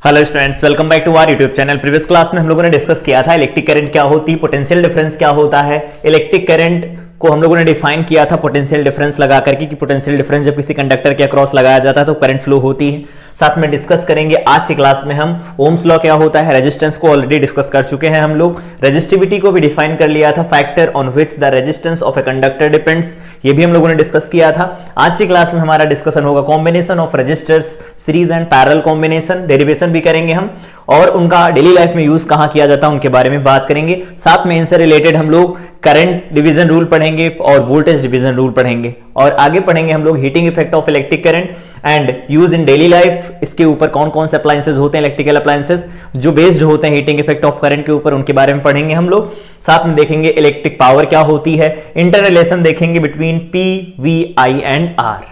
Hello students, welcome back to our YouTube channel. Previous class में हम लोगों ने डिस्कस किया था इलेक्ट्रिक करंट क्या होती है, पोटेंशियल डिफरेंस क्या होता है। इलेक्ट्रिक करंट को हम लोगों ने डिफाइन किया था पोटेंशियल डिफरेंस लगा करके कि पोटेंशियल डिफरेंस जब किसी कंडक्टर के अक्रॉस लगाया जाता है तो करंट फ्लो होती है। साथ में डिस्कस करेंगे आज की क्लास में हम ओम्स लॉ क्या होता है, रेजिस्टेंस को ऑलरेडी डिस्कस कर चुके हैं हम लोग, रेजिस्टिविटी को भी डिफाइन कर लिया था, factor on which the resistance of a conductor depends, ये भी हम लोगों ने डिस्कस किया था। आज की क्लास में हमारा डिस्कशन होगा combination of resistors, series and parallel combination, derivation भी करेंगे हम और उनका डेली लाइफ में यूज कहां किया जाता है उनके बारे में बात करेंगे। साथ में इनसे रिलेटेड हम लोग करंट डिवीजन रूल पढ़ेंगे और वोल्टेज डिवीजन रूल पढ़ेंगे और आगे पढ़ेंगे हम लोग heating effect of electric current and use in daily life. इसके ऊपर कौन कौन से अप्लायंसेस होते हैं, इलेक्ट्रिकल अप्लायंसेस जो बेस्ड होते हैं हीटिंग इफेक्ट ऑफ करंट के ऊपर, उनके बारे में पढ़ेंगे हम लोग। साथ में देखेंगे इलेक्ट्रिक पावर क्या होती है, इंटर रिलेशन देखेंगे between P, V, I and R.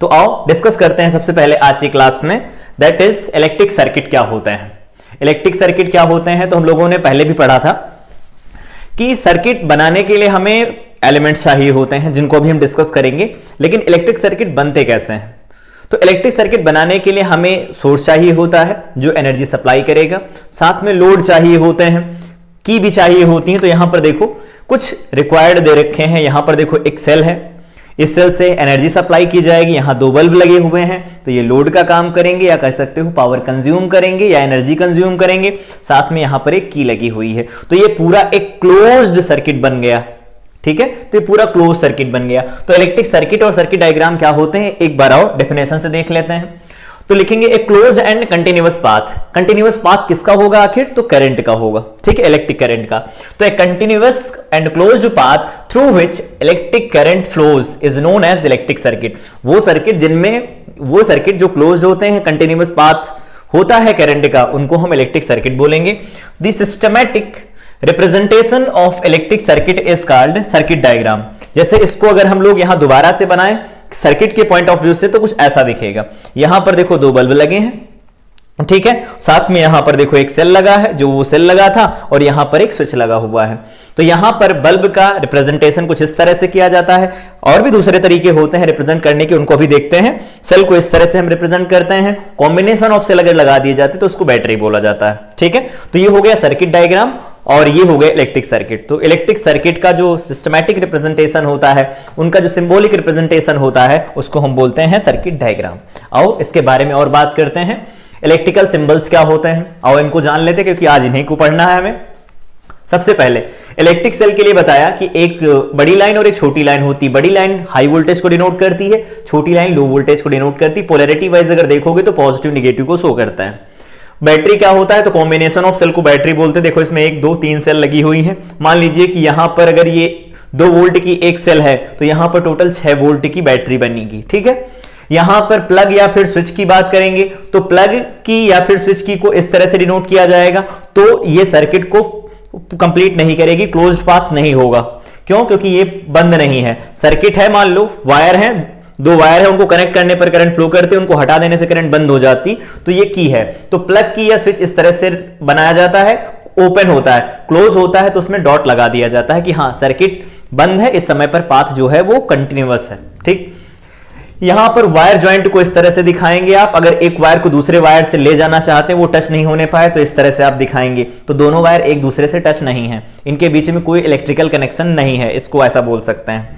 तो आओ डिस्कस करते हैं सबसे पहले आज की क्लास में, दैट इज इलेक्ट्रिक सर्किट क्या होता है। इलेक्ट्रिक सर्किट क्या होते हैं तो हम लोगों ने पहले भी पढ़ा था कि सर्किट बनाने के लिए हमें एलिमेंट्स चाहिए होते हैं जिनको अभी हम डिस्कस करेंगे, लेकिन इलेक्ट्रिक सर्किट बनते कैसे हैं। तो इलेक्ट्रिक सर्किट बनाने के लिए हमें सोर्स चाहिए होता है जो एनर्जी सप्लाई करेगा, साथ में लोड चाहिए होते हैं, की भी चाहिए होती है। तो यहां पर देखो कुछ रिक्वायर्ड दे रखे हैं, यहां पर देखो एक सेल है, इस सेल से एनर्जी सप्लाई की जाएगी, यहां दो बल्ब लगे हुए हैं तो ये लोड का काम करेंगे या कर सकते हो पावर कंज्यूम करेंगे या एनर्जी कंज्यूम करेंगे। साथ में यहां पर एक की लगी हुई है, तो ये पूरा एक क्लोज्ड सर्किट बन गया। ठीक है, तो ये पूरा क्लोज सर्किट बन गया। तो इलेक्ट्रिक सर्किट और सर्किट डायग्राम क्या होते हैं एक बार और डेफिनेशन से देख लेते हैं। तो लिखेंगे a closed end continuous path. Continuous path किसका होगा आखिर, तो करंट का होगा। ठीक है, इलेक्ट्रिक करंट का। तो a continuous and closed path through which electric current flows is known as electric circuit. वो सर्किट जो क्लोज्ड होते हैं, कंटिन्यूअस पाथ होता है करंट का, उनको हम इलेक्ट्रिक सर्किट बोलेंगे। The systematic representation of electric circuit is called circuit diagram. जैसे इसको अगर हम लोग यहां दोबारा से बनाएं सर्किट के पॉइंट ऑफ व्यू से तो कुछ ऐसा दिखेगा। यहां पर देखो दो बल्ब लगे हैं, ठीक है, साथ में यहां पर देखो एक सेल लगा है जो वो सेल लगा था और यहां पर एक स्विच लगा हुआ है। तो यहां पर बल्ब का रिप्रेजेंटेशन कुछ इस तरह से किया जाता है और भी दूसरे तरीके होते हैं रिप्रेजेंट करने के, उनको भी देखते हैं। सेल को इस तरह से हम रिप्रेजेंट करते हैं, कॉम्बिनेशन ऑफ सेल अगर लगा दिए जाते तो उसको बैटरी बोला जाता है। ठीक है, तो ये हो गया सर्किट डायग्राम और ये हो गया इलेक्ट्रिक सर्किट। तो इलेक्ट्रिक सर्किट का जो सिस्टमैटिक रिप्रेजेंटेशन होता है, उनका जो सिंबॉलिक रिप्रेजेंटेशन होता है, उसको हम बोलते हैं सर्किट डायग्राम। आओ इसके बारे में और बात करते हैं। इलेक्ट्रिकल सिंबल्स क्या होते हैं, आओ इनको जान लेते हैं क्योंकि आज इन्हीं को पढ़ना है हमें। सबसे पहले इलेक्ट्रिक सेल के लिए बताया कि एक बड़ी लाइन और एक छोटी लाइन होती है। बड़ी लाइन हाई वोल्टेज को डिनोट करती है, छोटी लाइन लो वोल्टेज को डिनोट करती है। पोलैरिटी वाइज अगर देखोगे तो पॉजिटिव निगेटिव को शो करता है। बैटरी क्या होता है, तो कॉम्बिनेशन ऑफ सेल को बैटरी बोलते हैं। देखो इसमें 1 2 3 सेल लगी हुई है। मान लीजिए कि यहां पर अगर ये 2 वोल्ट की एक सेल है तो यहां पर टोटल 6 वोल्ट की बैटरी बनेगी। ठीक है, यहां पर प्लग या फिर स्विच की बात करेंगे तो प्लग की या फिर स्विच की को इस तरह से डिनोट किया जाएगा। तो ये सर्किट को कंप्लीट नहीं करेगी, क्लोज्ड पाथ नहीं होगा। क्यों, क्योंकि ये बंद नहीं है। सर्किट है, मान लो वायर है, 2 वायर है, उनको कनेक्ट करने पर करंट फ्लो करते हैं, उनको हटा देने से करंट बंद हो जाती। तो ये की है, तो प्लग की या स्विच इस तरह से बनाया जाता है, ओपन होता है, क्लोज होता है तो उसमें डॉट लगा दिया जाता है कि हाँ सर्किट बंद है, इस समय पर पाथ जो है वो कंटिन्यूअस है। ठीक, यहां पर वायर ज्वाइंट को इस तरह से दिखाएंगे आप। अगर एक वायर को दूसरे वायर से ले जाना चाहते हैं, वो टच नहीं होने पाए तो इस तरह से आप दिखाएंगे। तो दोनों वायर एक दूसरे से टच नहीं है, इनके बीच में कोई इलेक्ट्रिकल कनेक्शन नहीं है, इसको ऐसा बोल सकते हैं।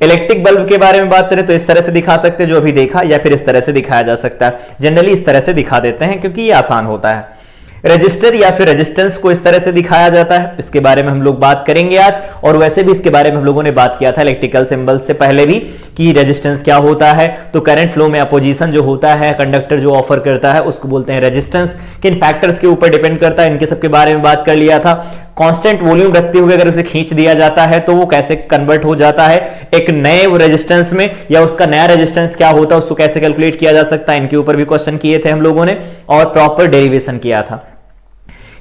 इलेक्ट्रिक बल्ब के बारे में बात करें तो इस तरह से दिखा सकते हैं जो अभी देखा, या फिर इस तरह से दिखाया जा सकता है। जनरली इस तरह से दिखा देते हैं क्योंकि ये आसान होता है। रजिस्टर या फिर रेजिस्टेंस को इस तरह से दिखाया जाता है, इसके बारे में हम लोग बात करेंगे आज। और वैसे भी इसके बारे में हम लोगों ने बात किया था इलेक्ट्रिकल सिंबल्स से पहले भी कि रेजिस्टेंस क्या होता है। तो करंट फ्लो में अपोजिशन जो होता है, कंडक्टर जो ऑफर करता है, उसको बोलते हैं रेजिस्टेंस। किन फैक्टर्स के ऊपर डिपेंड करता है, इनके सबके बारे में बात कर लिया था। कांस्टेंट वॉल्यूम रखते हुए अगर उसे खींच दिया जाता है तो वो कैसे कन्वर्ट हो जाता है एक नए रेजिस्टेंस में, या उसका नया रेजिस्टेंस क्या होता है उसको कैसे कैलकुलेट किया जा सकता है, इनके ऊपर भी क्वेश्चन किए थे हम लोगों ने और प्रॉपर डेरिवेशन किया था।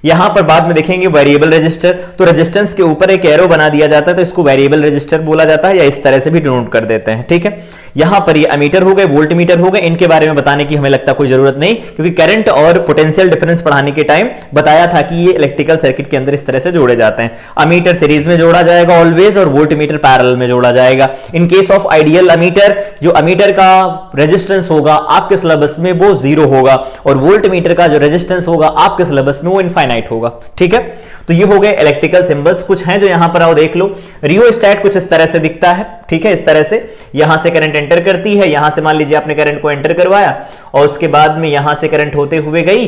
यहां पर बाद में देखेंगे वेरिएबल रेजिस्टर। तो रेजिस्टेंस के ऊपर एक एरो बना दिया जाता है तो इसको वेरिएबल रेजिस्टर बोला जाता है, या इस तरह से भी डिनोट कर देते हैं। ठीक है, यहां पर ये अमीटर हो गए, वोल्ट मीटर हो गए, इनके बारे में बताने की हमें लगता कोई जरूरत नहीं, क्योंकि करंट और पोटेंशियल डिफरेंस पढ़ाने के टाइम बताया था कि ये इलेक्ट्रिकल सर्किट के अंदर इस तरह से जोड़े जाते हैं। अमीटर सीरीज में जोड़ा जाएगा ऑलवेज, और वोल्ट मीटर पैरेलल में जोड़ा जाएगा। In case of ideal ammeter, जो अमीटर का रेजिस्टेंस होगा आपके सिलेबस में वो 0 होगा, और वोल्ट मीटर का जो रेजिस्टेंस होगा आपके सिलेबस में वो इनफाइनाइट होगा। ठीक है, तो ये हो गए इलेक्ट्रिकल सिंबल्स। कुछ हैं जो यहां पर आओ देख लो। रियोस्टैट कुछ इस तरह से दिखता है, ठीक है, इस तरह से यहां से करंट एंटर करती है, यहां से मान लीजिए आपने करंट को एंटर करवाया और उसके बाद में यहां से करंट होते हुए गई,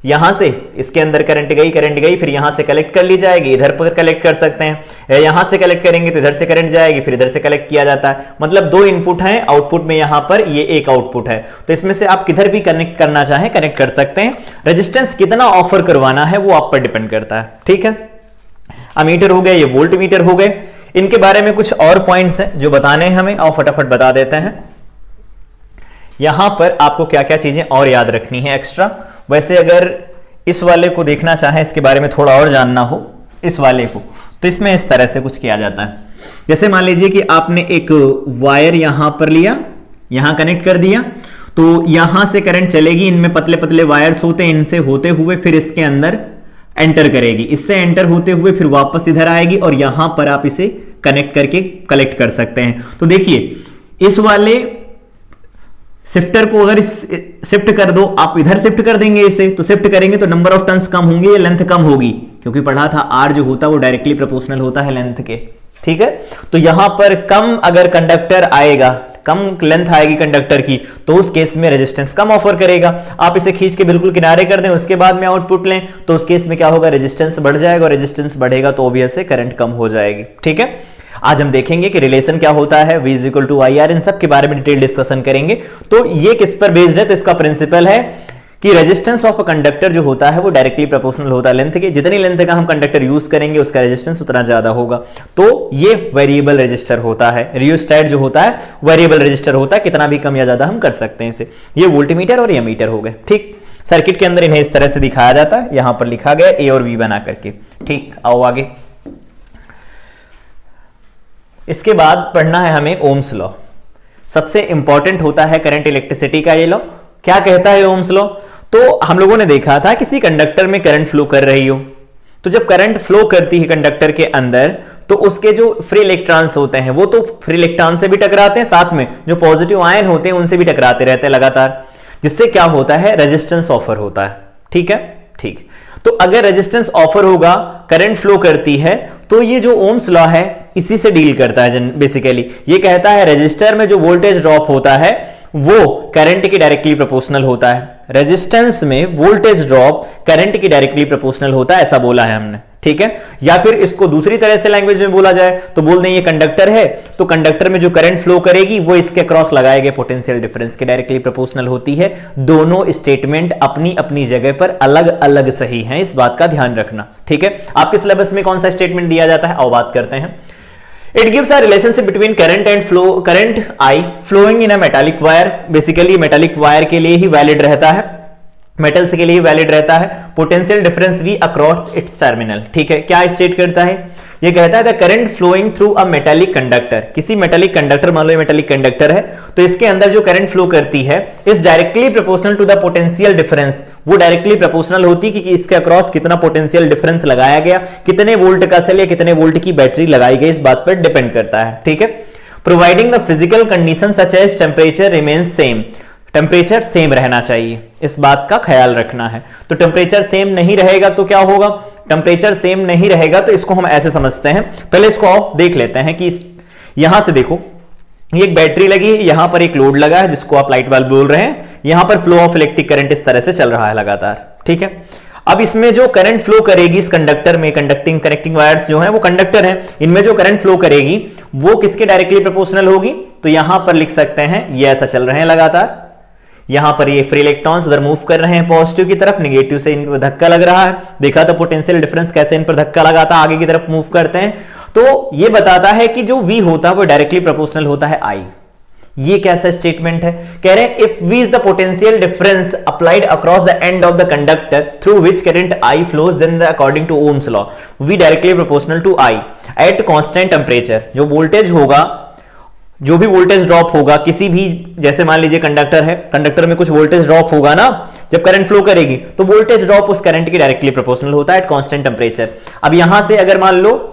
यहां से इसके अंदर करंट गई, फिर यहां से कलेक्ट कर ली जाएगी, इधर पर कलेक्ट कर सकते हैं, या यहां से कलेक्ट करेंगे तो इधर से करंट जाएगी, फिर इधर से कलेक्ट किया जाता है। मतलब 2 इनपुट हैं, आउटपुट में यहां पर ये एक आउटपुट है, तो इसमें से आप किधर भी कनेक्ट करना चाहें कनेक्ट कर सकते हैं। रेजिस्टेंस कितना ऑफर करवाना है वो आप पर डिपेंड करता है। ठीक है, अमीटर हो गए, ये वोल्ट मीटर हो गए। इनके बारे में कुछ और पॉइंट्स हैं जो बताने हैं हमें, आओ फटाफट बता देते हैं। यहां पर आपको क्या क्या चीजें और याद रखनी है एक्स्ट्रा। वैसे अगर इस वाले को देखना चाहें, इसके बारे में थोड़ा और जानना हो इस वाले को, तो इसमें इस तरह से कुछ किया जाता है। जैसे मान लीजिए कि आपने एक वायर यहां पर लिया, यहां कनेक्ट कर दिया, तो यहां से करंट चलेगी, इनमें पतले पतले वायर्स होते हैं, इनसे होते हुए फिर इसके अंदर एंटर करेगी, इससे एंटर होते हुए फिर वापस इधर आएगी, और यहां पर आप इसे कनेक्ट करके कलेक्ट कर सकते हैं। तो देखिए इस वाले शिफ्टर को अगर शिफ्ट कर दो, आप इधर शिफ्ट कर देंगे इसे, तो शिफ्ट करेंगे तो नंबर ऑफ टर्न्स कम होंगे या लेंथ कम होगी, क्योंकि पढ़ा था आर जो होता है वो डायरेक्टली प्रोपोर्शनल होता है लेंथ के। ठीक है, तो यहां पर कम अगर कंडक्टर आएगा, कम लेंथ आएगी कंडक्टर की, तो उस केस में रेजिस्टेंस कम ऑफर करेगा। आप इसे खींच के बिल्कुल किनारे कर दें, उसके बाद में आउटपुट लें, तो उस केस में क्या होगा, रेजिस्टेंस बढ़ जाएगा, और रेजिस्टेंस बढ़ेगा तो ऑब्वियस है करंट कम हो जाएगी। ठीक है, आज हम देखेंगे कि रिलेशन क्या होता है, V is equal to IR, इन सब के बारे में डिटेल डिस्कशन करेंगे। तो ये किस पर बेस्ड है, तो इसका प्रिंसिपल है कि रेजिस्टेंस ऑफ अ कंडक्टर जो होता है वो डायरेक्टली प्रोपोर्शनल होता है लेंथ के। जितनी लेंथ का हम कंडक्टर यूज करेंगे उसका रेजिस्टेंस उतना ज्यादा होगा। तो ये वेरिएबल रेजिस्टर होता है। रियोस्टैट जो होता है वेरिएबल रेजिस्टर होता है, कितना भी कम या ज्यादा हम कर सकते हैं इसे। ये वोल्टमीटर और ये मीटर हो गए। ठीक, सर्किट के अंदर इन्हें इस तरह से दिखाया जाता है, यहां पर लिखा गया A और V बना करके। ठीक, आओ आगे। इसके बाद पढ़ना है हमें ओम्स लॉ। सबसे इंपॉर्टेंट होता है करंट इलेक्ट्रिसिटी का ये लॉ। क्या कहता है ओम्स लॉ, तो हम लोगों ने देखा था किसी कंडक्टर में करंट फ्लो कर रही हो, तो जब करंट फ्लो करती है कंडक्टर के अंदर, तो उसके जो फ्री इलेक्ट्रॉन्स होते हैं वो तो फ्री इलेक्ट्रॉन से भी टकराते हैं, साथ में जो पॉजिटिव आयन होते हैं उनसे भी टकराते रहते हैं लगातार, जिससे क्या होता है, रेजिस्टेंस ऑफर होता है। ठीक है, ठीक, तो अगर रेजिस्टेंस ऑफर होगा, करंट फ्लो करती है, तो ये जो ओम्स लॉ है इसी से डील करता है बेसिकली। ये कहता है रेजिस्टर में जो वोल्टेज ड्रॉप होता है वो करंट की डायरेक्टली प्रोपोर्शनल होता है। रेजिस्टेंस में वोल्टेज ड्रॉप करंट की डायरेक्टली प्रोपोर्शनल होता है, ऐसा बोला है हमने। ठीक है, या फिर इसको दूसरी तरह से लैंग्वेज में बोला जाए तो बोल दें ये कंडक्टर है, तो कंडक्टर में जो करंट फ्लो करेगी वो इसके क्रॉस लगाए गए पोटेंशियल डिफरेंस के डायरेक्टली प्रोपोर्शनल होती है। दोनों स्टेटमेंट अपनी अपनी जगह पर अलग अलग सही हैं, इस बात का ध्यान रखना। ठीक है, आपके सिलेबस में कौन सा स्टेटमेंट दिया जाता है, आओ बात करते हैं। It gives a relationship between current and flow, current I flowing in a metallic wire। Basically metallic wire के लिए ही वैलिड रहता है, मेटल्स के लिए ही वैलिड रहता है। Potential difference V across its terminal. ठीक है, क्या स्टेट करता है, ये कहता है the current flowing through a metallic conductor. किसी मेटालिक कंडक्टर, मान लो ये मेटालिक कंडक्टर है, तो इसके अंदर जो करंट फ्लो करती है is directly proportional to the potential difference. वो डायरेक्टली प्रोपोर्शनल होती है कि इसके अक्रॉस कितना पोटेंशियल डिफरेंस लगाया गया, कितने वोल्ट का सेल या कितने वोल्ट की बैटरी लगाई गई, इस बात पर डिपेंड करता है। ठीक है, providing the physical condition such as temperature remains same. Temperature same रहना चाहिए, इस बात का ख्याल रखना है। तो टेम्परेचर सेम नहीं रहेगा तो क्या होगा, टेम्परेचर सेम नहीं रहेगा तो इसको हम ऐसे समझते हैं। पहले इसको आप देख लेते हैं कि यहां से देखो, ये एक बैटरी लगी है, यहां पर एक लोड लगा है जिसको आप लाइट बल्ब बोल रहे हैं, यहां पर फ्लो ऑफ इलेक्ट्रिक करंट इस तरह से चल रहा है लगातार। ठीक है, अब इसमें जो करंट फ्लो करेगी इस कंडक्टर में, कनेक्टिंग वायर्स जो हैं वो कंडक्टर हैं, इनमें जो करंट फ्लो करेगी वो किसके डायरेक्टली प्रोपोर्शनल होगी, तो यहां पर लिख सकते हैं ये ऐसा चल रहे हैं लगातार, यहां पर ये फ्री इलेक्ट्रॉन्स उधर मूव कर रहे हैं पॉजिटिव की तरफ, नेगेटिव से इन पर धक्का लग रहा है। देखा था पोटेंशियल डिफरेंस कैसे इन पर धक्का लगाता आगे की तरफ मूव करते हैं। तो ये बताता है कि जो V होता है वो डायरेक्टली प्रोपोर्शनल होता है I। ये कैसा स्टेटमेंट है, कह रहे हैं if V is the potential difference applied across the end of the conductor through which current I flows, then according to Ohm's law V directly proportional to I at constant temperature. जो voltage होगा जो भी voltage drop होगा किसी भी, जैसे मान लीजिए कंडक्टर है, कंडक्टर में कुछ वोल्टेज ड्रॉप होगा ना जब करंट फ्लो करेगी, तो वोल्टेज ड्रॉप उस करंट के डायरेक्टली प्रोपोर्शनल होता है एट कांस्टेंट टेंपरेचर। अब यहां से अगर मान लो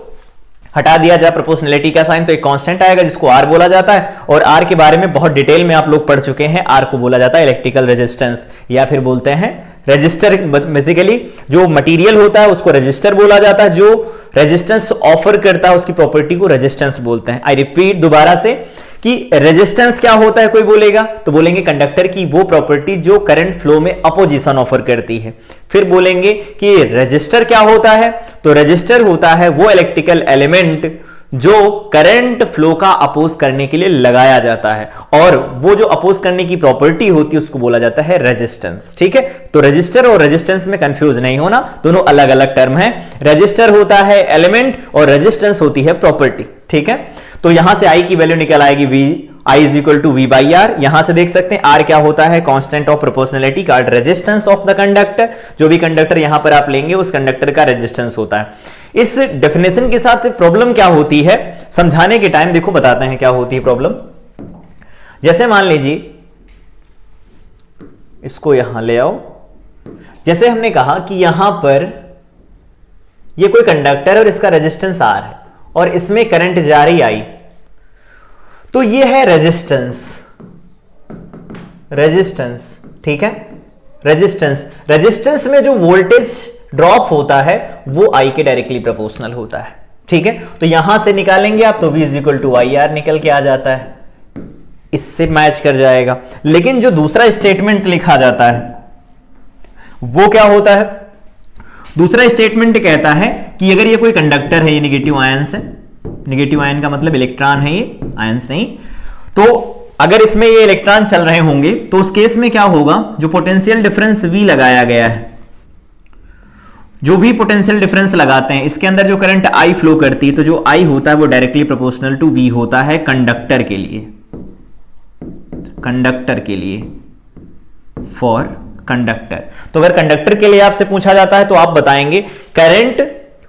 हटा दिया जाए प्रोपोर्शनलिटी का साइन, तो एक कांस्टेंट आएगा जिसको आर बोला जाता है, और आर के बारे में बहुत डिटेल में आप लोग पढ़ चुके हैं। आर को बोला जाता है इलेक्ट्रिकल रेजिस्टेंस, या फिर बोलते हैं रेजिस्टर। बेसिकली जो मटेरियल होता है उसको रेजिस्टर बोला जाता है, जो रेजिस्टेंस ऑफर करता है उसकी प्रॉपर्टी को रेजिस्टेंस बोलते हैं। आई रिपीट दोबारा से कि रेजिस्टेंस क्या होता है, कोई बोलेगा तो बोलेंगे कंडक्टर की वो प्रॉपर्टी जो करंट फ्लो में अपोजिशन ऑफर करती है। फिर बोलेंगे कि रेजिस्टर क्या होता है, तो रेजिस्टर होता है वो इलेक्ट्रिकल एलिमेंट जो करंट फ्लो का अपोज करने के लिए लगाया जाता है, और वो जो अपोज करने की प्रॉपर्टी होती है उसको बोला जाता है रेजिस्टेंस। ठीक है, तो रेजिस्टर और रेजिस्टेंस में कंफ्यूज नहीं होना, दोनों अलग अलग टर्म है। रेजिस्टर होता है एलिमेंट और रेजिस्टेंस होती है प्रॉपर्टी। ठीक है, तो यहां से आई की वैल्यू निकल आएगी V, I is equal to V by R. यहां से देख सकते हैं आर क्या होता है, कांस्टेंट ऑफ प्रोपोर्शनलिटी का रेजिस्टेंस ऑफ द कंडक्टर। जो भी कंडक्टर यहां पर आप लेंगे उस कंडक्टर का रेजिस्टेंस होता है। इस डेफिनेशन के साथ प्रॉब्लम क्या होती है समझाने के टाइम देखो बताते हैं क्या होती है प्रॉब्लम। जैसे मान लीजिए इसको यहां ले आओ, जैसे हमने कहा कि यहां पर ये कोई कंडक्टर है और इसका रेजिस्टेंस आर है और इसमें करंट जा रही आई, तो ये है रेजिस्टेंस। रेजिस्टेंस ठीक है, रेजिस्टेंस में जो वोल्टेज ड्रॉप होता है वो आई के डायरेक्टली प्रोपोर्शनल होता है। ठीक है, तो यहां से निकालेंगे आप तो V is equal to I R निकल के आ जाता है, इससे मैच कर जाएगा। लेकिन जो दूसरा स्टेटमेंट लिखा जाता है वो क्या होता है, दूसरा स्टेटमेंट कहता है कि अगर ये कोई कंडक्टर है, ये नेगेटिव आयंस है, नेगेटिव आयन का मतलब इलेक्ट्रॉन है, ये आयंस नहीं, तो अगर इसमें ये इलेक्ट्रॉन चल रहे होंगे तो उस केस में क्या होगा, जो पोटेंशियल डिफरेंस V लगाया गया है, जो भी पोटेंशियल डिफरेंस लगाते हैं इसके अंदर जो करंट I फ्लो करती है, तो जो I होता है वो डायरेक्टली प्रोपोर्शनल टू V होता है कंडक्टर के लिए, कंडक्टर के लिए, फॉर कंडक्टर। तो अगर कंडक्टर के लिए आपसे पूछा जाता है तो आप बताएंगे current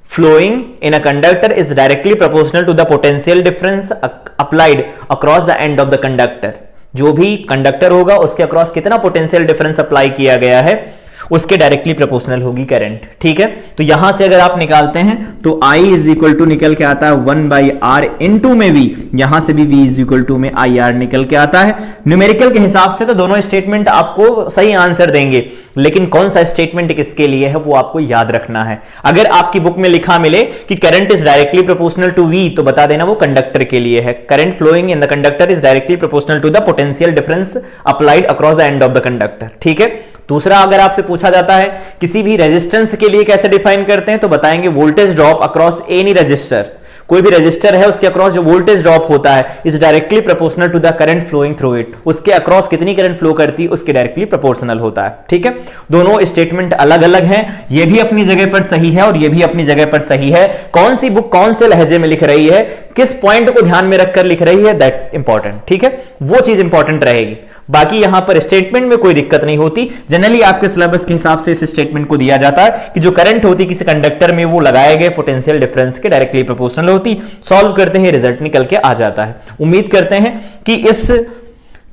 flowing in a conductor is directly proportional to the potential difference applied across the end of the conductor. जो भी कंडक्टर होगा उसके अक्रॉस कितना पोटेंशियल डिफरेंस अप्लाई किया गया है उसके डायरेक्टली प्रोपोर्शनल होगी करंट। ठीक है, तो यहां से अगर आप निकालते हैं तो I इज इक्वल टू निकल के आता है 1 बाई आर इंटू में V, यहां से भी V इज इक्वल टू में आई आर निकल के आता है। न्यूमेरिकल के हिसाब से तो दोनों स्टेटमेंट आपको सही आंसर देंगे, लेकिन कौन सा स्टेटमेंट किसके लिए है वो आपको याद रखना है। अगर आपकी बुक में लिखा मिले कि current is directly proportional to V, तो बता देना वो कंडक्टर के लिए है। Current flowing in the conductor is directly proportional to the potential difference applied across the end of the conductor. ठीक है, दूसरा अगर आपसे पूछा जाता है किसी भी रेजिस्टेंस के लिए कैसे डिफाइन करते हैं, तो बताएंगे voltage drop across any register. कोई भी रजिस्टर है उसके अक्रॉस जो वोल्टेज ड्रॉप होता है is directly proportional to the current flowing through it. उसके अक्रॉस कितनी करंट फ्लो करती है उसके डायरेक्टली प्रोपोर्शनल होता है। ठीक है, दोनों स्टेटमेंट अलग अलग हैं, ये भी अपनी जगह पर सही है और ये भी अपनी जगह पर सही है। कौन सी बुक कौन से लहजे में लिख रही है, किस पॉइंट को ध्यान में रखकर लिख रही है, दैट इंपॉर्टेंट। ठीक है, वो चीज इंपॉर्टेंट रहेगी। बाकी यहां पर स्टेटमेंट में कोई दिक्कत नहीं होती। जनरली आपके सिलेबस के हिसाब से इस स्टेटमेंट को दिया जाता है कि जो करंट होती किसी कंडक्टर में वो लगाए गए पोटेंशियल डिफरेंस के डायरेक्टली प्रोपोर्शनल होती। सॉल्व करते हैं रिजल्ट निकल के आ जाता है। उम्मीद करते हैं कि इस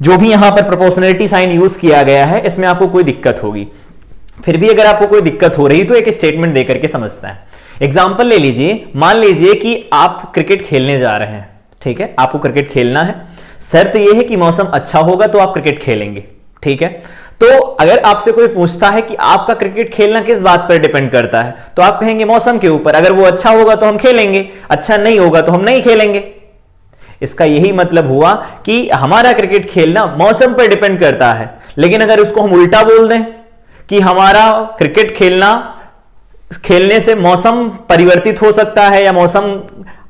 जो भी यहां पर प्रोपोर्शनलिटी साइन यूज किया गया है इसमें आपको कोई दिक्कत होगी। फिर भी अगर आपको कोई दिक्कत हो रही तो एक स्टेटमेंट देकर के समझता है। एग्जाम्पल ले लीजिए, मान लीजिए कि आप क्रिकेट खेलने जा रहे हैं। ठीक है, आपको क्रिकेट खेलना है, शर्त यह है कि मौसम अच्छा होगा तो आप क्रिकेट खेलेंगे। ठीक है, तो अगर आपसे कोई पूछता है कि आपका क्रिकेट खेलना किस बात पर डिपेंड करता है, तो आप कहेंगे मौसम के ऊपर। अगर वो अच्छा होगा तो हम खेलेंगे, अच्छा नहीं होगा तो हम नहीं खेलेंगे। इसका यही मतलब हुआ कि हमारा क्रिकेट खेलना मौसम पर डिपेंड करता है। लेकिन अगर उसको हम उल्टा बोल दें कि हमारा क्रिकेट खेलने से मौसम परिवर्तित हो सकता है या मौसम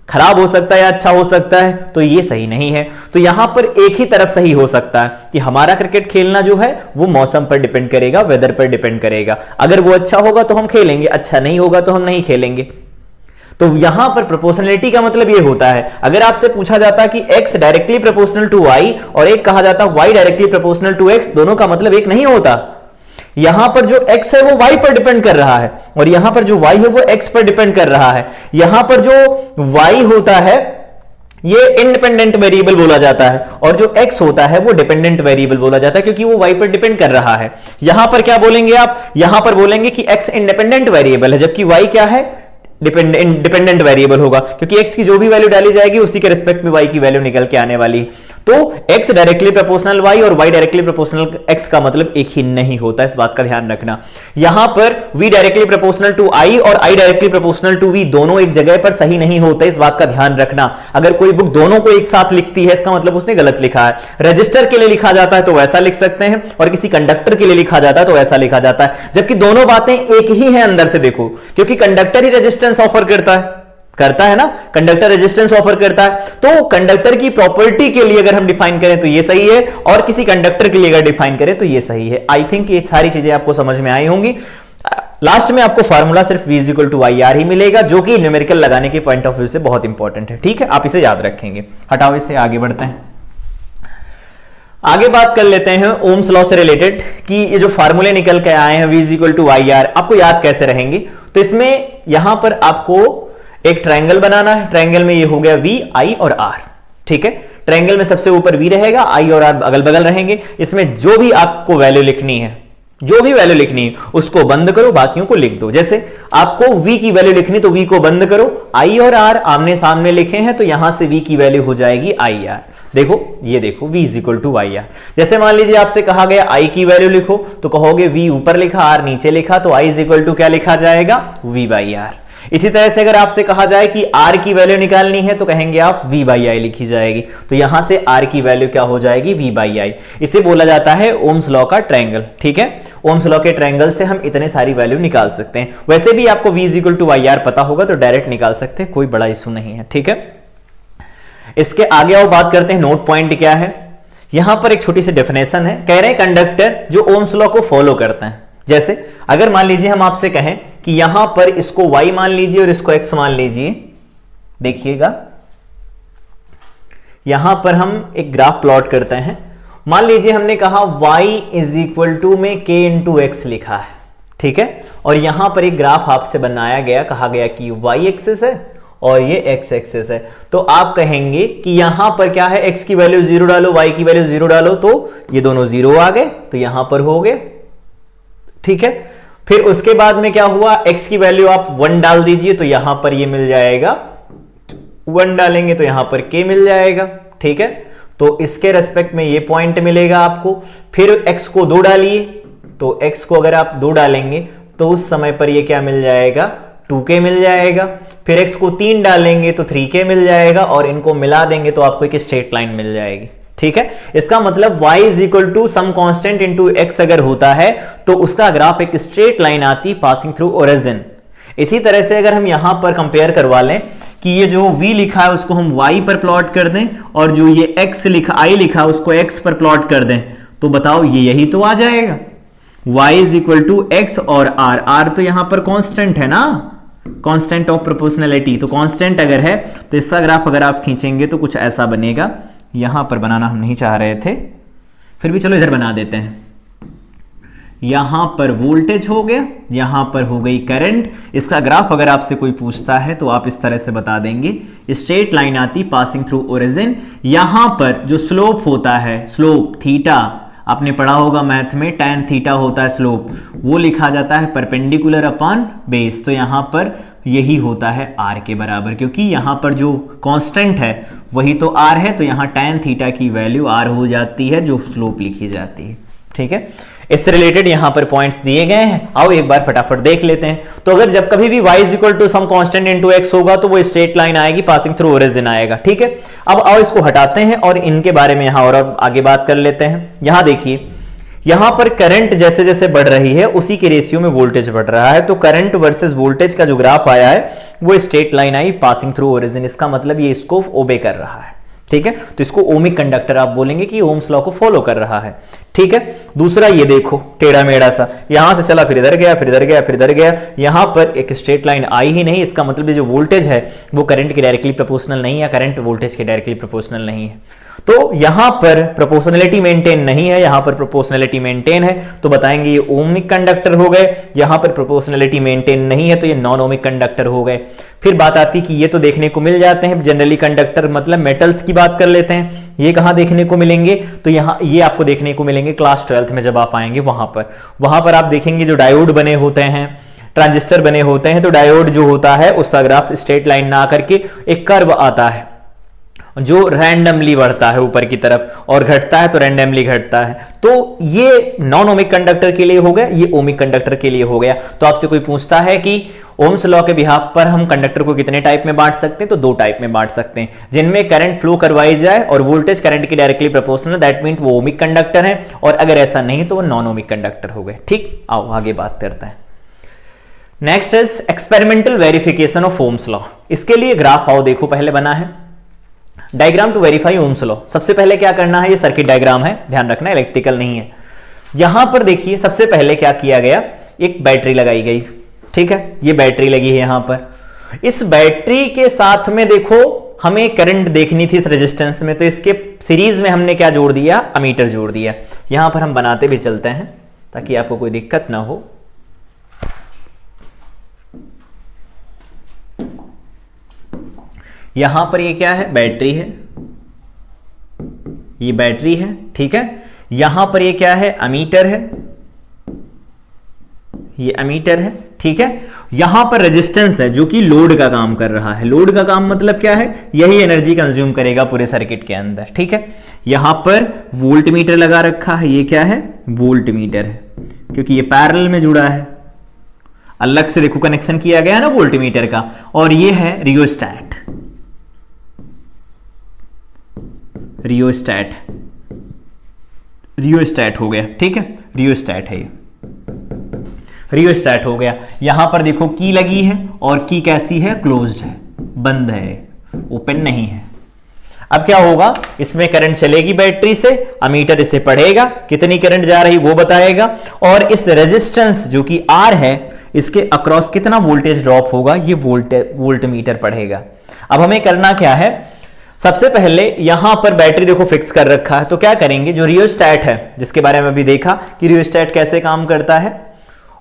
खराब हो सकता है या अच्छा हो सकता है, तो ये सही नहीं है। तो यहां पर एक ही तरफ सही हो सकता है कि हमारा क्रिकेट खेलना जो है वो मौसम पर डिपेंड करेगा, वेदर पर डिपेंड करेगा। अगर वो अच्छा होगा तो हम खेलेंगे, अच्छा नहीं होगा तो हम नहीं खेलेंगे। तो यहां पर प्रोपोर्शनलिटी का मतलब ये होता है, अगर आपसे पूछा जाता है कि x directly proportional to y और एक कहा जाता y directly proportional to x, दोनों का मतलब एक नहीं होता। यहां पर जो x है वो y पर डिपेंड कर रहा है और यहां पर जो y है वो x पर डिपेंड कर रहा है। यहां पर जो y होता है ये इंडिपेंडेंट वेरिएबल बोला जाता है, और जो x होता है वो डिपेंडेंट वेरिएबल बोला जाता है, क्योंकि वो y पर डिपेंड कर रहा है। यहां पर क्या बोलेंगे आप, यहां पर बोलेंगे कि x इंडिपेंडेंट वेरिएबल है, जबकि y क्या है, डिपेंडेंट वेरिएबल होगा, क्योंकि x की जो भी वैल्यू डाली जाएगी उसी के रिस्पेक्ट में y की वैल्यू निकल के आने वाली। तो x डायरेक्टली प्रोपोर्शनल y और y डायरेक्टली प्रोपोर्शनल x का मतलब एक ही नहीं होता, इस बात का ध्यान रखना। यहां पर v directly proportional to i और i directly proportional to v दोनों एक जगह पर सही नहीं होता, इस बात का ध्यान रखना। अगर कोई बुक दोनों को एक साथ लिखती है इसका मतलब उसने गलत लिखा है। रजिस्टर के लिए लिखा जाता है तो वैसा लिख सकते हैं, और किसी कंडक्टर के लिए लिखा जाता है तो वैसा लिखा जाता है, जबकि दोनों बातें एक ही हैं अंदर से देखो, क्योंकि कंडक्टर ही रेजिस्टेंस ऑफर करता है ना, कंडक्टर रेजिस्टेंस ऑफर करता है। तो कंडक्टर की प्रॉपर्टी के लिए अगर हम डिफाइन करें तो ये सही है, और किसी कंडक्टर के लिए अगर डिफाइन करें तो ये सही है। आई थिंक ये सारी चीजें आपको समझ में आई होंगी। लास्ट में आपको फार्मूला सिर्फ v equal to I R ही मिलेगा, जो कि न्यूमेरिकल लगाने के पॉइंट ऑफ व्यू से बहुत इंपॉर्टेंट है। ठीक है, आप इसे याद रखेंगे। हटाओ इसे, आगे बढ़ते हैं। आगे बात कर लेते हैं ओम्स लॉ से रिलेटेड, कि ये जो फार्मूले निकल के आए हैं v equal to I R, आपको याद कैसे रहेंगे। तो इसमें यहां पर आपको एक ट्रायंगल बनाना है। ट्रायंगल में ये हो गया v, i और r। ठीक है, ट्रायंगल में सबसे ऊपर v रहेगा, i और r अगल बगल रहेंगे। इसमें जो भी आपको वैल्यू लिखनी है, जो भी वैल्यू लिखनी है उसको बंद करो, बाकियों को लिख दो। जैसे आपको v की वैल्यू लिखनी तो v को बंद करो, i और r आमने सामने लिखे हैं तो यहां से v की वैल्यू हो जाएगी आई आर। देखो, ये देखो v equal to I R. जैसे मान लीजिए आपसे कहा गया i की वैल्यू लिखो, तो कहोगे v ऊपर लिखा, r नीचे लिखा, तो i इक्वल टू क्या लिखा जाएगा, v बाई आर। इसी तरह से अगर आपसे कहा जाए कि r की वैल्यू निकालनी है तो कहेंगे आप v बाई आई लिखी जाएगी, तो यहां से r की वैल्यू क्या हो जाएगी, v बाई आई। इसे बोला जाता है ओम्स लॉ का ट्रायंगल। ठीक है, ओम्स लॉ के ट्रायंगल से हम इतने सारी वैल्यू निकाल सकते हैं। वैसे भी आपको v equal to I R पता होगा तो डायरेक्ट निकाल सकते हैं, कोई बड़ा इशू नहीं है। ठीक है, इसके आगे आओ बात करते हैं नोट पॉइंट क्या है। यहां पर एक छोटी सी डेफिनेशन है, कह रहे हैं कंडक्टर जो ओम्स लॉ को फॉलो करते हैं। जैसे अगर मान लीजिए हम आपसे कहें कि यहां पर इसको y मान लीजिए और इसको x मान लीजिए, देखिएगा यहां पर हम एक ग्राफ प्लॉट करते हैं। मान लीजिए हमने कहा y इज इक्वल टू में k इंटू एक्स लिखा है। ठीक है, और यहां पर एक ग्राफ आपसे बनाया गया, कहा गया कि y एक्सिस है और ये x एक्सिस है। तो आप कहेंगे कि यहां पर क्या है, x की वैल्यू 0 डालो, y की वैल्यू 0 डालो, तो ये दोनों 0 आ गए, तो यहां पर हो गए। ठीक है, फिर उसके बाद में क्या हुआ, x की वैल्यू आप 1 डाल दीजिए तो यहां पर ये मिल जाएगा, 1 डालेंगे तो यहां पर k मिल जाएगा। ठीक है, तो इसके रेस्पेक्ट में ये पॉइंट मिलेगा आपको। फिर x को 2 डालिए, तो x को अगर आप 2 डालेंगे तो उस समय पर ये क्या मिल जाएगा, 2k मिल जाएगा। फिर x को 3 डालेंगे तो 3k मिल जाएगा, और इनको मिला देंगे तो आपको एक स्ट्रेट लाइन मिल जाएगी। ठीक है, इसका मतलब y is equal to some constant into x अगर होता है तो उसका ग्राफ एक स्ट्रेट लाइन आती पासिंग थ्रू ओरिजिन। इसी तरह से अगर हम यहां पर कंपेयर करवा लें कि ये जो v लिखा है उसको हम y पर प्लॉट कर दें, और जो ये x लिखा, i लिखा है उसको x पर प्लॉट कर दें, तो बताओ ये यही तो आ जाएगा, y is equal to x और r तो यहां पर कांस्टेंट है ना, कांस्टेंट ऑफ प्रोपोर्शनैलिटी। तो कांस्टेंट अगर है तो इसका ग्राफ अगर आप खींचेंगे तो कुछ ऐसा बनेगा। यहां पर बनाना हम नहीं चाह रहे थे, फिर भी चलो इधर बना देते हैं। यहां पर वोल्टेज हो गया, यहां पर हो गई करंट। इसका ग्राफ अगर आपसे कोई पूछता है तो आप इस तरह से बता देंगे, स्ट्रेट लाइन आती पासिंग थ्रू ओरिजिन। यहां पर जो स्लोप होता है, स्लोप थीटा, आपने पढ़ा होगा मैथ में, tan थीटा होता है स्लोप, वो लिखा जाता है परपेंडिकुलर अपॉन बेस। तो यहां पर यही होता है r के बराबर, क्योंकि यहां पर जो कांस्टेंट है वही तो r है, तो यहां tan थीटा की वैल्यू r हो जाती है जो स्लोप लिखी जाती है। ठीक है, इससे रिलेटेड यहां पर पॉइंट्स दिए गए हैं, आओ एक बार फटाफट देख लेते हैं। तो अगर जब कभी भी y is equal to some constant into x होगा तो वो स्ट्रेट लाइन आएगी, पासिंग थ्रू ओरिजिन आएगा। ठीक है, अब आओ इसको हटाते हैं और इनके बारे में यहां और आगे बात कर लेते हैं। यहां देखिए, यहां पर करंट जैसे जैसे बढ़ रही है उसी के रेशियो में वोल्टेज बढ़ रहा है। तो करंट वर्सेस वोल्टेज का जो ग्राफ आया है वो स्ट्रेट लाइन आई पासिंग थ्रू ओरिजिन। इसका मतलब ये इसको ओबे कर रहा है। ठीक है, तो इसको ओमिक कंडक्टर आप बोलेंगे कि ओम्स लॉ को फॉलो कर रहा है। ठीक है, दूसरा ये देखो टेढ़ा मेढ़ा सा, यहां से चला फिर इधर गया, फिर इधर गया, फिर इधर गया, यहां पर एक स्ट्रेट लाइन आई ही नहीं। इसका मतलब जो वोल्टेज है वो करंट के डायरेक्टली प्रोपोर्शनल नहीं है, करंट वोल्टेज के डायरेक्टली प्रोपोर्शनल नहीं है। तो यहां पर प्रोपोर्शनलिटी मेंटेन नहीं है, यहां पर प्रोपोर्शनलिटी मेंटेन है, तो बताएंगे ये ओमिक कंडक्टर हो गए। यहां पर प्रोपोर्शनलिटी मेंटेन नहीं है तो ये नॉन ओमिक कंडक्टर हो गए। फिर बात आती कि ये तो देखने को मिल जाते हैं जनरली कंडक्टर, मतलब मेटल्स की बात कर लेते हैं। ये कहां देखने को मिलेंगे, तो यहां ये आपको देखने को मिलेंगे क्लास 12th में जब आप आएंगे वहां पर आप देखेंगे जो डायोड बने होते हैं, ट्रांजिस्टर बने होते हैं। तो डायोड जो होता है उसका ग्राफ स्ट्रेट लाइन ना करके एक कर्व आता है जो रैंडमली बढ़ता है ऊपर की तरफ और घटता है तो रैंडमली घटता है। तो ये नॉन ओमिक कंडक्टर के लिए हो गया, ये ओमिक कंडक्टर के लिए हो गया। तो आपसे कोई पूछता है कि ओम्स लॉ के बिहाफ पर हम कंडक्टर को कितने टाइप में बांट सकते हैं, तो 2 टाइप में बांट सकते हैं, जिनमें करंट फ्लो करवाई जाए और वोल्टेज करंट की डायरेक्टली प्रोपोर्शनल, दैट मीन वो ओमिक कंडक्टर है, और अगर ऐसा नहीं तो वो नॉन ओमिक कंडक्टर हो गए। ठीक, आओ आगे बात करते हैं। Next is experimental verification of Ohm's law. इसके लिए ग्राफ आओ देखो पहले बना है, diagram to verify Ohm's law. सबसे पहले क्या करना है, ये सर्किट डायग्राम है, ध्यान रखना इलेक्ट्रिकल नहीं है। यहां पर देखिए सबसे पहले क्या किया गया, एक बैटरी लगाई गई, ठीक है, ये बैटरी लगी है यहां पर। इस बैटरी के साथ में देखो हमें करंट देखनी थी इस रेजिस्टेंस में, तो इसके सीरीज में हमने क्या जोड़ दिया, अमीटर जोड़ दिया। यहां पर हम बनाते भी चलते हैं ताकि आपको कोई दिक्कत ना हो। यहां पर ये क्या है, बैटरी है, ये बैटरी है, ठीक है। यहां पर ये क्या है, अमीटर है, ये अमीटर है, ठीक है। यहां पर रेजिस्टेंस है जो कि लोड का काम कर रहा है। लोड का काम मतलब क्या है, यही एनर्जी कंज्यूम करेगा पूरे सर्किट के अंदर, ठीक है। यहां पर वोल्ट मीटर लगा रखा है, ये क्या है, वोल्ट मीटर है, क्योंकि ये पैरेलल में जुड़ा है, अलग से देखो कनेक्शन किया गया है ना वोल्ट मीटर का। और ये है रियोस्टैट, रियोस्टैट, रियोस्टैट हो गया, ठीक है, रियोस्टैट है ये, रियोस्टैट हो गया। यहां पर देखो की लगी है और की कैसी है, क्लोज्ड है, बंद है, ओपन नहीं है। अब क्या होगा, इसमें करंट चलेगी बैटरी से, अमीटर इसे पढ़ेगा, कितनी करंट जा रही वो बताएगा, और इस रेजिस्टेंस जो कि R है इसके अक्रॉस कितना वोल्टेज ड्रॉप होगा ये वोल्ट मीटर पढ़ेगा। अब हमें करना क्या है, सबसे पहले यहां पर बैटरी देखो फिक्स कर रखा है, तो क्या करेंगे, जो रियोस्टैट है जिसके बारे में अभी देखा कि रियोस्टैट कैसे काम करता है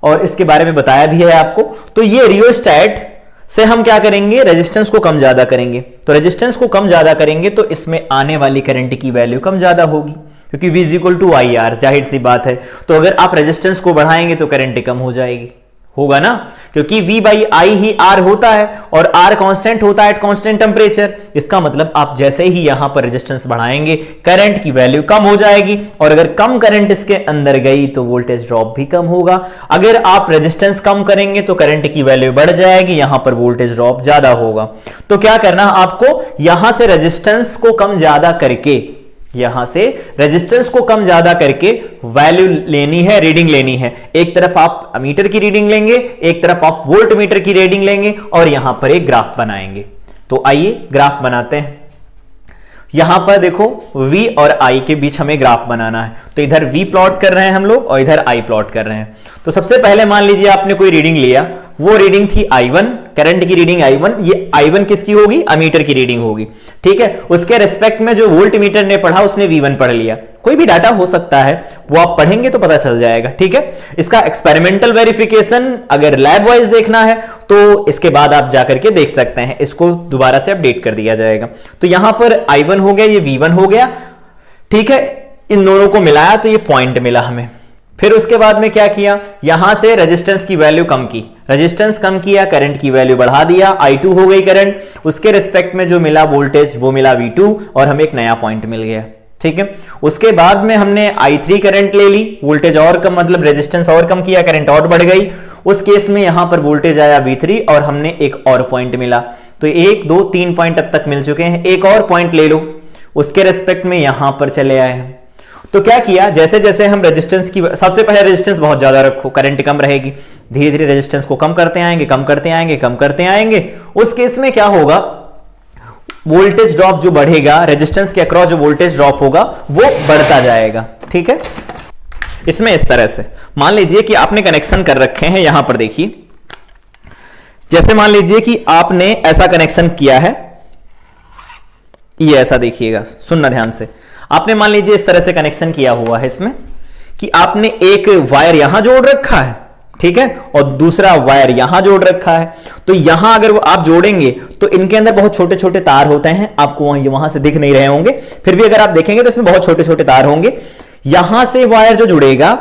और इसके बारे में बताया भी है आपको, तो ये रियोस्टैट से हम क्या करेंगे, रेजिस्टेंस को कम ज्यादा करेंगे। तो रेजिस्टेंस को कम ज्यादा करेंगे तो इसमें आने वाली करंट की वैल्यू कम ज्यादा होगी, क्योंकि V equal to I R, जाहिर सी बात है। तो अगर आप रेजिस्टेंस को बढ़ाएंगे तो करंट कम हो जाएगी, होगा ना, क्योंकि V by I he R होता है और R कांस्टेंट होता है एट कांस्टेंट टेम्परेचर। इसका मतलब आप जैसे ही यहां पर रेजिस्टेंस बढ़ाएंगे करंट की वैल्यू कम हो जाएगी, और अगर कम करंट इसके अंदर गई तो वोल्टेज ड्रॉप भी कम होगा। अगर आप रेजिस्टेंस कम करेंगे तो करंट की वैल्यू बढ़ जाएगी, यहां पर वोल्टेज ड्रॉप ज्यादा होगा। तो क्या करना आपको, यहां से रेजिस्टेंस को कम ज्यादा करके, यहां से रेजिस्टेंस को कम ज्यादा करके वैल्यू लेनी है, रीडिंग लेनी है। एक तरफ आप अमीटर की रीडिंग लेंगे, एक तरफ आप वोल्ट मीटर की रीडिंग लेंगे, और यहां पर एक ग्राफ बनाएंगे। तो आइए ग्राफ बनाते हैं। यहां पर देखो V और I के बीच हमें ग्राफ बनाना है, तो इधर V प्लॉट कर रहे हैं हम लोग और इधर I प्लॉट कर रहे हैं। तो सबसे पहले मान लीजिए आपने कोई रीडिंग लिया, वो रीडिंग थी I1, करंट की रीडिंग I1, ये I1 किसकी होगी, अमीटर की रीडिंग होगी, ठीक है। उसके रिस्पेक्ट में जो वोल्ट मीटर ने पढ़ा उसने V1 पढ़ लिया, कोई भी डाटा हो सकता है, वो आप पढ़ेंगे तो पता चल जाएगा, ठीक है। इसका एक्सपेरिमेंटल वेरिफिकेशन अगर लैब वाइज देखना है तो इसके बाद आप जाकर के देख सकते हैं, इसको दोबारा से अपडेट कर दिया जाएगा। तो यहां पर I1 हो गया, ये V1 हो गया, ठीक है। इन दोनों को मिलाया तो ये पॉइंट मिला हमें। फिर उसके बाद में क्या किया, यहां से रेजिस्टेंस की वैल्यू कम की, रेजिस्टेंस कम किया, करंट की वैल्यू बढ़ा दिया, I2 हो गई करंट, उसके रिस्पेक्ट में जो मिला वोल्टेज वो मिला V2, और हमें एक नया पॉइंट मिल गया, ठीक है। उसके बाद में हमने I3 करंट ले ली, वोल्टेज और कम, मतलब रेजिस्टेंस और कम किया, करंट और बढ़ गई। उस केस में यहां पर वोल्टेज आया V3 और हमने एक और पॉइंट मिला। तो 1 2 3 पॉइंट अब तक मिल चुके हैं, एक और पॉइंट ले लो, उसके रिस्पेक्ट में यहां पर चले आए हैं। तो क्या किया, जैसे जैसे हम रेजिस्टेंस की, सबसे पहले रेजिस्टेंस बहुत ज्यादा रखो, करंट कम रहेगी, धीरे धीरे रेजिस्टेंस को कम करते आएंगे, कम करते आएंगे, कम करते आएंगे। उस केस में क्या होगा, वोल्टेज ड्रॉप जो बढ़ेगा, रेजिस्टेंस के अक्रॉस जो वोल्टेज ड्रॉप होगा वो बढ़ता जाएगा, ठीक है। इसमें इस तरह से मान लीजिए कि आपने कनेक्शन कर रखे हैं, यहां पर देखिए, जैसे मान लीजिए कि आपने ऐसा कनेक्शन किया है, ये ऐसा देखिएगा, सुनना ध्यान से। आपने मान लीजिए इस तरह से कनेक्शन किया हुआ है इसमें कि आपने एक वायर यहां जोड़ रखा है, ठीक है, और दूसरा वायर यहां जोड़ रखा है। तो यहां अगर वो आप जोड़ेंगे तो इनके अंदर बहुत छोटे छोटे तार होते हैं, आपको वहां से दिख नहीं रहे होंगे, फिर भी अगर आप देखेंगे तो इसमें बहुत छोटे छोटे तार होंगे। यहां से वायर जो जुड़ेगा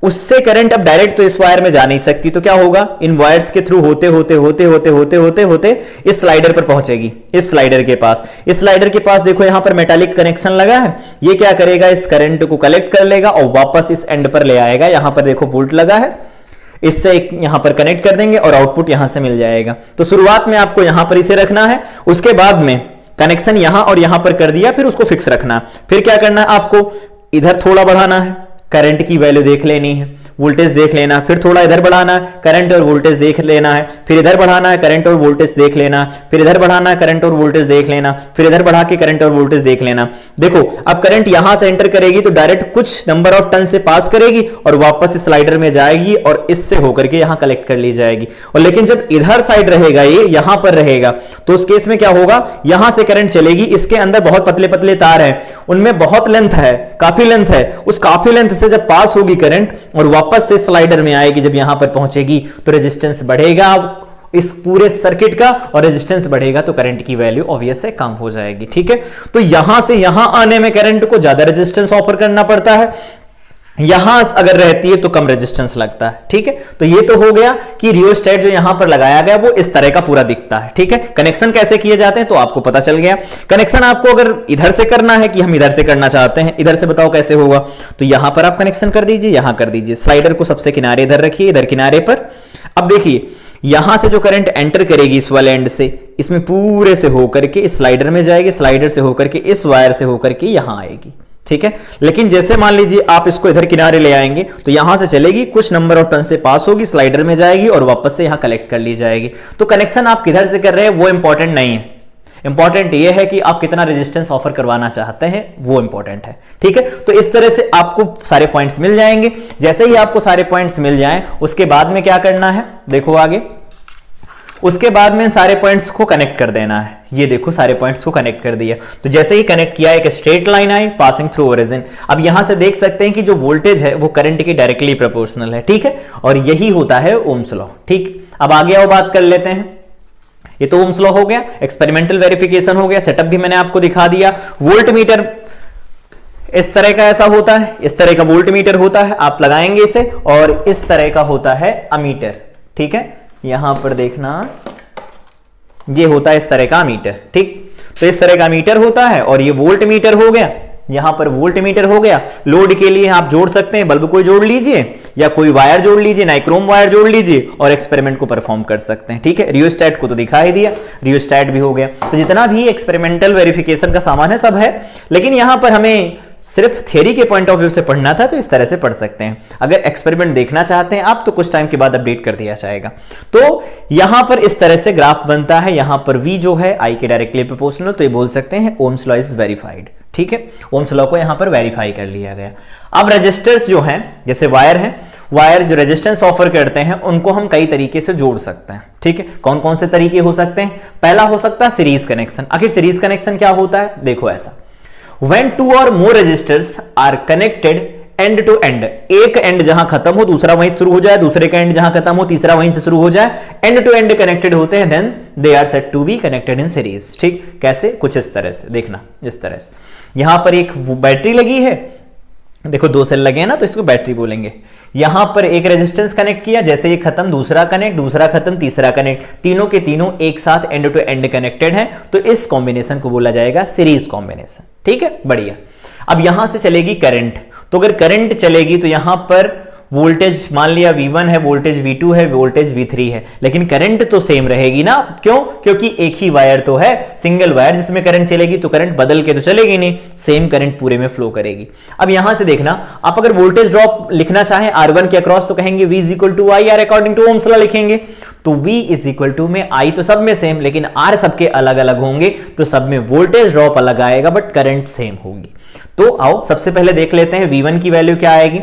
उससे करंट अब डायरेक्ट तो इस वायर में जा नहीं सकती, तो क्या होगा, इन वायर्स के थ्रू होते होते होते होते होते होते होते इस स्लाइडर पर पहुंचेगी, इस स्लाइडर के पास। इस स्लाइडर के पास देखो यहां पर मेटालिक कनेक्शन लगा है, ये क्या करेगा, इस करंट को कलेक्ट कर लेगा और वापस इस एंड पर ले आएगा। यहां पर देखो वोल्ट लगा है, इससे एक यहां पर कनेक्ट कर देंगे और आउटपुट यहां से मिल जाएगा। तो शुरुआत में आपको यहां पर इसे रखना है, उसके बाद में कनेक्शन यहां और यहां पर कर दिया, फिर उसको फिक्स रखना। फिर क्या करना है, आपको इधर थोड़ा बढ़ाना है, करंट की वैल्यू देख लेनी है, वोल्टेज देख लेना, फिर थोड़ा इधर बढ़ाना है, करंट और वोल्टेज देख लेना है, फिर इधर बढ़ाना है, करंट और वोल्टेज देख लेना, फिर इधर बढ़ाना है, करंट और वोल्टेज देख लेना, फिर इधर बढ़ा के करंट और वोल्टेज देख लेना। देखो अब करंट यहां से एंटर करेगी तो डायरेक्ट कुछ नंबर ऑफ टर्न से पास करेगी और वापस इस स्लाइडर में जाएगी और इससे होकर के यहां कलेक्ट कर ली जाएगी। और लेकिन जब इधर साइड रहेगा, ये यहां पर रहेगा, तो उस केस में क्या होगा, यहां से करंट चलेगी, इसके अंदर बहुत पतले पतले तार हैं, उनमें बहुत लेंथ है, काफी लेंथ है, उस काफी लेंथ से जब पास होगी करंट और वापस से स्लाइडर में आएगी, जब यहां पर पहुंचेगी तो रेजिस्टेंस बढ़ेगा इस पूरे सर्किट का, और रेजिस्टेंस बढ़ेगा तो करंट की वैल्यू ऑब्वियस है कम हो जाएगी, ठीक है। तो यहां से यहां आने में करंट को ज्यादा रेजिस्टेंस ऑफर करना पड़ता है, यहां अगर रहती है तो कम रेजिस्टेंस लगता है, ठीक है। तो ये तो हो गया कि रियोस्टेट जो यहां पर लगाया गया वो इस तरह का पूरा दिखता है, ठीक है। कनेक्शन कैसे किए जाते हैं तो आपको पता चल गया। कनेक्शन आपको अगर इधर से करना है कि हम इधर से करना चाहते हैं, इधर से बताओ कैसे होगा, तो यहां पर आप कनेक्शन कर दीजिए, यहां कर दीजिए, स्लाइडर को सबसे किनारे इधर रखिए, इधर किनारे पर। अब देखिए यहां से जो करंट एंटर करेगी इस वाले एंड से, इसमें पूरे से होकर के इस स्लाइडर में जाएगी, स्लाइडर से होकर के इस वायर से होकर के यहां आएगी, ठीक है। लेकिन जैसे मान लीजिए आप इसको इधर किनारे ले आएंगे तो यहां से चलेगी, कुछ नंबर ऑफ टर्न से पास होगी, स्लाइडर में जाएगी और वापस से यहां कलेक्ट कर ली जाएगी। तो कनेक्शन आप किधर से कर रहे हैं वो इंपॉर्टेंट नहीं है, इंपॉर्टेंट ये है कि आप कितना रेजिस्टेंस ऑफर करवाना चाहते हैं वो इंपॉर्टेंट है, ठीक है। तो इस तरह से आपको सारे पॉइंट्स मिल जाएंगे। जैसे ही आपको सारे पॉइंट्स मिल जाएं उसके बाद में क्या करना है, देखो आगे, उसके बाद में सारे पॉइंट्स को कनेक्ट कर देना है। ये देखो सारे पॉइंट्स को कनेक्ट कर दिया, तो जैसे ही कनेक्ट किया एक स्ट्रेट लाइन आई पासिंग थ्रू ओरिजिन। अब यहां से देख सकते हैं कि जो वोल्टेज है वो करंट के डायरेक्टली प्रोपोर्शनल है, ठीक है, और यही होता है ओम्स लॉ, ठीक। अब आगे आओ बात कर लेते हैं, ये तो ओम्स लॉ हो गया, एक्सपेरिमेंटल वेरिफिकेशन हो गया, सेटअप भी मैंने आपको दिखा दिया। वोल्ट मीटर इस तरह का ऐसा होता है, इस तरह का वोल्ट मीटर होता है, आप लगाएंगे इसे, और इस तरह का होता है अमीटर, ठीक है। यहां पर देखना, ये होता है इस तरह का मीटर, ठीक। तो इस तरह का मीटर होता है और ये वोल्ट मीटर हो गया, यहां पर वोल्ट मीटर हो गया। लोड के लिए आप जोड़ सकते हैं, बल्ब कोई जोड़ लीजिए या कोई वायर जोड़ लीजिए, नाइक्रोम वायर जोड़ लीजिए और एक्सपेरिमेंट को परफॉर्म कर सकते हैं, ठीक है। रियोस्टेट को तो दिखा ही दिया, रियोस्टेट भी हो गया। तो जितना भी एक्सपेरिमेंटल वेरिफिकेशन का सामान है सब है, लेकिन यहां पर हमें सिर्फ थ्योरी के पॉइंट ऑफ व्यू से पढ़ना था तो इस तरह से पढ़ सकते हैं। अगर एक्सपेरिमेंट देखना चाहते हैं आप तो कुछ टाइम के बाद अपडेट कर दिया जाएगा। तो यहां पर इस तरह से ग्राफ बनता है, यहां पर V जो है I के डायरेक्टली प्रोपोर्शनल, तो ये बोल सकते हैं ओम्स लॉ इज वेरीफाइड, ठीक है। ओम्स लॉ को यहां पर वेरीफाई कर लिया गया। अब रेजिस्टर्स जो हैं, जैसे वायर हैं, वायर जो रेजिस्टेंस ऑफर करते हैं उनको हम कई तरीके से जोड़ सकते हैं, ठीक है। कौन कौन से तरीके हो सकते हैं, पहला हो सकता है सीरीज कनेक्शन। आखिर सीरीज कनेक्शन क्या होता है, देखो ऐसा, when two or more resistors are connected end to end, एक एंड जहां खत्म हो दूसरा वहीं शुरू हो जाए, दूसरे का एंड जहां खत्म हो तीसरा वहीं से शुरू हो जाए, एंड टू एंड कनेक्टेड होते हैं, then they are said to be connected in series, ठीक। कैसे, कुछ इस तरह से देखना, इस तरह से यहां पर एक बैटरी लगी है, देखो दो सेल लगे हैं ना तो इसको बैटरी बोलेंगे। यहां पर एक रेजिस्टेंस कनेक्ट किया, जैसे ये खत्म दूसरा कनेक्ट, दूसरा खत्म तीसरा कनेक्ट, तीनों के तीनों एक साथ एंड टू एंड कनेक्टेड हैं, तो इस कॉम्बिनेशन को बोला जाएगा सीरीज कॉम्बिनेशन, ठीक है, बढ़िया। अब यहां से चलेगी करंट, तो अगर करंट चलेगी तो यहां पर वोल्टेज मान लिया V1 है, वोल्टेज V2 है, वोल्टेज V3 है, लेकिन करंट तो सेम रहेगी ना, क्यों, क्योंकि एक ही वायर तो है, सिंगल वायर जिसमें करंट चलेगी, तो करंट बदल के तो चलेगी नहीं, सेम करंट पूरे में फ्लो करेगी। अब यहां से देखना, आप अगर वोल्टेज ड्रॉप लिखना चाहें R1 के अक्रॉस तो कहेंगे V is equal to I, according to Ohm's law लिखेंगे, तो V इज इक्वल टू में I तो सब में सेम, लेकिन R सबके अलग अलग होंगे, तो सब में वोल्टेज ड्रॉप अलग आएगा बट करंट सेम होगी। तो आओ सबसे पहले देख लेते हैं V1 की वैल्यू क्या आएगी।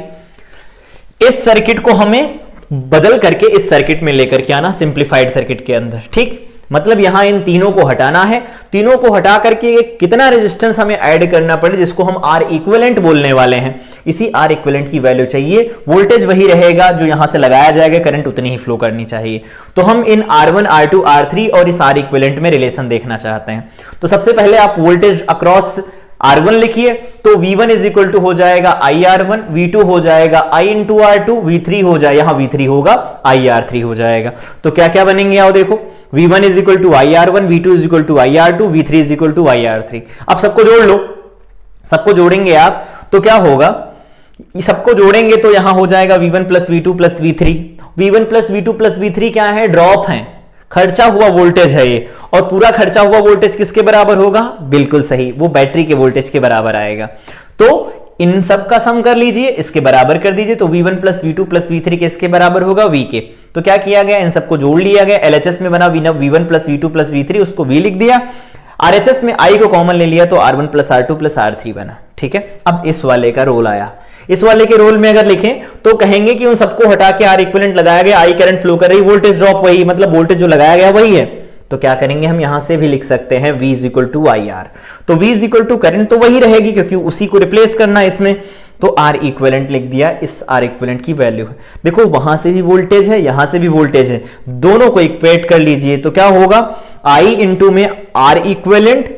इस सर्किट को हमें बदल करके इस सर्किट में लेकर के आना, सिंप्लीफाइड सर्किट के अंदर, ठीक। मतलब यहां इन तीनों को हटाना है, तीनों को हटा करके कितना रेजिस्टेंस हमें ऐड करना पड़े जिसको हम आर इक्विवेलेंट बोलने वाले हैं, इसी आर इक्विवेलेंट की वैल्यू चाहिए। वोल्टेज वही रहेगा जो यहां से लगाया जाएगा, करंट उतनी ही फ्लो करनी चाहिए। तो हम इन R1 R2 R3 और इस आर इक्विवेलेंट में रिलेशन देखना चाहते हैं। तो सबसे पहले आप वोल्टेज अक्रॉस R1 लिखिए, तो V1 इज इक्वल टू हो जाएगा IR1, V2 हो जाएगा I इंटू R2, V3 हो जाए, यहां V3 होगा IR3 हो जाएगा। तो क्या क्या बनेंगे आओ देखो, V1 is equal to IR1, V2 is equal to IR2, V3 is equal to IR3। अब सबको जोड़ लो, सबको जोड़ेंगे आप तो क्या होगा, सबको जोड़ेंगे तो यहां हो जाएगा V1 plus V2 plus V3। V1 plus V2 plus V3 क्या है, ड्रॉप है, खर्चा हुआ वोल्टेज है ये, और पूरा खर्चा हुआ वोल्टेज किसके बराबर होगा, बिल्कुल सही, वो बैटरी के वोल्टेज के बराबर आएगा। तो इन सब का सम कर लीजिए, इसके बराबर कर दीजिए, तो V1 plus V2 plus V3 किसके बराबर होगा, V के। तो क्या किया गया, इन सबको जोड़ लिया गया, LHS में बना V1 plus V2 plus V3, उसको V लिख दिया, RHS में I को कॉमन ले लिया तो R1 plus R2 plus R3 बना। ठीक है, अब इस वाले का रोल आया, इस वाले के रोल में अगर लिखें तो कहेंगे कि उन सबको हटा के आर इक्विवेलेंट लगाया गया, आई करंट फ्लो कर रही, वोल्टेज ड्रॉप वही, मतलब वोल्टेज जो लगाया गया वही है। तो क्या करेंगे, हम यहां से भी लिख सकते हैं V is equal to I R. तो V is equal to current तो वही रहेगी क्योंकि उसी को रिप्लेस करना है इसमें, तो आर इक्विवेलेंट लिख दिया, इस आर इक्विवेलेंट की वैल्यू है। देखो वहां से भी वोल्टेज है, यहां से भी वोल्टेज है, दोनों को इक्वेट कर लीजिए तो क्या होगा, आई इंटू में आर इक्विवेलेंट,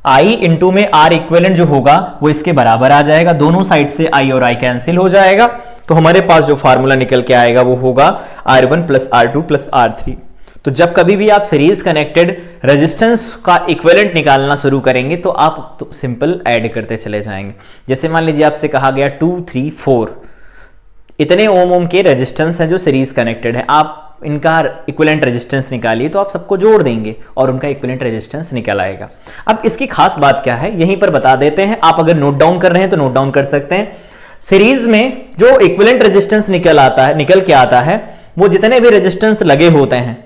आई इंटू में आर इक्विवेलेंट जो होगा वो इसके बराबर आ जाएगा, दोनों साइड से आई और आई कैंसिल हो जाएगा। तो हमारे पास जो फार्मूला निकल के आएगा वो होगा R1 plus R2 plus R3। तो जब कभी भी आप सीरीज कनेक्टेड रेजिस्टेंस का इक्विवेलेंट निकालना शुरू करेंगे तो आप तो सिंपल ऐड करते चले जाएंगे। जैसे मान लीजिए आपसे कहा गया 2 3 4 इतने ओम के रेजिस्टेंस हैं जो सीरीज कनेक्टेड है, आप इनका इक्विवेलेंट रेजिस्टेंस निकालिए तो आप सबको जोड़ देंगे और उनका इक्विवेलेंट रेजिस्टेंस निकल आएगा। अब इसकी खास बात क्या है यहीं पर बता देते हैं, आप अगर नोट डाउन कर रहे हैं तो नोट डाउन कर सकते हैं। सीरीज में जो इक्विवेलेंट रेजिस्टेंस निकल के आता है वो जितने भी रेजिस्टेंस लगे होते हैं,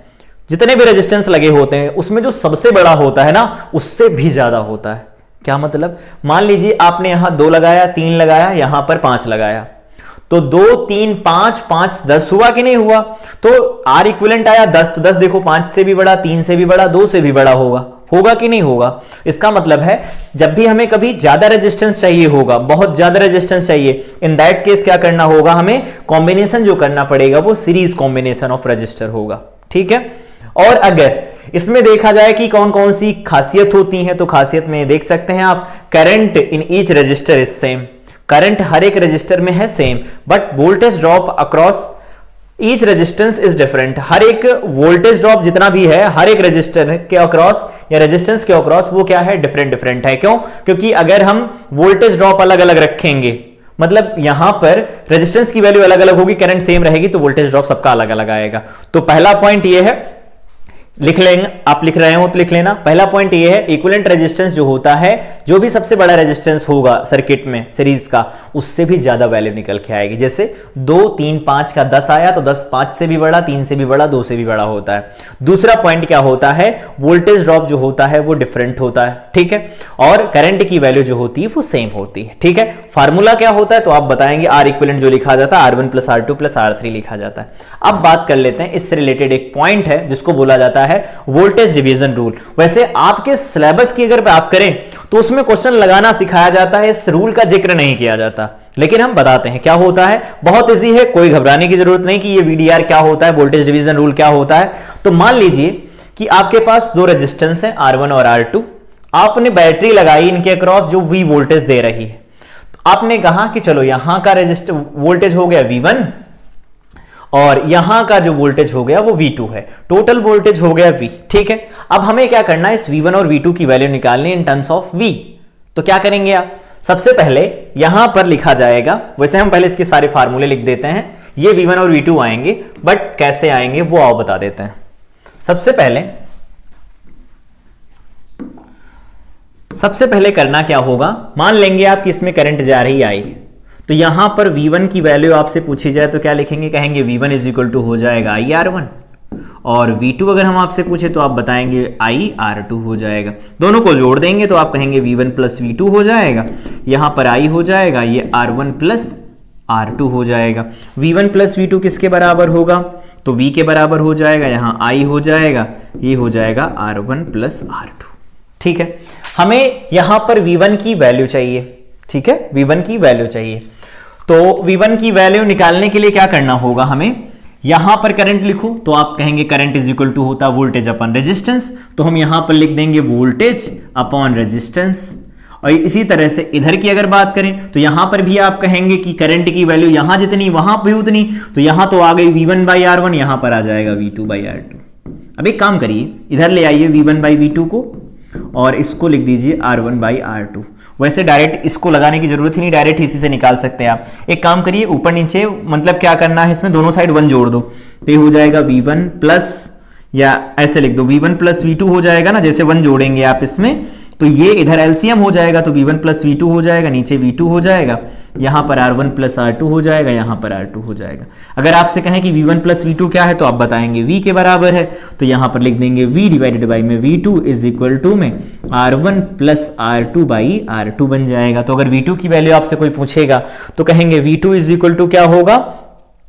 जितने भी रेजिस्टेंस लगे होते हैं उसमें जो सबसे बड़ा होता है ना उससे भी ज्यादा होता है। क्या मतलब, मान लीजिए आपने यहां 2 लगाया, 3 लगाया, यहां पर 5 लगाया, तो 2 3 5 5 10 हुआ कि नहीं हुआ, तो आर इक्विवेलेंट आया 10, तो 10 देखो 5 से भी बड़ा, 3 से भी बड़ा, 2 से भी बड़ा होगा कि नहीं होगा। इसका मतलब है जब भी हमें कभी ज्यादा रेजिस्टेंस चाहिए होगा, बहुत ज्यादा रेजिस्टेंस चाहिए, इन दैट केस क्या करना होगा, हमें कॉम्बिनेशन जो करना पड़ेगा वो सीरीज कॉम्बिनेशन ऑफ रजिस्टर होगा। ठीक है, और अगर इसमें देखा जाए कि कौन कौन सी खासियत होती है तो खासियत में देख सकते हैं आप, current in each resistor is same, current हर एक रजिस्टर में है same, but voltage drop across each resistance is different. हर एक वोल्टेज ड्रॉप जितना भी है हर एक रजिस्टर के अक्रॉस या रेजिस्टेंस के अक्रॉस वो क्या है, डिफरेंट है। क्यों, क्योंकि अगर हम वोल्टेज ड्रॉप अलग अलग रखेंगे, मतलब यहां पर रेजिस्टेंस की वैल्यू अलग अलग होगी, करंट सेम रहेगी, तो वोल्टेज ड्रॉप सबका अलग अलग आएगा। तो पहला पॉइंट ये है, लिख लेंगे, आप लिख रहे हो तो लिख लेना। पहला पॉइंट ये है, इक्विवेलेंट रेजिस्टेंस जो होता है, जो भी सबसे बड़ा रेजिस्टेंस होगा सर्किट में सीरीज का, उससे भी ज्यादा वैल्यू निकल के आएगी। जैसे 2 3 5 का 10 आया तो 10 5 से भी बड़ा, 3 से भी बड़ा, 2 से भी बड़ा होता है। दूसरा पॉइंट क्या होता है, वोल्टेज ड्रॉप जो होता है वो डिफरेंट होता है। ठीक है, और करंट की वैल्यू जो होती है वो सेम होती है। ठीक है, फार्मूला क्या होता है तो आप बताएंगे, आर इक्विवेलेंट जो लिखा जाता है R1 plus R2 plus R3 लिखा जाता है। अब बात कर लेते हैं, इससे रिलेटेड एक पॉइंट है जिसको बोला जाता है वोल्टेज डिवीजन रूल। वैसे आपके सिलेबस की अगर बात करें तो उसमें क्वेश्चन लगाना सिखाया जाता है, इस रूल का जिक्र नहीं किया जाता, लेकिन हम बताते हैं क्या होता है। बहुत इजी है, कोई घबराने की जरूरत नहीं कि ये VDR क्या होता है, वोल्टेज डिवीजन रूल क्या होता है। तो मान लीजिए कि आपके पास 2 रेजिस्टेंस है R1 और R2, आपने बैटरी लगाई इनके अक्रॉस जो V वोल्टेज दे रही है। तो आपने कहा कि चलो यहां का रेजिस्टर वोल्टेज हो गया V1 और यहां का जो वोल्टेज हो गया वो V2 है, टोटल वोल्टेज हो गया V। ठीक है, अब हमें क्या करना है, इस V1 और V2 की वैल्यू निकालनी इन टर्म्स ऑफ V। तो क्या करेंगे आप, सबसे पहले यहां पर लिखा जाएगा, वैसे हम पहले इसके सारे फार्मूले लिख देते हैं, ये V1 और V2 आएंगे, बट कैसे आएंगे वो आओ बता देते हैं। सबसे पहले करना क्या होगा, मान लेंगे आप कि इसमें करंट जा रही आई, तो यहां पर V1 की वैल्यू आपसे पूछी जाए तो क्या लिखेंगे, कहेंगे V1 इज इक्वल टू हो जाएगा IR1, और V2 अगर हम आपसे पूछे तो आप बताएंगे IR2 हो जाएगा। दोनों को जोड़ देंगे तो आप कहेंगे V1 प्लस V2 हो जाएगा, यहां पर I हो जाएगा, ये R1 प्लस R2 हो जाएगा। V1 प्लस V2 किसके बराबर होगा, तो V के बराबर हो जाएगा, यहाँ I हो जाएगा, ये हो जाएगा R1 प्लस R2। ठीक है, हमें यहां पर V1 की वैल्यू चाहिए। ठीक है, V1 की वैल्यू चाहिए, तो V1 की वैल्यू निकालने के लिए क्या करना होगा हमें, यहां पर करंट लिखो तो आप कहेंगे करंट इज इक्वल टू होता वोल्टेज अपॉन रेजिस्टेंस, तो हम यहां पर लिख देंगे वोल्टेज अपॉन रेजिस्टेंस। और इसी तरह से इधर की अगर बात करें तो यहां पर भी आप कहेंगे कि करंट की वैल्यू यहां जितनी वहां भी उतनी, तो यहां तो आ गई V1 बाई R1, यहां पर आ जाएगा V2 बाई R2। अब एक काम करिए, इधर ले आइए V1 बाई V2 को और इसको लिख दीजिए R1 बाई R2। वैसे डायरेक्ट इसको लगाने की जरूरत ही नहीं, डायरेक्ट इसी से निकाल सकते हैं आप। एक काम करिए, ऊपर नीचे मतलब क्या करना है, इसमें दोनों साइड 1 जोड़ दो, तो ये हो जाएगा V1 प्लस, या ऐसे लिख दो V1 प्लस V2 हो जाएगा ना, जैसे 1 जोड़ेंगे आप इसमें तो ये इधर एलसीएम हो जाएगा, तो V1 प्लस V2 हो जाएगा, नीचे V2 हो जाएगा, यहां पर R1 प्लस R2 हो जाएगा, यहां पर R2 हो जाएगा। अगर आपसे कहें कि V1 प्लस V2 क्या है तो आप बताएंगे V के बराबर है, तो यहां पर लिख देंगे V डिवाइडेड बाई में V2 इज इक्वल टू में R1 plus R2 by R2 बन जाएगा। तो अगर V2 की वैल्यू आपसे कोई पूछेगा तो कहेंगे V2 इज इक्वल टू क्या होगा,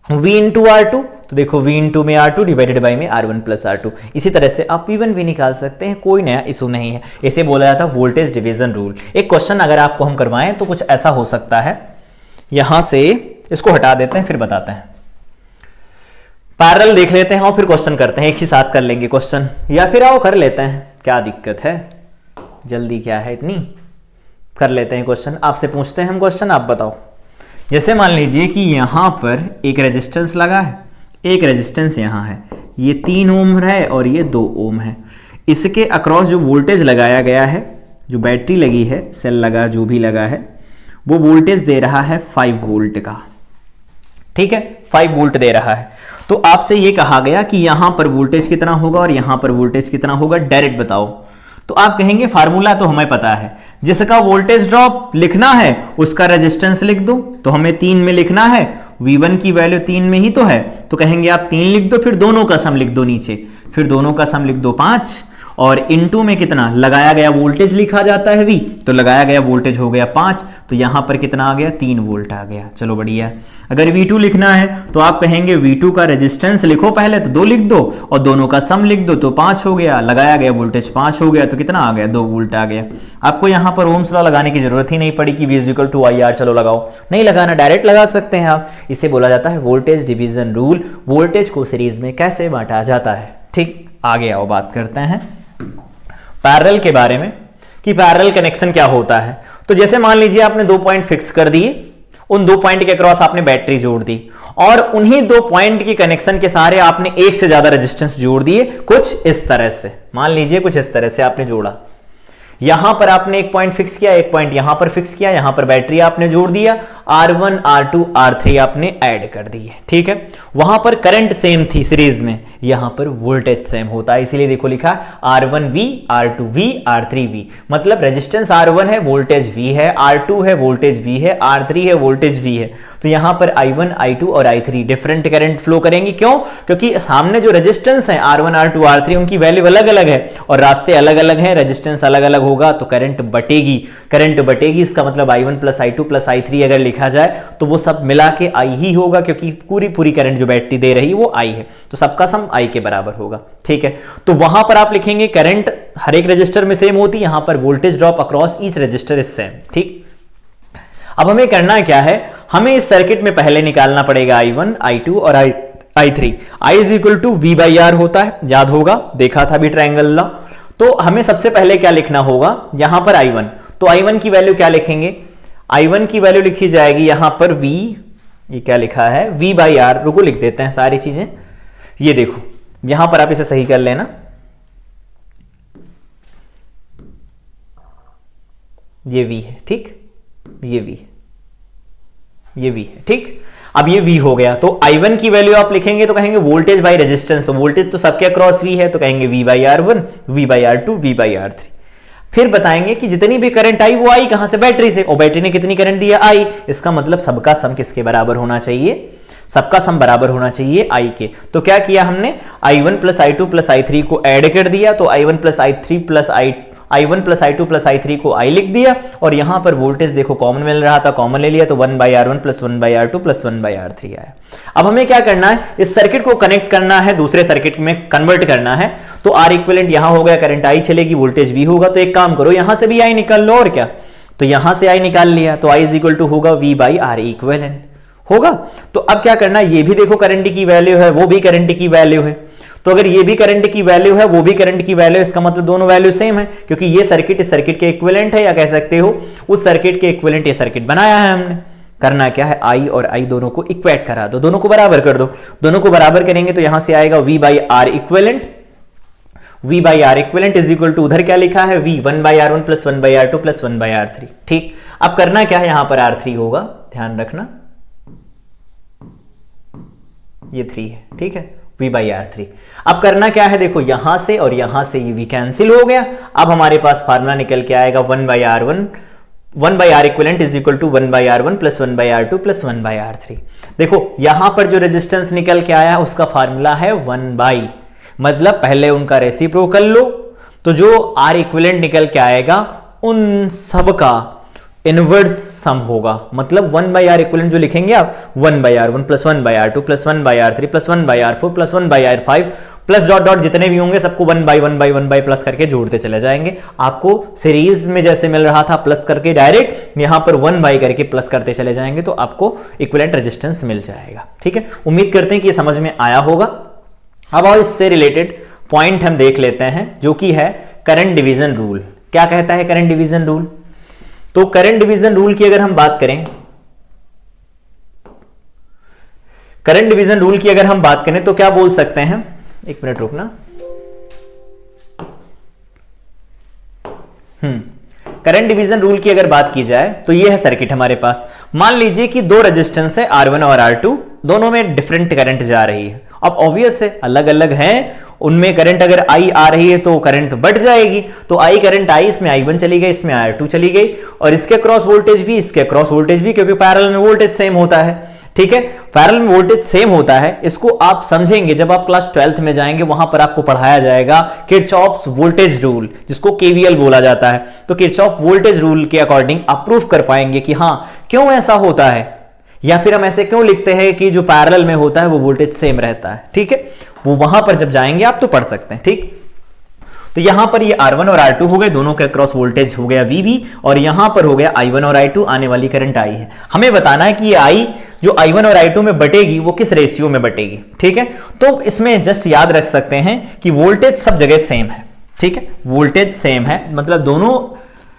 V इंटू R2, तो देखो V इंटू में R2 डिवाइडेड बाई में R1 प्लस R2। इसी तरह से आप V1 भी निकाल सकते हैं, कोई नया इशू नहीं है। इसे बोला जाता है वोल्टेज डिवीजन रूल। एक क्वेश्चन अगर आपको हम करवाएं तो कुछ ऐसा हो सकता है, यहां से इसको हटा देते हैं फिर बताते हैं, पैरेलल देख लेते हैं और फिर क्वेश्चन करते हैं, एक ही साथ कर लेंगे क्वेश्चन, या फिर आओ कर लेते हैं, क्या दिक्कत है, जल्दी क्या है इतनी, कर लेते हैं क्वेश्चन। आपसे पूछते हैं हम क्वेश्चन, आप बताओ। जैसे मान लीजिए कि यहां पर एक रेजिस्टेंस लगा है, एक रेजिस्टेंस यहां है, ये 3 ओम है और ये 2 ओम है। इसके अक्रॉस जो वोल्टेज लगाया गया है, जो बैटरी लगी है, सेल लगा, जो भी लगा है, वो वोल्टेज दे रहा है 5 वोल्ट का। ठीक है, 5 वोल्ट दे रहा है। तो आपसे ये कहा गया कि यहां पर वोल्टेज कितना होगा और यहां पर वोल्टेज कितना होगा, डायरेक्ट बताओ। तो आप कहेंगे फार्मूला तो हमें पता है, जिसका वोल्टेज ड्रॉप लिखना है उसका रेजिस्टेंस लिख दो, तो हमें 3 में लिखना है, V1 की वैल्यू 3 में ही तो है, तो कहेंगे आप 3 लिख दो, फिर दोनों का सम लिख दो नीचे, फिर दोनों का सम लिख दो 5, और इनटू में कितना लगाया गया वोल्टेज लिखा जाता है V, तो लगाया गया वोल्टेज हो गया 5, तो यहां पर कितना आ गया, 3 वोल्ट आ गया। चलो बढ़िया। अगर V2 लिखना है तो आप कहेंगे V2 का रेजिस्टेंस लिखो पहले, तो 2 लिख दो और दोनों का सम लिख दो, तो 5 हो गया, लगाया गया वोल्टेज 5 हो गया, तो कितना आ गया, 2 वोल्ट आ गया। आपको यहां पर ओम्स लॉ लगाने की जरूरत ही नहीं पड़ी कि V is equal to IR, चलो लगाओ, नहीं लगाना, डायरेक्ट लगा सकते हैं आप। इसे बोला जाता है वोल्टेज डिवीजन रूल। वोल्टेज को सीरीज में कैसे बांटा जाता है। ठीक, आगे आओ बात करते हैं पैरेलल के बारे में, कि पैरेलल कनेक्शन क्या होता है। तो जैसे मान लीजिए आपने 2 पॉइंट फिक्स कर दिए, उन 2 पॉइंट के क्रॉस आपने बैटरी जोड़ दी, और उन्हीं 2 पॉइंट की कनेक्शन के सारे आपने एक से ज्यादा रेजिस्टेंस जोड़ दिए, कुछ इस तरह से, मान लीजिए कुछ इस तरह से आपने जोड़ा। यहां पर आपने एक पॉइंट फिक्स किया, एक पॉइंट यहां पर फिक्स किया, यहां पर बैटरी आपने जोड़ दिया, R1 R2 R3 आपने ऐड कर दी है। ठीक है, वहां पर करंट सेम थी सीरीज में, यहां पर वोल्टेज सेम होता है, इसीलिए देखो लिखा R1V R2V R3V, मतलब रेजिस्टेंस R1 है, वोल्टेज V है, R2 है, वोल्टेज V है, R3 है, वोल्टेज V है। तो यहां पर I1 I2 और I3 डिफरेंट करंट फ्लो करेंगे। क्यों? क्योंकि सामने जो रेजिस्टेंस है R1 R2 R3 उनकी वैल्यू अलग अलग है और रास्ते अलग अलग हैं, रेजिस्टेंस अलग अलग होगा तो करंट बटेगी। करंट बटेगी, इसका मतलब I1 plus I2 plus I3 अगर लिखा जाए तो वो सब मिला के I ही होगा, क्योंकि पूरी करंट जो बैटरी दे रही है वो I है, तो सबका सम I के बराबर होगा। ठीक है, तो वहां पर आप लिखेंगे करंट हर एक रजिस्टर में सेम होती है, यहां पर voltage drop across each resistor is same. ठीक, अब हमें करना क्या है, हमें इस सर्किट में पहले निकालना पड़ेगा I1 I2 और I3। I is equal to V by R होता है, याद होगा, देखा था भी ट्रायंगल लॉ। तो हमें सबसे पहले क्या लिखना होगा, यहां पर I1, तो I1 की वैल्यू क्या लिखेंगे, I1 की वैल्यू लिखी जाएगी यहां पर V, ये क्या लिखा है V बाई R, रुको लिख देते हैं सारी चीजें। ये देखो यहां पर आप इसे सही कर लेना, ये V है, ठीक, ये V, ये V है। ठीक, अब ये V हो गया, तो I1 की वैल्यू आप लिखेंगे तो कहेंगे वोल्टेज बाई रेजिस्टेंस, तो वोल्टेज तो सबके अक्रॉस V है, तो कहेंगे V by R1 V by R2 V by R3। फिर बताएंगे कि जितनी भी करंट आई वो आई कहां से, बैटरी से, और बैटरी ने कितनी करंट दिया, I, इसका मतलब सबका सम किसके बराबर होना चाहिए, सबका सम बराबर होना चाहिए I के। तो क्या किया हमने, I1 plus I2 plus I3 को ऐड कर दिया, तो I1 plus I3 plus I1 plus I2 plus I3 को I लिख दिया, और यहां पर वोल्टेज देखो कॉमन मिल रहा था, कॉमन ले लिया तो 1/R1 plus 1/R2 plus 1/R3 आया। अब हमें क्या करना है, इस सर्किट को कनेक्ट करना है, दूसरे सर्किट में कन्वर्ट करना है। तो R इक्विवेलेंट यहां हो गया, करंट I चलेगी, वोल्टेज V होगा। तो एक काम करो, यहां से भी I निकाल लो, और क्या, तो यहां से I निकाल लिया, तो I इज इक्वल टू होगा V/R इक्विवेलेंट होगा। तो अब क्या करना है, ये भी देखो करंट की वैल्यू है, वो भी करंट की वैल्यू है। तो अगर ये भी करंट की वैल्यू है, वो भी करंट की वैल्यू है, इसका मतलब दोनों वैल्यू सेम है, क्योंकि ये सर्किट इस सर्किट के इक्विवेलेंट है, या कह सकते हो उस सर्किट के इक्विवेलेंट ये सर्किट बनाया है हमने। करना क्या है, I और I दोनों को इक्वेट करा दो, दोनों को बराबर कर दो। दोनों को बराबर करेंगे तो यहां से आएगा V/R equivalent, V/R equivalent is equal to, उधर क्या लिखा है, V 1/R1 plus 1/R2 plus 1/R3। ठीक, अब करना क्या है, यहां पर R3 होगा, ध्यान रखना ये 3 है, ठीक है, V/R3। अब करना क्या है, देखो यहां से और यहां से ये V कैंसिल हो गया। अब हमारे पास फार्मूला निकल के आएगा 1/R equivalent is equal to 1/R1 plus 1/R2 plus 1/R3। देखो यहां पर जो रेजिस्टेंस निकल के आया उसका फार्मूला है 1/, मतलब पहले उनका रेसिप्रोकल लो, तो जो R इक्विवेलेंट निकल के आएगा उन सब का इनवर्स सम होगा। मतलब 1/R इक्विवेलेंट जो लिखेंगे आप, 1/R1 plus 1/R2 plus 1/R3 plus 1/R4 plus 1/R5 plus dot dot जितने भी होंगे सबको 1/1/1 प्लस करके जोड़ते चले जाएंगे। आपको सीरीज में जैसे मिल रहा था प्लस करके डायरेक्ट, यहां पर 1 करके प्लस करते चले जाएंगे, तो आपको इक्विवेलेंट रेजिस्टेंस मिल जाएगा। ठीक है, उम्मीद करते हैं कि ये समझ में आया होगा। अब और इससे रिलेटेड पॉइंट हम देख लेते हैं, जो कि है करंट डिवीजन रूल। क्या कहता है करंट डिवीजन रूल? तो करंट डिवीजन रूल की अगर हम बात करें, करंट डिवीजन रूल की अगर हम बात करें तो क्या बोल सकते हैं, एक मिनट रुकना। करंट डिवीजन रूल की अगर बात की जाए तो ये है सर्किट हमारे पास। मान लीजिए कि दो रेजिस्टेंस है R1 और R2, दोनों में डिफरेंट करंट जा रही है। अब ऑब्वियस है अलग अलग हैं, उनमें करंट अगर I आ रही है तो करंट बढ़ जाएगी, तो I करंट I, इसमें I1 चली गई, इसमें R2 चली गई, और इसके क्रॉस वोल्टेज भी, इसके क्रॉस वोल्टेज भी, क्योंकि पैरेलल में वोल्टेज सेम होता है। ठीक है, पैरेलल में वोल्टेज सेम होता है। इसको आप समझेंगे जब आप क्लास 12th में जाएंगे, वहां पर आपको पढ़ाया जाएगा किरचॉफ्स वोल्टेज रूल, जिसको KVL बोला जाता है। तो किरचॉफ वोल्टेज रूल के अकॉर्डिंग आप प्रूफ कर पाएंगे कि हाँ क्यों ऐसा होता है, या फिर हम ऐसे क्यों लिखते हैं कि जो पैरेलल में होता है वो वोल्टेज सेम रहता है। ठीक है, वो वहां पर जब जाएंगे आप तो पढ़ सकते हैं। ठीक, तो यहां पर ये R1 और R2 हो गए, दोनों के क्रॉस वोल्टेज हो गया VV, और यहां पर हो गया I1 और I2, आने वाली करंट I है। हमें बताना है कि ये I जो I1 और I2 में बटेगी वो किस रेशियो में बटेगी। ठीक है, तो इसमें जस्ट याद रख सकते हैं कि वोल्टेज सब जगह सेम है। ठीक है, वोल्टेज सेम है, मतलब दोनों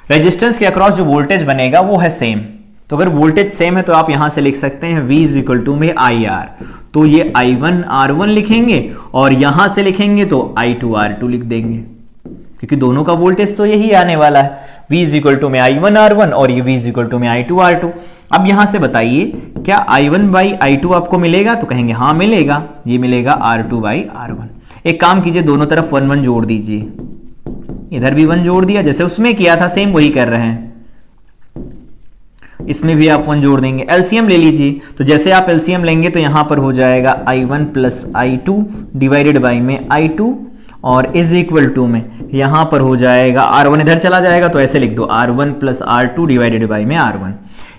रेजिस्टेंस के अक्रॉस जो वोल्टेज बनेगा वो है सेम। तो अगर वोल्टेज सेम है तो आप यहां से लिख सकते हैं V इज इक्वल टू में IR, तो ये I1 R1 लिखेंगे, और यहां से लिखेंगे तो I2 R2 लिख देंगे, क्योंकि दोनों का वोल्टेज तो यही आने वाला है। V इज इक्वल टू में I1 R1 और ये V इज इक्वल टू में I2 R2। अब यहां से बताइए क्या I1 बाई I2 आपको मिलेगा, तो कहेंगे हाँ मिलेगा, ये मिलेगा R2 बाई R1। एक काम कीजिए, दोनों तरफ 1 1 जोड़ दीजिए, इधर भी 1 जोड़ दिया, जैसे उसमें किया था सेम वही कर रहे हैं, इसमें भी आप 1 जोड़ देंगे। एलसीएम ले लीजिए, तो जैसे आप एलसीएम लेंगे तो यहां पर हो जाएगा I1 plus I2 divided by में I2, और इज इक्वल टू में यहां पर हो जाएगा R1 इधर चला जाएगा, तो ऐसे लिख दो R1 plus R2 divided by में R1।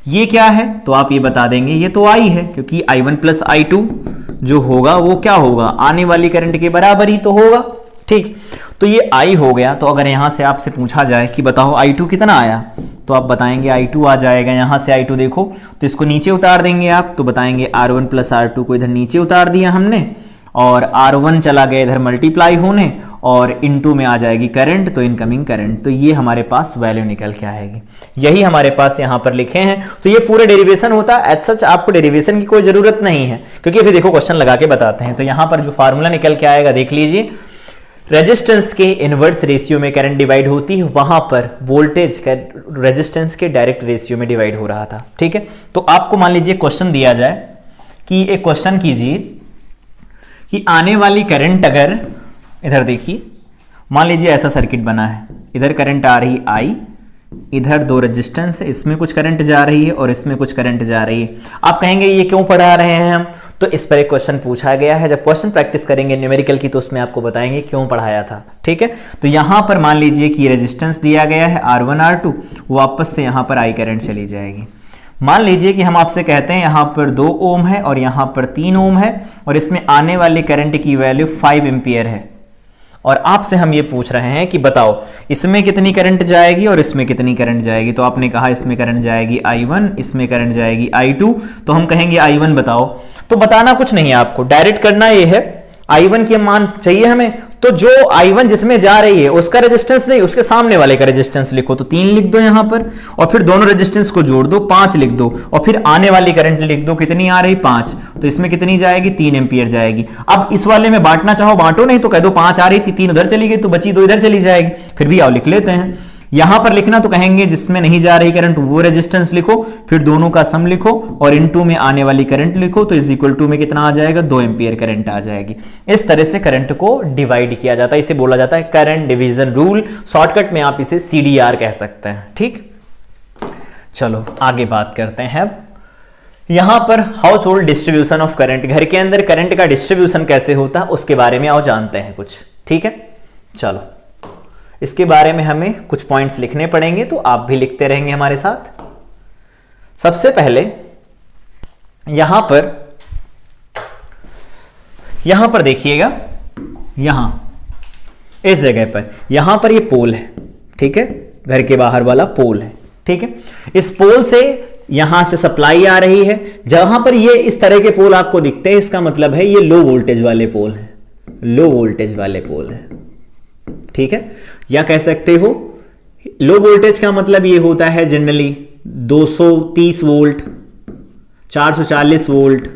ये क्या है, तो आप ये बता देंगे ये तो I है, क्योंकि I1 प्लस I2 जो होगा वो क्या होगा, आने वाली करंट के बराबर ही तो होगा। ठीक, तो ये I हो गया। तो अगर यहां से आपसे पूछा जाए कि बताओ I2 कितना आया, तो आप बताएंगे I2 आ जाएगा, यहां से I2 देखो तो इसको नीचे उतार देंगे आप, तो बताएंगे R1 प्लस R2 को इधर नीचे उतार दिया हमने, और R1 चला गया इधर मल्टीप्लाई होने, और इनटू में आ जाएगी करंट, तो इनकमिंग करंट। तो ये हमारे पास वैल्यू निकल के आएगी, यही हमारे पास यहां पर लिखे हैं। तो ये पूरे डेरिवेशन होता है। एज सच आपको डेरिवेशन की कोई जरूरत नहीं है, क्योंकि अभी देखो क्वेश्चन लगा के बताते हैं। तो यहां पर जो फार्मूला निकल के आएगा देख लीजिए, रेजिस्टेंस के इनवर्स रेशियो में करंट डिवाइड होती है, वहां पर वोल्टेज का रेजिस्टेंस के डायरेक्ट रेशियो में डिवाइड हो रहा था। ठीक है, तो आपको मान लीजिए क्वेश्चन दिया जाए कि एक क्वेश्चन कीजिए कि आने वाली करंट, अगर इधर देखिए मान लीजिए ऐसा सर्किट बना है, इधर करंट आ रही I, इधर दो रेजिस्टेंस है, इसमें कुछ करंट जा रही है और इसमें कुछ करंट जा रही है। आप कहेंगे ये क्यों पढ़ा रहे हैं हम, तो इस पर एक क्वेश्चन पूछा गया है। जब क्वेश्चन प्रैक्टिस करेंगे न्यूमेरिकल की तो उसमें आपको बताएंगे क्यों पढ़ाया था। ठीक है, तो यहां पर मान लीजिए कि रेजिस्टेंस दिया गया है R1 R2, वापस से यहां पर आई करंट चली जाएगी। मान लीजिए कि हम आपसे कहते हैं यहां पर 2 ओम है और यहां पर 3 ओम है और इसमें आने वाली करंट की वैल्यू 5 एम्पियर है और आपसे हम ये पूछ रहे हैं कि बताओ इसमें कितनी करंट जाएगी और इसमें कितनी करंट जाएगी। तो आपने कहा इसमें करंट जाएगी I1, इसमें करंट जाएगी I2, तो हम कहेंगे I1 बताओ। तो बताना कुछ नहीं है आपको, डायरेक्ट करना ये है I1 की मान चाहिए हमें, तो जो I1 जिसमें जा रही है उसका रेजिस्टेंस नहीं, उसके सामने वाले का रेजिस्टेंस लिखो। तो 3 लिख दो यहां पर और फिर दोनों रेजिस्टेंस को जोड़ दो, 5 लिख दो और फिर आने वाली करंट लिख दो, कितनी आ रही 5। तो इसमें कितनी जाएगी 3 एम्पियर जाएगी। अब इस वाले में बांटना चाहो बांटो, नहीं तो कह दो 5 आ रही थी 3 उधर चली गई तो बची 2 इधर चली जाएगी। फिर भी आओ लिख लेते हैं। यहां पर लिखना तो कहेंगे जिसमें नहीं जा रही करंट वो रेजिस्टेंस लिखो, फिर दोनों का सम लिखो और इनटू में आने वाली करंट लिखो, तो इज इक्वल टू में कितना आ जाएगा 2 एम्पियर करंट आ जाएगी। इस तरह से करंट को डिवाइड किया जाता है, इसे बोला जाता है करंट डिवीजन रूल। शॉर्टकट में आप इसे CDR कह सकते हैं। ठीक, चलो आगे बात करते हैं। यहां पर house hold distribution of current, घर के अंदर करंट का डिस्ट्रीब्यूशन कैसे होता है उसके बारे में आओ जानते हैं कुछ। ठीक है, चलो इसके बारे में हमें कुछ पॉइंट्स लिखने पड़ेंगे, तो आप भी लिखते रहेंगे हमारे साथ। सबसे पहले यहां पर देखिएगा, यहां इस जगह पर यहां पर ये पोल है। ठीक है, घर के बाहर वाला पोल है। ठीक है, इस पोल से यहां से सप्लाई आ रही है। जहां पर ये इस तरह के पोल आपको दिखते हैं इसका मतलब है ये लो वोल्टेज वाले पोल हैं, लो वोल्टेज वाले पोल हैं। ठीक है, या कह सकते हो लो वोल्टेज का मतलब ये होता है जनरली 230 वोल्ट, 440 वोल्ट।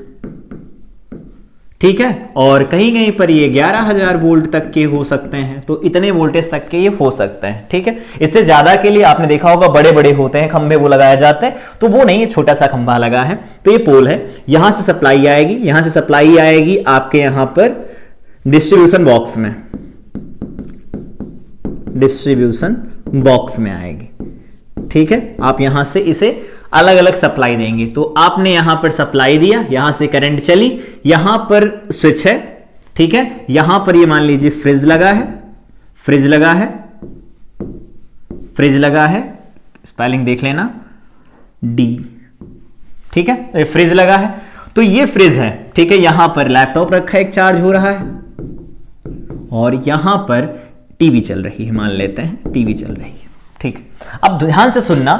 ठीक है, और कहीं कहीं पर ये 11,000 वोल्ट तक के हो सकते हैं, तो इतने वोल्टेज तक के ये हो सकते हैं। ठीक है, इससे ज्यादा के लिए आपने देखा होगा बड़े बड़े होते हैं खंभे, वो लगाए जाते हैं, तो वो नहीं, छोटा सा खंभा लगा है। तो ये पोल है, यहां से सप्लाई आएगी, यहां से सप्लाई आएगी आपके यहां पर डिस्ट्रीब्यूशन बॉक्स में, डिस्ट्रीब्यूशन बॉक्स में आएगी। ठीक है, आप यहां से इसे अलग अलग सप्लाई देंगे। तो आपने यहां पर सप्लाई दिया, यहां से करंट चली, यहां पर स्विच है। ठीक है, यहां पर ये मान लीजिए फ्रिज लगा है, फ्रिज लगा है, फ्रिज लगा है, स्पेलिंग देख लेना D। ठीक है, फ्रिज लगा है, तो ये फ्रिज है। ठीक है, यहां पर लैपटॉप रखा है, एक चार्ज हो रहा है और यहां पर टीवी चल रही है, मान लेते हैं टीवी चल रही है। ठीक, अब ध्यान से सुनना,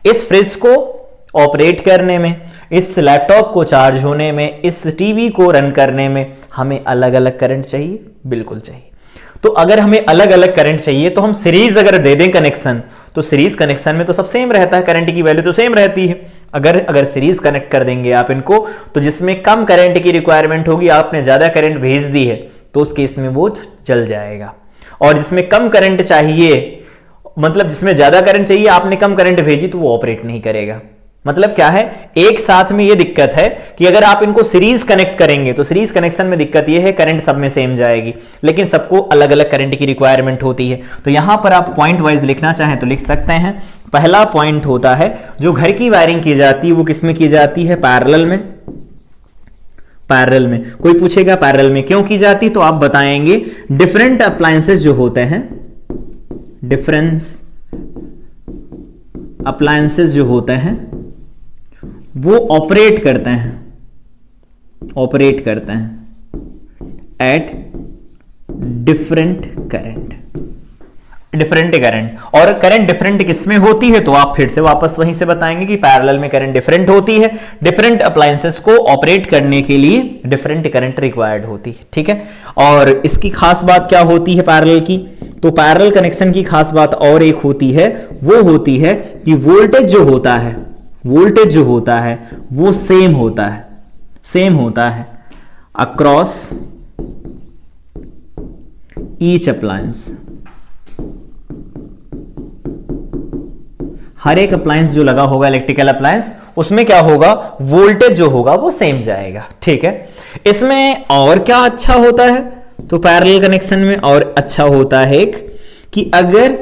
इस फ्रिज को ऑपरेट करने में, इस लैपटॉप को चार्ज होने में, इस टीवी को रन करने में हमें अलग अलग करंट चाहिए, बिल्कुल चाहिए। तो अगर हमें अलग अलग करंट चाहिए तो हम सीरीज अगर दे दें कनेक्शन, तो सीरीज कनेक्शन में तो सब सेम रहता है, करंट की वैल्यू तो सेम रहती है। अगर सीरीज कनेक्ट कर देंगे आप इनको, तो जिसमें कम करंट की रिक्वायरमेंट होगी, आपने ज्यादा करंट भेज दी है, तो उस केस में वो चल जाएगा। और जिसमें कम करंट चाहिए, मतलब जिसमें ज्यादा करंट चाहिए आपने कम करंट भेजी, तो वो ऑपरेट नहीं करेगा। मतलब क्या है, एक साथ में ये दिक्कत है कि अगर आप इनको सीरीज कनेक्ट करेंगे तो सीरीज कनेक्शन में दिक्कत ये है करंट सब में सेम जाएगी, लेकिन सबको अलग अलग करंट की रिक्वायरमेंट होती है। तो यहां पर आप पॉइंट वाइज लिखना चाहें तो लिख सकते हैं। पहला पॉइंट होता है जो घर की वायरिंग की जाती है वो किसमें की जाती है, पैरेलल में। पैरेलल में, कोई पूछेगा पैरेलल में क्यों की जाती, तो आप बताएंगे डिफरेंट अप्लायंसेस जो होते हैं, डिफरेंस अप्लायंसेस जो होते हैं वो ऑपरेट करते हैं एट डिफरेंट करंट, और करंट डिफरेंट किसमें होती है, तो आप फिर से वापस वहीं से बताएंगे कि पैरेलल में करंट डिफरेंट होती है। डिफरेंट अप्लायंसेस को ऑपरेट करने के लिए डिफरेंट करंट रिक्वायर्ड होती है। ठीक है, और इसकी खास बात क्या होती है पैरेलल की, तो पैरेलल कनेक्शन की खास बात और एक होती है, वो होती है कि वोल्टेज जो होता है वो सेम होता है अक्रॉस ईच अप्लायंस। हर एक अप्लायंस जो लगा होगा इलेक्ट्रिकल अप्लायंस, उसमें क्या होगा, वोल्टेज जो होगा वो सेम जाएगा। ठीक है, इसमें और क्या अच्छा होता है, तो पैरेलल कनेक्शन में और अच्छा होता है कि अगर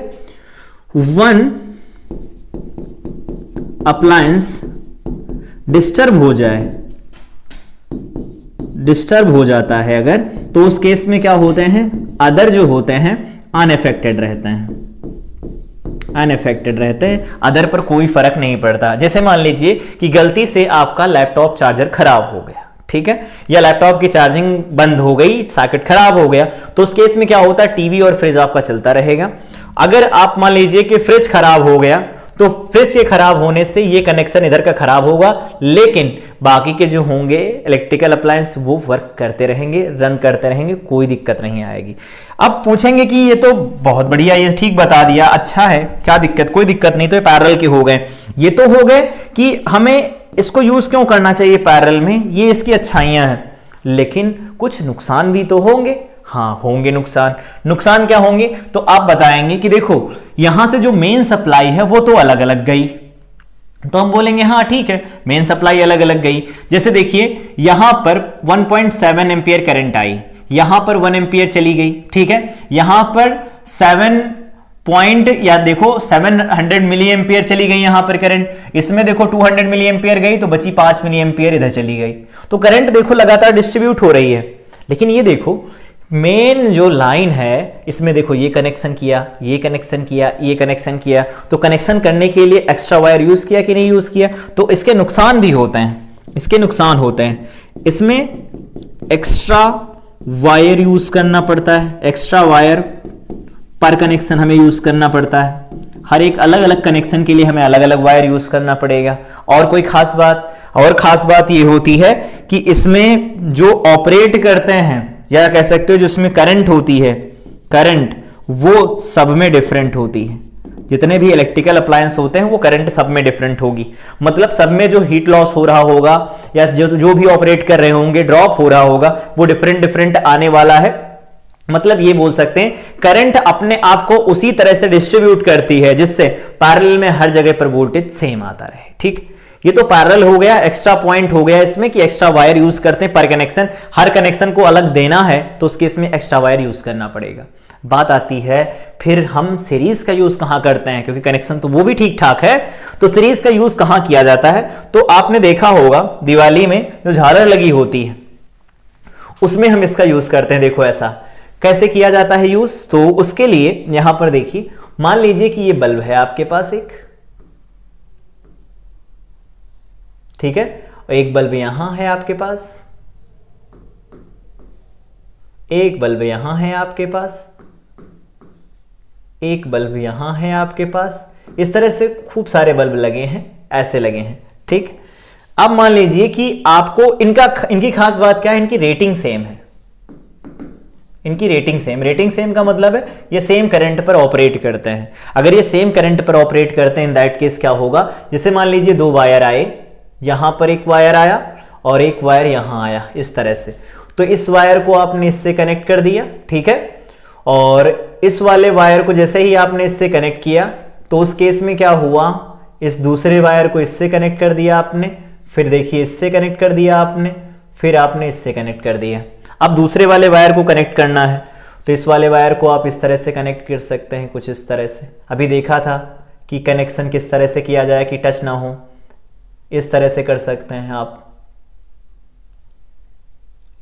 वन अप्लायंस डिस्टर्ब हो जाए, डिस्टर्ब हो जाता है अगर, तो उस केस में क्या होते हैं, अदर जो होते हैं अनअफेक्टेड रहते हैं, अनअफेक्टेड रहते हैं, अदर पर कोई फर्क नहीं पड़ता। जैसे मान लीजिए कि गलती से आपका लैपटॉप चार्जर खराब हो गया, ठीक है, या लैपटॉप की चार्जिंग बंद हो गई, सॉकेट खराब हो गया, तो उस केस में क्या होता है, टीवी और फ्रिज आपका चलता रहेगा। अगर आप मान लीजिए कि फ्रिज खराब हो गया, तो फ्रिज के खराब होने से ये कनेक्शन इधर का खराब होगा, लेकिन बाकी के जो होंगे इलेक्ट्रिकल अप्लायंस वो वर्क करते रहेंगे, रन करते रहेंगे, कोई दिक्कत नहीं आएगी। अब पूछेंगे कि ये तो बहुत बढ़िया, ये ठीक बता दिया, अच्छा है, क्या दिक्कत, कोई दिक्कत नहीं, तो ये पैरेलल के हो गए। ये तो हो गए कि हमें इसको यूज क्यों करना चाहिए पैरेलल में, ये इसकी अच्छाइयां हैं, लेकिन कुछ नुकसान भी तो होंगे। हाँ होंगे नुकसान। नुकसान क्या होंगे, तो आप बताएंगे कि देखो यहां से जो मेन सप्लाई है वो तो अलग अलग गई, तो हम बोलेंगे हाँ ठीक है, मेन सप्लाई अलग अलग गई। जैसे देखिए यहां पर 1.7 एम्पियर करंट आई, यहां पर 1 एम्पियर चली गई, ठीक है, यहां पर 700 मिली एम्पियर चली गई यहां पर करंट, इसमें देखो 200 मिली एम्पियर गई, तो बची 5 मिली एम्पियर इधर चली गई। तो करंट देखो लगातार डिस्ट्रीब्यूट हो रही है। लेकिन ये देखो मेन जो लाइन है, इसमें देखो ये कनेक्शन किया, ये कनेक्शन किया, ये कनेक्शन किया, तो कनेक्शन करने के लिए एक्स्ट्रा वायर यूज किया कि नहीं यूज किया, तो इसके नुकसान भी होते हैं, इसके नुकसान होते हैं। इसमें एक्स्ट्रा वायर यूज करना पड़ता है, एक्स्ट्रा वायर पर कनेक्शन हमें यूज करना पड़ता है, हर एक अलग अलग कनेक्शन के लिए हमें अलग अलग वायर यूज करना पड़ेगा। और कोई खास बात, और खास बात ये होती है कि इसमें जो ऑपरेट करते हैं, या कह सकते हो जो इसमें करंट होती है, करंट वो सब में डिफरेंट होती है। जितने भी इलेक्ट्रिकल अप्लायंस होते हैं वो करंट सब में डिफरेंट होगी, मतलब सब में जो हीट लॉस हो रहा होगा या जो भी ऑपरेट कर रहे होंगे, ड्रॉप हो रहा होगा, वो डिफरेंट डिफरेंट आने वाला है। मतलब ये बोल सकते हैं करंट अपने आप को उसी तरह से डिस्ट्रीब्यूट करती है जिससे पैरेलल में हर जगह पर वोल्टेज सेम आता रहे। ठीक, ये तो पैरेलल हो गया। एक्स्ट्रा पॉइंट हो गया इसमें कि एक्स्ट्रा वायर यूज करते हैं पर कनेक्शन, हर कनेक्शन को अलग देना है तो उस केस में एक्स्ट्रा वायर यूज करना पड़ेगा। बात आती है फिर हम सीरीज का यूज कहां करते हैं, क्योंकि कनेक्शन तो वो भी ठीक ठाक है, तो सीरीज का यूज कहां किया जाता है। तो आपने देखा होगा दिवाली में जो झालर लगी होती है उसमें हम इसका यूज करते हैं। देखो ऐसा कैसे किया जाता है यूज, तो उसके लिए यहां पर देखिए, मान लीजिए कि ये बल्ब है आपके पास एक, ठीक है, और एक बल्ब यहां है आपके पास, एक बल्ब यहां है आपके पास, एक बल्ब यहां है आपके पास, इस तरह से खूब सारे बल्ब लगे हैं, ऐसे लगे हैं। ठीक, अब मान लीजिए कि आपको इनकी खास बात क्या है, इनकी रेटिंग सेम है, इनकी रेटिंग सेम। रेटिंग सेम का मतलब है ये सेम करंट पर ऑपरेट करते हैं। अगर ये सेम करंट पर ऑपरेट करते हैं इन दैट केस क्या होगा, जैसे मान लीजिए दो वायर आए, यहां पर एक वायर आया और एक वायर यहां आया इस तरह से, तो इस वायर को आपने इससे कनेक्ट कर दिया, ठीक है, और इस वाले वायर को जैसे ही आपने इससे कनेक्ट किया तो उस केस में क्या हुआ, इस दूसरे वायर को इससे कनेक्ट कर दिया आपने, फिर देखिए इससे कनेक्ट कर दिया आपने, फिर आपने इससे कनेक्ट कर दिया। अब दूसरे वाले वायर को कनेक्ट करना है तो इस वाले वायर को आप इस तरह से कनेक्ट कर सकते हैं, कुछ इस तरह से। अभी देखा था कि कनेक्शन किस तरह से किया जाए कि टच ना हो, इस तरह से कर सकते हैं आप,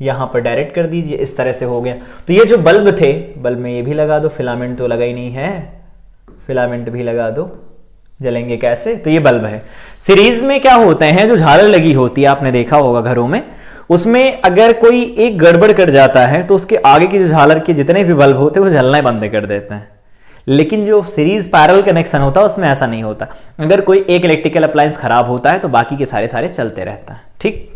यहां पर डायरेक्ट कर दीजिए, इस तरह से हो गया। तो ये जो बल्ब थे, बल्ब में ये भी लगा दो, फिलामेंट तो लगा ही नहीं है, फिलामेंट भी लगा दो, जलेंगे कैसे, तो ये बल्ब है। सीरीज में क्या होते हैं, जो झालर लगी होती है आपने देखा होगा घरों में, उसमें अगर कोई एक गड़बड़ कर जाता है तो उसके आगे की जो झालर के जितने भी बल्ब होते हैं वो जलना बंद कर देते हैं। लेकिन जो सीरीज पैरेलल कनेक्शन होता है उसमें ऐसा नहीं होता। अगर कोई एक इलेक्ट्रिकल अप्लायंस खराब होता है तो बाकी के सारे चलते रहता है। ठीक,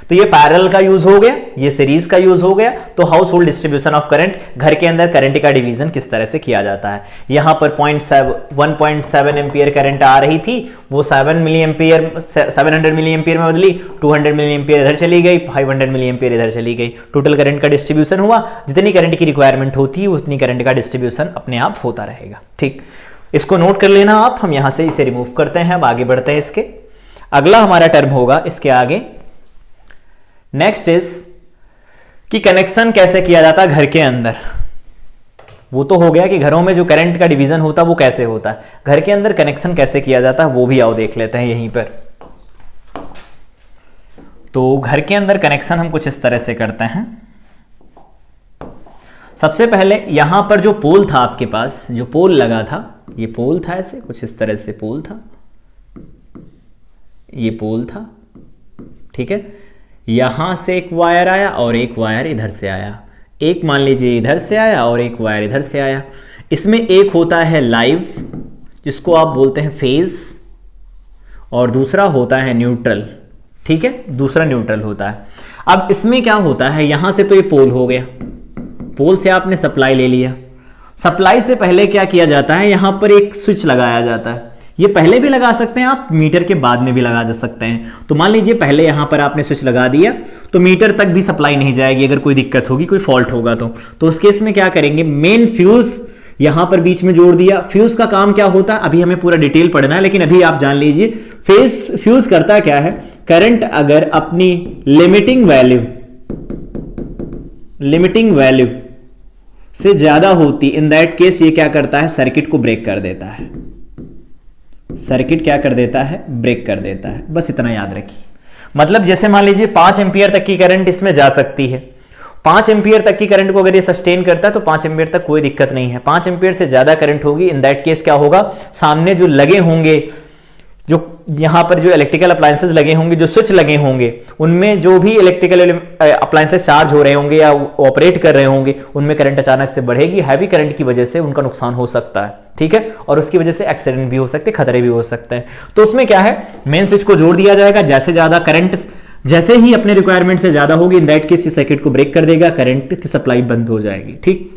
तो ये पैरेलल का यूज हो गया, ये सीरीज का यूज हो गया। तो house hold distribution of current, घर के अंदर करंट का डिवीजन किस तरह से किया जाता है। यहां पर 1.7 एम्पियर करंट आ रही थी, वो 700 मिली एम्पियर में बदली, 200 मिली एम्पियर इधर चली गई, 500 मिली एम्पियर इधर चली गई। टोटल करंट का डिस्ट्रीब्यूशन हुआ, जितनी करंट की रिक्वायरमेंट होती है उतनी करंट का डिस्ट्रीब्यूशन अपने आप होता रहेगा। ठीक, इसको नोट कर लेना आप। हम यहां से इसे रिमूव करते हैं, अब आगे बढ़ते हैं। इसके अगला हमारा टर्म होगा इसके आगे, नेक्स्ट इज कि कनेक्शन कैसे किया जाता है घर के अंदर। वो तो हो गया कि घरों में जो करंट का डिवीजन होता है वो कैसे होता है, घर के अंदर कनेक्शन कैसे किया जाता है वो भी आओ देख लेते हैं यहीं पर। तो घर के अंदर कनेक्शन हम कुछ इस तरह से करते हैं। सबसे पहले यहां पर जो पोल था आपके पास, जो पोल लगा था, ये पोल था, ऐसे कुछ इस तरह से पोल था, ये पोल था, ठीक है। यहां से एक वायर आया और एक वायर इधर से आया, एक मान लीजिए इधर से आया और एक वायर इधर से आया। इसमें एक होता है लाइव, जिसको आप बोलते हैं फेज, और दूसरा होता है न्यूट्रल, ठीक है, दूसरा न्यूट्रल होता है। अब इसमें क्या होता है, यहां से तो ये पोल हो गया, पोल से आपने सप्लाई ले लिया। सप्लाई से पहले क्या किया जाता है, यहां पर एक स्विच लगाया जाता है। ये पहले भी लगा सकते हैं आप, मीटर के बाद में भी लगा जा सकते हैं। तो मान लीजिए पहले यहां पर आपने स्विच लगा दिया तो मीटर तक भी सप्लाई नहीं जाएगी, अगर कोई दिक्कत होगी, कोई फॉल्ट होगा तो उस केस में क्या करेंगे, मेन फ्यूज यहां पर बीच में जोड़ दिया। फ्यूज का काम क्या होता है, अभी हमें पूरा डिटेल पढ़ना है, लेकिन अभी आप जान लीजिए फ्यूज करता क्या है। करंट अगर अपनी लिमिटिंग वैल्यू से ज्यादा होती, इन दैट केस ये क्या करता है, सर्किट को ब्रेक कर देता है। सर्किट क्या कर देता है, ब्रेक कर देता है। बस इतना याद रखिए। मतलब जैसे मान लीजिए 5 एम्पियर तक की करंट इसमें जा सकती है, 5 एम्पियर तक की करंट को अगर ये सस्टेन करता है तो 5 एम्पियर तक कोई दिक्कत नहीं है। 5 एम्पियर से ज्यादा करंट होगी, इन दैट केस क्या होगा, सामने जो लगे होंगे, जो यहां पर जो इलेक्ट्रिकल अप्लायंसेस लगे होंगे, जो स्विच लगे होंगे, उनमें जो भी इलेक्ट्रिकल अप्लायंसेस चार्ज हो रहे होंगे या ऑपरेट कर रहे होंगे, उनमें करंट अचानक से बढ़ेगी। हैवी करंट की वजह से उनका नुकसान हो सकता है, ठीक है, और उसकी वजह से एक्सीडेंट भी हो सकते हैं, खतरे भी हो सकते हैं। तो उसमें क्या है, मेन स्विच को जोड़ दिया जाएगा। जैसे ज्यादा करंट जैसे ही अपने रिक्वायरमेंट से ज्यादा होगी, इन दैट केस सर्किट को ब्रेक कर देगा, करंट की सप्लाई बंद हो जाएगी, ठीक।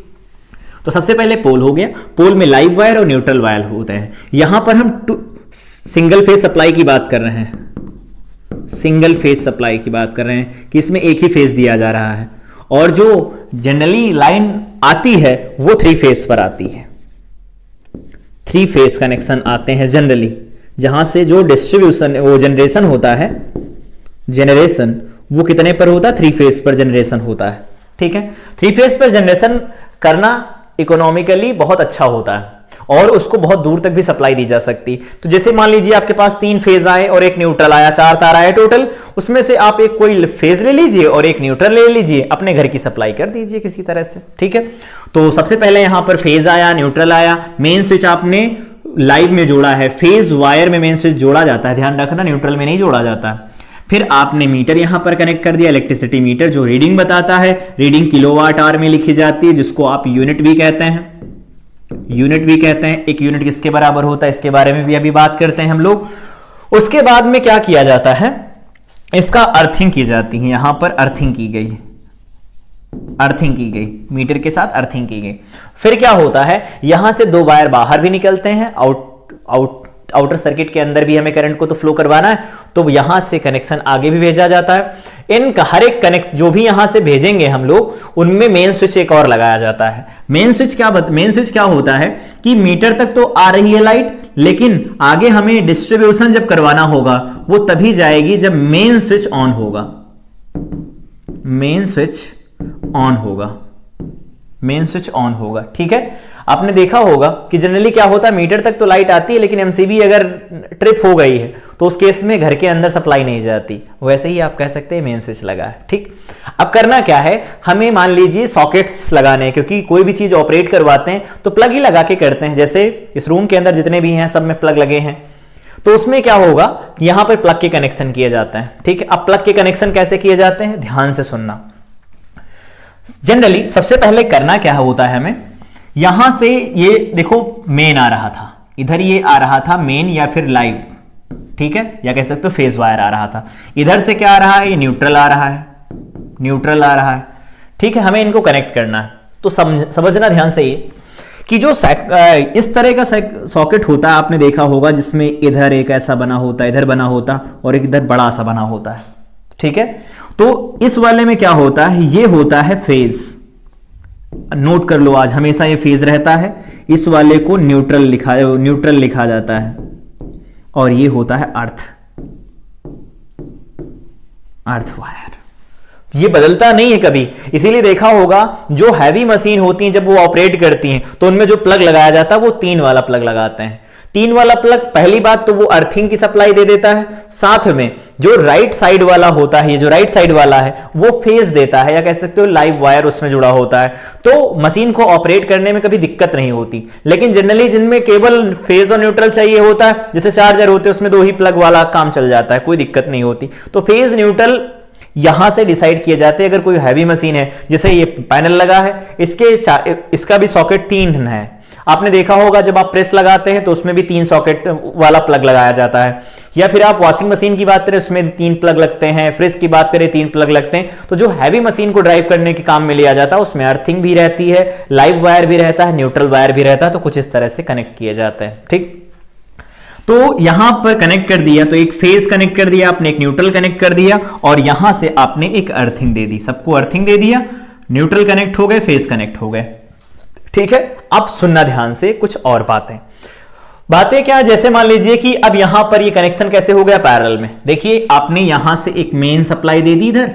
तो सबसे पहले पोल हो गया, पोल में लाइव वायर और न्यूट्रल वायर होते हैं। यहां पर हम सिंगल फेज सप्लाई की बात कर रहे हैं, सिंगल फेज सप्लाई की बात कर रहे हैं कि इसमें एक ही फेज दिया जा रहा है, और जो जनरली लाइन आती है वो 3 फेज पर आती है। 3 फेज कनेक्शन आते हैं जनरली, जहां से जो डिस्ट्रीब्यूशन वो जनरेशन होता है, जनरेशन वो कितने पर होता है, 3 फेज पर जनरेशन होता है, ठीक है। 3 फेज पर जनरेशन करना इकोनॉमिकली बहुत अच्छा होता है और उसको बहुत दूर तक भी सप्लाई दी जा सकती। तो जैसे मान लीजिए आपके पास 3 फेज आए और एक न्यूट्रल आया, 4 तार आए टोटल, उसमें से आप एक कोई फेज ले लीजिए और एक न्यूट्रल ले लीजिए, अपने घर की सप्लाई कर दीजिए किसी तरह से, ठीक है। तो सबसे पहले यहां पर फेज आया, न्यूट्रल आया, मेन स्विच आपने लाइव में जोड़ा है, फेज वायर में मेन स्विच जोड़ा जाता है, ध्यान रखना, न्यूट्रल में नहीं जोड़ा जाता। फिर आपने मीटर यहां पर कनेक्ट कर दिया, इलेक्ट्रिसिटी मीटर जो रीडिंग बताता है, रीडिंग किलोवाट आवर में लिखी जाती है, जिसको आप यूनिट भी कहते हैं, यूनिट भी कहते हैं। एक यूनिट किसके बराबर होता है, इसके बारे में भी अभी बात करते हैं हम लोग। उसके बाद में क्या किया जाता है, इसका अर्थिंग की जाती है। यहां पर अर्थिंग की गई, अर्थिंग की गई, मीटर के साथ अर्थिंग की गई। फिर क्या होता है, यहां से 2 वायर बाहर भी निकलते हैं, आउटर सर्किट के अंदर भी हमें करंट को तो फ्लो करवाना है, तो यहां से कनेक्शन आगे भी भेजा जाता है। इनका हर एक कनेक्शन जो भी यहां से भेजेंगे हम लोग, उनमें मेन स्विच एक और लगाया जाता है। मेन स्विच क्या होता है कि मीटर तक तो आ रही है लाइट, लेकिन आगे हमें डिस्ट्रीब्यूशन जब करवाना होगा वो तभी जाएगी जब मेन स्विच ऑन होगा, मेन स्विच ऑन होगा, मेन स्विच ऑन होगा, ठीक है। आपने देखा होगा कि जनरली क्या होता है, मीटर तक तो लाइट आती है, लेकिन एमसीबी अगर ट्रिप हो गई है तो उस केस में घर के अंदर सप्लाई नहीं जाती। वैसे ही आप कह सकते हैं मेन स्विच लगा है, ठीक। अब करना क्या है, हमें मान लीजिए सॉकेट्स लगाने हैं, क्योंकि कोई भी चीज ऑपरेट करवाते हैं तो प्लग ही लगा के करते हैं। जैसे इस रूम के अंदर जितने भी हैं सब में प्लग लगे हैं, तो उसमें क्या होगा, यहां पर प्लग के कनेक्शन किए जाते हैं, ठीक है। अब प्लग के कनेक्शन कैसे किए जाते हैं, ध्यान से सुनना। जनरली सबसे पहले करना क्या होता है, हमें यहां से ये देखो मेन आ रहा था, इधर ये आ रहा था मेन या फिर लाइव, ठीक है, या कह सकते हो फेज वायर आ रहा था। इधर से क्या आ रहा है, ये न्यूट्रल आ रहा है, न्यूट्रल आ रहा है, ठीक है। हमें इनको कनेक्ट करना है। तो समझना ध्यान से ये कि जो इस तरह का सॉकेट होता है, आपने देखा होगा, जिसमें इधर एक ऐसा बना होता है, इधर बना होता और एक इधर बड़ा सा बना होता है, ठीक है। तो इस वाले में क्या होता है, ये होता है फेज, नोट कर लो आज हमेशा ये फेज रहता है। इस वाले को न्यूट्रल लिखा जाता है, और ये होता है अर्थ वायर। ये बदलता नहीं है कभी, इसीलिए देखा होगा जो हैवी मशीन होती हैं जब वो ऑपरेट करती हैं तो उनमें जो प्लग लगाया जाता है वो 3 वाला प्लग लगाते हैं। 3 वाला प्लग, पहली बात तो वो अर्थिंग की सप्लाई दे देता है, साथ में जो राइट साइड वाला होता है, ये जो राइट साइड वाला है वो फेज देता है, या कह सकते हो लाइव वायर उसमें जुड़ा होता है, तो मशीन को ऑपरेट करने में कभी दिक्कत नहीं होती। लेकिन जनरली जिनमें केवल फेज और न्यूट्रल चाहिए होता है, जैसे चार्जर होते हैं उसमें 2 ही प्लग वाला काम चल जाता है, कोई दिक्कत नहीं होती। तो फेज न्यूट्रल यहां से डिसाइड किए जाते हैं। अगर कोई हैवी मशीन है, जैसे ये पैनल लगा है, इसका भी सॉकेट 3 है। आपने देखा होगा जब आप प्रेस लगाते हैं तो उसमें भी 3 सॉकेट वाला प्लग लगाया जाता है, या फिर आप वॉशिंग मशीन की बात करें उसमें 3 प्लग लगते हैं, फ्रिज की बात करें 3 प्लग लगते हैं। तो जो हैवी मशीन को ड्राइव करने के काम में लिया जाता है उसमें अर्थिंग भी रहती है, लाइव वायर भी रहता है, न्यूट्रल वायर भी रहता है, तो कुछ इस तरह से कनेक्ट किए जाते हैं। ठीक, तो यहां पर कनेक्ट कर दिया, तो एक फेज कनेक्ट कर दिया आपने, एक न्यूट्रल कनेक्ट कर दिया, और यहां से आपने एक अर्थिंग दे दी, सबको अर्थिंग दे दिया, न्यूट्रल कनेक्ट हो गए, फेज कनेक्ट हो गए। ठीक है, अब सुनना ध्यान से कुछ और बातें क्या, जैसे मान लीजिए कि अब यहां पर ये कनेक्शन कैसे हो गया पैरेलल में। देखिए आपने यहां से एक मेन सप्लाई दे दी इधर,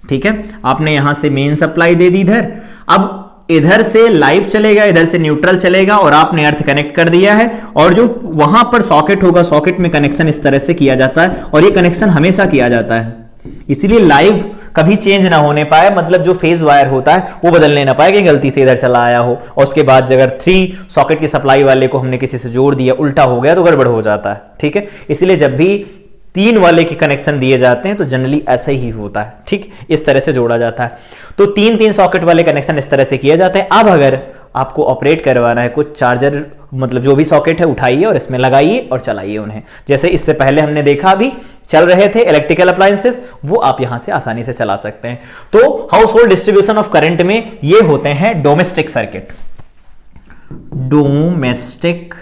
ठीक है, आपने यहां से मेन सप्लाई दे दी इधर, अब इधर से लाइव चलेगा, इधर से न्यूट्रल चलेगा, और आपने अर्थ कनेक्ट कर दिया है, और जो वहां पर सॉकेट होगा, सॉकेट में कनेक्शन इस तरह से किया जाता है, और ये कनेक्शन हमेशा किया जाता है, इसीलिए लाइव कभी चेंज ना होने पाए, मतलब जो फेज वायर होता है वो बदलने ना पाए कि गलती से इधर चला आया हो, और उसके बाद अगर 3 सॉकेट की सप्लाई वाले को हमने किसी से जोड़ दिया, उल्टा हो गया तो गड़बड़ हो जाता है। ठीक है, इसलिए जब भी 3 वाले के कनेक्शन दिए जाते हैं तो जनरली ऐसा ही होता है। ठीक, इस तरह से जोड़ा जाता है, तो 3 सॉकेट वाले कनेक्शन इस तरह से किए जाते हैं। अब अगर आपको ऑपरेट करवाना है, कुछ चार्जर मतलब जो भी सॉकेट है उठाइए और इसमें लगाइए और चलाइए उन्हें, जैसे इससे पहले हमने देखा अभी चल रहे थे इलेक्ट्रिकल अप्लायंसेस, वो आप यहां से आसानी से चला सकते हैं। तो house hold distribution of current में ये होते हैं डोमेस्टिक सर्किट, डोमेस्टिक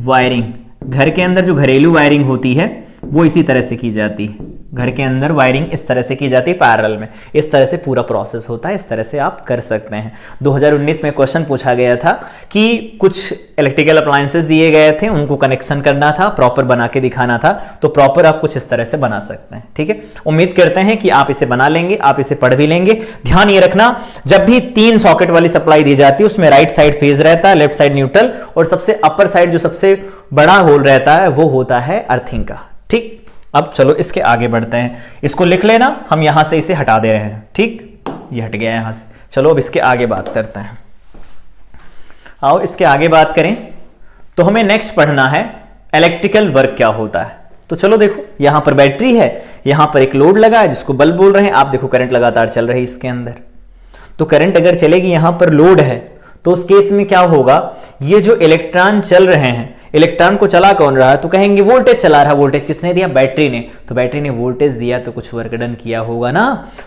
वायरिंग, घर के अंदर जो घरेलू वायरिंग होती है वो इसी तरह से की जाती है, घर के अंदर वायरिंग इस तरह से की जाती है पैरेलल में, इस तरह से पूरा प्रोसेस होता है, इस तरह से आप कर सकते हैं। 2019 में क्वेश्चन पूछा गया था कि कुछ इलेक्ट्रिकल अप्लायंसेस दिए गए थे, उनको कनेक्शन करना था, प्रॉपर बना के दिखाना था, तो प्रॉपर आप कुछ इस तरह से बना सकते हैं। ठीक है, उम्मीद करते हैं कि आप इसे बना लेंगे, आप इसे पढ़ भी लेंगे। ध्यान ये रखना, जब भी 3 सॉकेट वाली सप्लाई दी जाती है उसमें राइट साइड फेज रहता है, लेफ्ट साइड न्यूट्रल, और सबसे अपर साइड जो सबसे बड़ा होल रहता है वो होता है अर्थिंग का। ठीक, अब चलो इसके आगे बढ़ते हैं, इसको लिख लेना, हम यहां से इसे हटा दे रहे हैं। ठीक, ये हट गया यहां से। चलो अब इसके आगे बात करते हैं, आओ इसके आगे बात करें। तो हमें नेक्स्ट पढ़ना है इलेक्ट्रिकल वर्क क्या होता है। तो चलो देखो, यहां पर बैटरी है, यहां पर एक लोड लगा है जिसको बल्ब बोल रहे हैं, आप देखो करंट लगातार चल रही है इसके अंदर। तो करंट अगर चलेगी, यहां पर लोड है, तो उस केस में क्या होगा, ये जो इलेक्ट्रॉन चल रहे हैं, इलेक्ट्रॉन को चला कौन रहा है, तो कहेंगे वोल्टेज चला रहा। वोल्टेज किसने दिया, बैटरी ने, तो बैटरी ने वोल्टेज दिया तो कुछ वर्क डन किया होगा ना,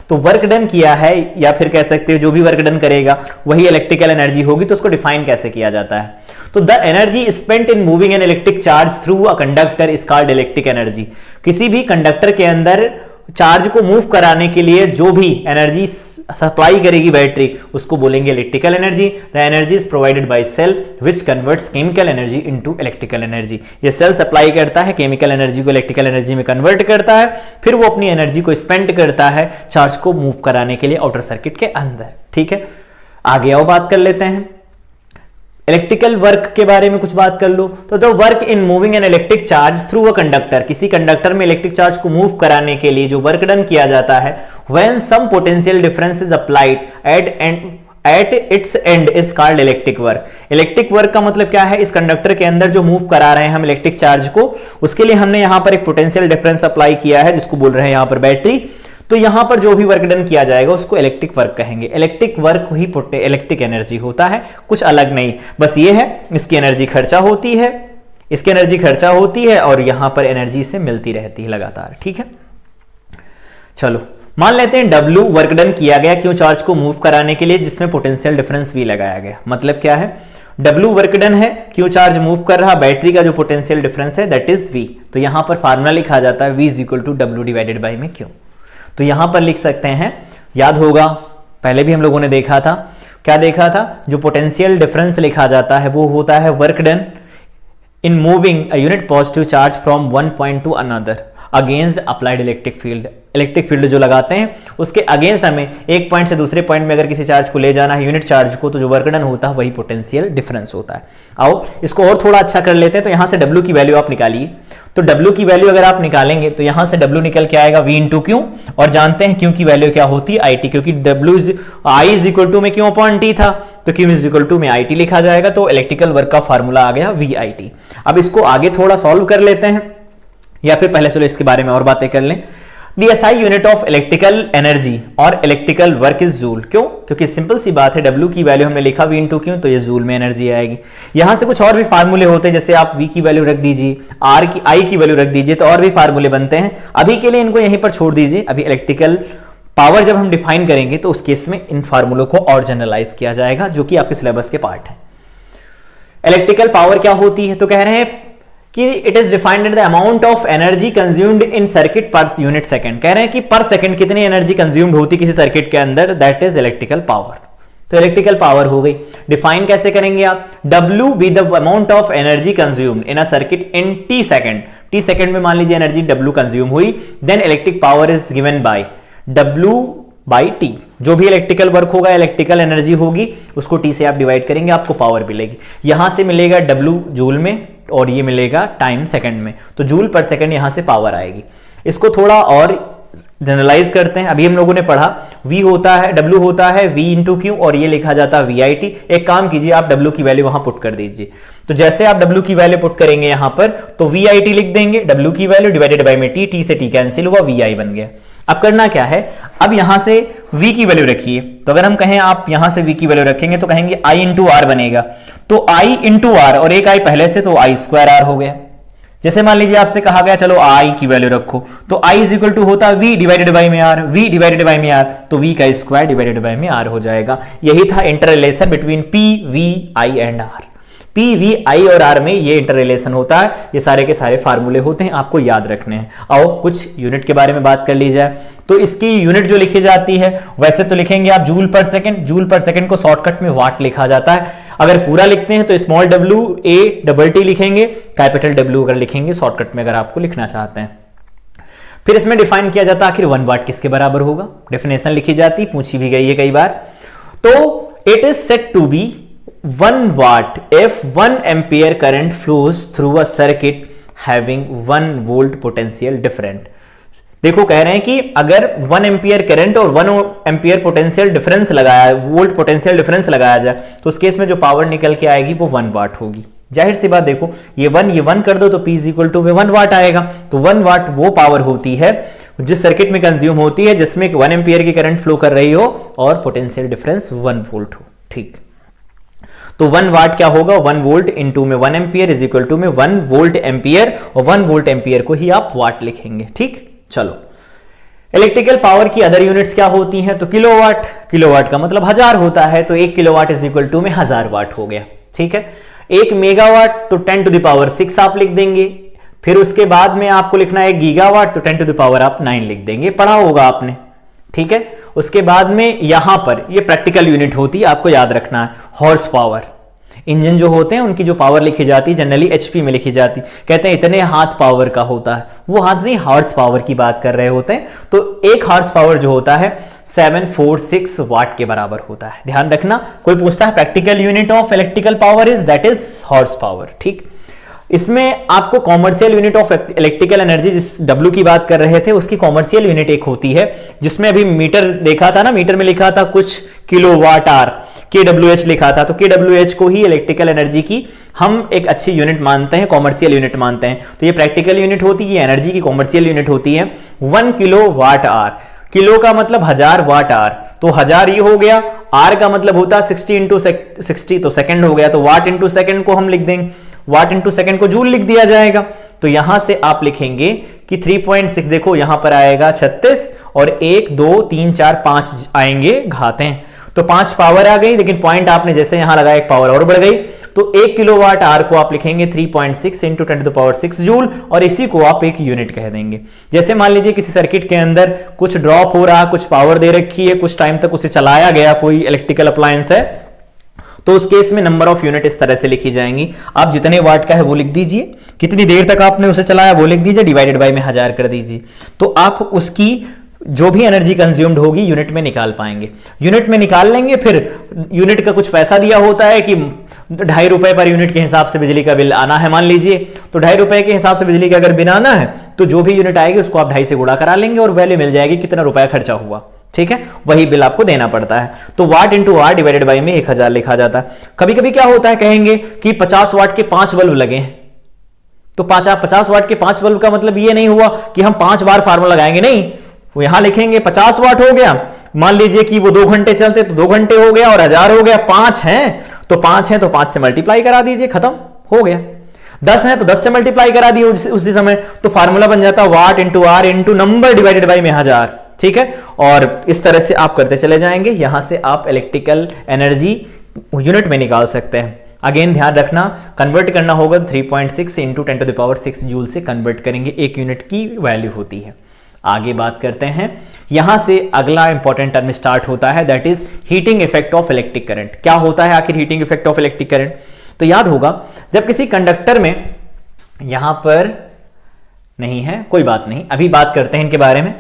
तो वर्क डन किया है, या फिर कह सकते हो जो भी वर्क डन करेगा वही इलेक्ट्रिकल एनर्जी होगी। तो उसको डिफाइन कैसे किया जाता है, तो the energy spent in moving an electric charge through a conductor is called electric energy. किसी भी कंडक्टर के अंदर चार्ज को मूव कराने के लिए जो भी एनर्जी सप्लाई करेगी बैटरी, उसको बोलेंगे electrical energy. The energy is provided by cell which converts chemical energy into electrical energy. ये सेल सप्लाई करता है, केमिकल एनर्जी को इलेक्ट्रिकल एनर्जी में कन्वर्ट करता है, फिर वो अपनी एनर्जी को स्पेंड करता है चार्ज को मूव कराने के लिए आउटर सर्किट के अंदर। ठीक है, आगे आओ बात कर लेते हैं इलेक्ट्रिकल वर्क के बारे में, कुछ बात कर लो। तो the work in moving an electric charge through a conductor, किसी कंडक्टर में इलेक्ट्रिक चार्ज को मूव कराने के लिए जो वर्क डन किया जाता है, when some potential difference is applied at its end is called electric work. Electric work का मतलब क्या है, इस कंडक्टर के अंदर जो मूव करा रहे हैं हम इलेक्ट्रिक चार्ज को, उसके लिए हमने यहां पर एक पोटेंशियल डिफरेंस अप्लाई किया है जिसको बोल रहे हैं यहां पर बैटरी। तो यहां पर जो भी वर्क डन किया जाएगा उसको इलेक्ट्रिक वर्क कहेंगे। इलेक्ट्रिक वर्क ही इलेक्ट्रिक एनर्जी होता है, कुछ अलग नहीं, बस ये है इसकी एनर्जी खर्चा होती है, इसकी एनर्जी खर्चा होती है और यहां पर एनर्जी से मिलती रहती है लगातार। ठीक है, चलो मान लेते हैं W वर्क डन किया गया क्यों, चार्ज को मूव कराने के लिए, जिसमें पोटेंशियल डिफरेंस V लगाया गया। मतलब क्या है, W वर्क डन है क्यों चार्ज मूव कर रहा, बैटरी का जो पोटेंशियल डिफरेंस है दैट इज V। तो यहां पर फार्मूला लिखा जाता है V is equal to W divided by में क्यों। तो यहां पर लिख सकते हैं, याद होगा पहले भी हम लोगों ने देखा था, क्या देखा था, जो पोटेंशियल डिफरेंस लिखा जाता है वो होता है work done in moving a unit positive charge from one point two another. Against applied electric field जो लगाते हैं उसके अगेंस्ट हमें एक पॉइंट से दूसरे पॉइंट में अगर किसी चार्ज को ले जाना है, यूनिट चार्ज को, तो जो वर्क डन होता है वही पोटेंशियल डिफरेंस होता है। आओ इसको और थोड़ा अच्छा कर लेते हैं। तो यहां से W की वैल्यू आप निकालिए। तो W की वैल्यू अगर आप निकालेंगे तो यहां से W निकल के आएगा V इंटू क्यू, और जानते हैं क्यू की वैल्यू क्या होती है IT, क्योंकि I इज इक्वल टू में क्यू अपॉन T था तो Q इज इक्वल टू में IT लिखा जाएगा। तो इलेक्ट्रिकल वर्क का फार्मूला आ गया VIT। अब इसको आगे थोड़ा सॉल्व कर लेते हैं, या फिर पहले चलो इसके बारे में और बातें कर लें। The SI unit of electrical energy और इलेक्ट्रिकल वर्क इज जूल। क्यों? क्योंकि सिंपल सी बात है, W की वैल्यू हमने लिखा V इंटू क्यू, तो ये जूल में एनर्जी आएगी। यहां से कुछ और भी फार्मूले होते हैं, जैसे आप V की वैल्यू रख दीजिए, I की वैल्यू रख दीजिए, तो और भी फार्मूले बनते हैं। अभी के लिए इनको यहीं पर छोड़ दीजिए। अभी इलेक्ट्रिकल पावर जब हम डिफाइन करेंगे तो उस केस में इन फार्मूलों को और जनरलाइज किया जाएगा, जो कि आपके सिलेबस के पार्ट है। इलेक्ट्रिकल पावर क्या होती है? तो कह रहे हैं कि it is defined the amount of energy consumed in circuit per unit second. कह रहे हैं कि पर सेकंड कितनी एनर्जी कंज्यूम्ड होती किसी सर्किट के अंदर, दैट इज इलेक्ट्रिकल पावर। तो इलेक्ट्रिकल पावर हो गई। डिफाइन कैसे करेंगे आप? W be the amount of energy consumed in a circuit in T second. T second में मान लीजिए एनर्जी W कंज्यूम हुई, then electric power is given by W by T। जो भी इलेक्ट्रिकल वर्क होगा, इलेक्ट्रिकल एनर्जी होगी, उसको T से आप डिवाइड करेंगे, आपको पावर मिलेगी। यहां से मिलेगा W जूल में और ये मिलेगा टाइम सेकंड में, तो जूल पर सेकंड यहां से पावर आएगी। इसको थोड़ा और जनरलाइज करते हैं। अभी हम लोगों ने पढ़ा V होता है, W होता है V इंटू क्यू, और ये लिखा जाता है VIT। एक काम कीजिए, आप W की वैल्यू वहां पुट कर दीजिए। तो जैसे आप W की वैल्यू पुट करेंगे यहां पर, तो VIT लिख देंगे, W की वैल्यू डिवाइडेड बाय में T से T कैंसिल हुआ, VI बन गया। अब करना क्या है, अब यहां से V की वैल्यू रखिए। तो अगर हम कहें आप यहां से V की वैल्यू रखेंगे तो कहेंगे I इंटू आर बनेगा। तो I इंटू आर, और एक I पहले से, तो I स्क्वायर आर हो गया। जैसे मान लीजिए आपसे कहा गया चलो I की वैल्यू रखो, तो I इज इक्वल टू होता है V डिवाइडेड बाई में R, V डिवाइडेड बाई में R, तो V का स्क्वायर डिवाइडेड बाई में R हो जाएगा। यही था inter relation between P, V, I and R। P, V, I और R में ये इंटर रिलेशन होता है। ये सारे के सारे फार्मूले होते हैं, आपको याद रखने हैं। आओ कुछ यूनिट के बारे में बात कर ली जाए। तो इसकी यूनिट जो लिखी जाती है, वैसे तो लिखेंगे आप जूल पर सेकंड। जूल पर सेकंड को शॉर्टकट में वाट लिखा जाता है। अगर पूरा लिखते हैं तो small w a double T लिखेंगे, कैपिटल W अगर लिखेंगे शॉर्टकट में, अगर आपको लिखना चाहते हैं। फिर इसमें डिफाइन किया जाता है आखिर 1 वाट किसके बराबर होगा। डेफिनेशन लिखी जाती, पूछी भी गई है कई बार। तो it is said to be 1 watt if 1 ampere current flows through a circuit having 1 volt potential different। देखो कह रहे हैं कि अगर 1 एम्पियर करंट और 1 एम्पियर पोटेंशियल डिफरेंस लगाया, वोल्ट पोटेंशियल डिफरेंस लगाया जाए, तो उस केस में जो पावर निकल के आएगी वो 1 वाट होगी। जाहिर सी बात, देखो ये 1 कर दो तो P इज इक्वल टू 1 वाट आएगा। तो 1 वाट वो पावर होती है जिस सर्किट में कंज्यूम होती है जिसमें 1 एम्पियर की करंट फ्लो कर रही हो और पोटेंशियल डिफरेंस 1 वोल्ट हो। ठीक, तो 1 वाट क्या होगा, 1 वोल्ट इंटू में 1 एम्पियर इज इक्वल टू में 1 वोल्ट एम्पियर, और 1 वोल्ट एम्पियर को ही आप वाट लिखेंगे। ठीक, चलो इलेक्ट्रिकल पावर की अदर यूनिट्स क्या होती हैं? तो किलोवाट। किलोवाट का मतलब 1000 होता है, तो 1 किलोवाट इज इक्वल टू में 1000 वाट हो गया। ठीक है, 1 मेगावाट तो 10 टू द पावर 6 आप लिख देंगे। फिर उसके बाद में आपको लिखना है गीगावाट, तो 10 टू द पावर आप 9 लिख देंगे, पढ़ा होगा आपने। ठीक है, उसके बाद में यहां पर ये प्रैक्टिकल यूनिट होती है, आपको याद रखना है हॉर्स पावर। इंजन जो होते हैं उनकी जो पावर लिखी जाती है जनरली HP में लिखी जाती, कहते हैं इतने हाथ पावर का होता है, वो हाथ नहीं हॉर्स पावर की बात कर रहे होते हैं। तो 1 हॉर्स पावर जो होता है 746 वाट के बराबर होता है। ध्यान रखना, कोई पूछता है practical unit of electrical power is, that is horse power. ठीक, इसमें आपको commercial unit of electrical energy, जिस W की बात कर रहे थे उसकी कॉमर्शियल यूनिट एक होती है, जिसमें अभी मीटर देखा था ना, मीटर में लिखा था कुछ किलोवाट आर, kWh लिखा था, तो kWh को ही इलेक्ट्रिकल एनर्जी की हम एक अच्छी यूनिट मानते हैं, कॉमर्शियल यूनिट मानते हैं। तो ये प्रैक्टिकल यूनिट होती है, एनर्जी की कॉमर्शियल यूनिट होती है 1 किलोवाट आर। किलो का मतलब 1000 वाट आर, तो 1000 ये हो गया। आर का मतलब होता है 60 इंटू 60, तो सेकंड हो गया, तो वाट इंटू सेकंड को हम लिख देंगे, वाट इंटू सेकंड को जूल लिख दिया जाएगा। तो यहां से आप लिखेंगे कि 3.6, देखो यहां पर आएगा 36 और 1 2 3 4 5 आएंगे घातें, तो 5 पावर आ गई, लेकिन पॉइंट आपने जैसे यहां लगाया 1 पावर और बढ़ गई। तो 1 किलोवाट आर को आप लिखेंगे 3.6 into 10 to the power 6 joule, और इसी को आप एक यूनिट कह देंगे। जैसे मान लीजिए किसी सर्किट के अंदर कुछ ड्रॉप हो रहा, कुछ पावर दे रखी है, कुछ टाइम तक उसे चलाया गया, कोई इलेक्ट्रिकल अप्लायंस है, तो उस केस में नंबर ऑफ यूनिट इस तरह से लिखी जाएंगी, आप जितने वाट का है वो लिख दीजिए, कितनी देर तक आपने उसे चलाया वो लिख दीजिए, डिवाइडेड बाय में 1000 कर दीजिए, तो आप उसकी जो भी एनर्जी कंज्यूम्ड होगी यूनिट में निकाल पाएंगे। यूनिट में निकाल लेंगे, फिर यूनिट का कुछ पैसा दिया होता है कि 2.5 रुपए पर यूनिट के हिसाब से बिजली का बिल आना है मान लीजिए, तो 2.5 रुपए के हिसाब से बिजली का अगर बिल आना है तो जो भी यूनिट आएगी उसको आप 2.5 से गुणा करा लेंगे और वैल्यू मिल जाएगी कितना रुपया खर्चा हुआ, ठीक है, वही बिल आपको देना पड़ता है। तो वाट इंटू आर डिवाइडेड बाई में 1000 लिखा जाता है। कभी कभी क्या होता है, कहेंगे कि 50 वाट के 5 बल्ब लगे हैं, तो 50 वाट के 5 बल्ब का मतलब ये नहीं हुआ कि हम 5 बार फार्मूला लगाएंगे, नहीं, वो यहां लिखेंगे 50 वाट हो गया, मान लीजिए कि वो 2 घंटे चलते तो 2 घंटे हो गया और 1000 हो गया, 5 हैं तो 5 से मल्टीप्लाई करा दीजिए, खत्म हो गया। 10 है तो 10 से मल्टीप्लाई करा दिए उसी समय, तो फार्मूला बन जाता watt into R into number divided by में 1000, ठीक है। और इस तरह से आप करते चले जाएंगे, यहां से आप इलेक्ट्रिकल एनर्जी यूनिट में निकाल सकते हैं। अगेन ध्यान रखना, कन्वर्ट करना होगा तो 3.6 इंटू 10⁶ जूल से कन्वर्ट करेंगे, 1 यूनिट की वैल्यू होती है। आगे बात करते हैं, यहां से अगला इंपॉर्टेंट टर्म स्टार्ट होता है, that is heating effect of electric current. क्या होता है आखिर heating effect of electric current? तो याद होगा जब किसी कंडक्टर में, यहां पर नहीं है कोई बात नहीं, अभी बात करते हैं इनके बारे में,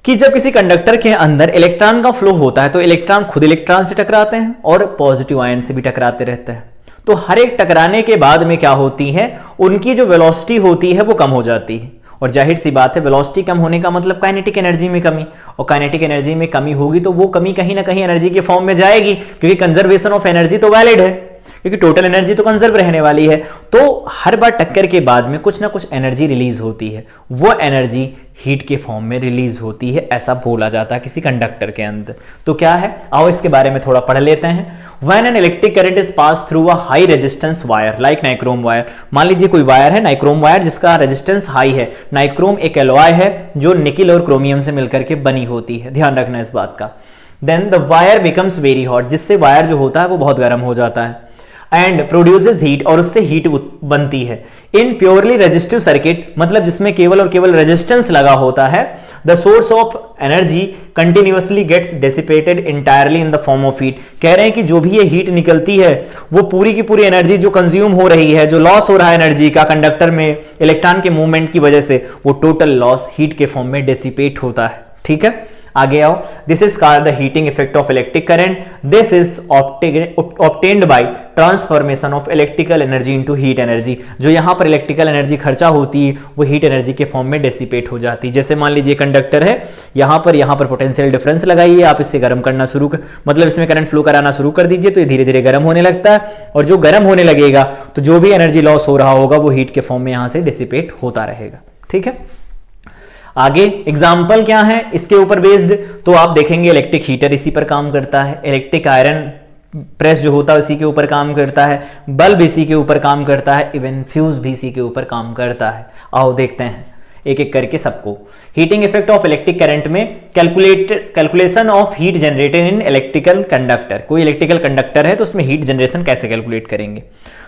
कि जब किसी कंडक्टर के अंदर इलेक्ट्रॉन का फ्लो होता है तो इलेक्ट्रॉन खुद इलेक्ट्रॉन से टकराते हैं और पॉजिटिव आयन से भी टकराते रहते हैं। तो हर एक टकराने के बाद में क्या होती है, उनकी जो वेलोसिटी होती है वो कम हो जाती है, और जाहिर सी बात है वेलोसिटी कम होने का मतलब काइनेटिक एनर्जी में कमी, और काइनेटिक एनर्जी में कमी होगी तो वो कमी कहीं ना कहीं एनर्जी के फॉर्म में जाएगी, क्योंकि कंजर्वेशन ऑफ एनर्जी तो वैलिड है, क्योंकि टोटल एनर्जी तो कंजर्व रहने वाली है। तो हर बार टक्कर के बाद में कुछ ना कुछ एनर्जी रिलीज होती है, वो एनर्जी हीट के फॉर्म में रिलीज होती है, ऐसा बोला जाता है किसी कंडक्टर के अंदर। तो क्या है, आओ इसके बारे में थोड़ा पढ़ लेते हैं। When an electric current is passed through a high resistance wire like nichrome wire, मान लीजिए कोई वायर है नाइक्रोम वायर जिसका रेजिस्टेंस हाई है। नाइक्रोम एक एलॉय है जो निकिल और क्रोमियम से मिलकर के बनी होती है, ध्यान रखना इस बात का। Then the wire becomes very hot, जिससे वायर जो होता है वो बहुत गर्म हो जाता है, एंड प्रोड्यूसेस हीट, और उससे हीट बनती है। इन प्योरली रेजिस्टिव सर्किट, मतलब जिसमें केवल और केवल रेजिस्टेंस लगा होता है, the source of energy continuously gets dissipated entirely in the form of heat. कह रहे हैं कि जो भी ये हीट निकलती है वो पूरी की पूरी एनर्जी जो कंज्यूम हो रही है, जो लॉस हो रहा है एनर्जी का कंडक्टर में इलेक्ट्रॉन के मूवमेंट की वजह से, वो टोटल लॉस हीट के फॉर्म में डिसिपेट होता है, ठीक है। आगे आओ, this is called the heating effect of electric current. This is obtained by transformation of electrical energy into heat energy. जो यहां पर इलेक्ट्रिकल एनर्जी खर्चा होती है वो हीट एनर्जी के फॉर्म में डिसिपेट हो जाती है। जैसे मान लीजिए कंडक्टर है, यहां पर पोटेंशियल डिफरेंस लगाइए, आप इससे गर्म करना शुरू मतलब इसमें करंट फ्लो कराना शुरू कर दीजिए, तो ये धीरे धीरे गर्म होने लगता है, और जो गर्म होने लगेगा तो जो भी एनर्जी लॉस हो रहा होगा वो हीट के फॉर्म में यहां से डिसिपेट होता रहेगा, ठीक है। आगे एग्जाम्पल क्या है इसके ऊपर बेस्ड, तो आप देखेंगे इलेक्ट्रिक हीटर इसी पर काम करता है, इलेक्ट्रिक आयरन प्रेस जो होता है इसी के ऊपर काम करता है, बल्ब इसी के ऊपर काम करता है, इवन फ्यूज भी इसी के ऊपर काम करता है। आओ देखते हैं एक एक करके सबको। Heating effect of electric current में calculation of heat generated in electrical conductor. कोई इलेक्ट्रिकल कंडक्टर है तो उसमें हीट जनरेशन कैसे कैलकुलेट करेंगे,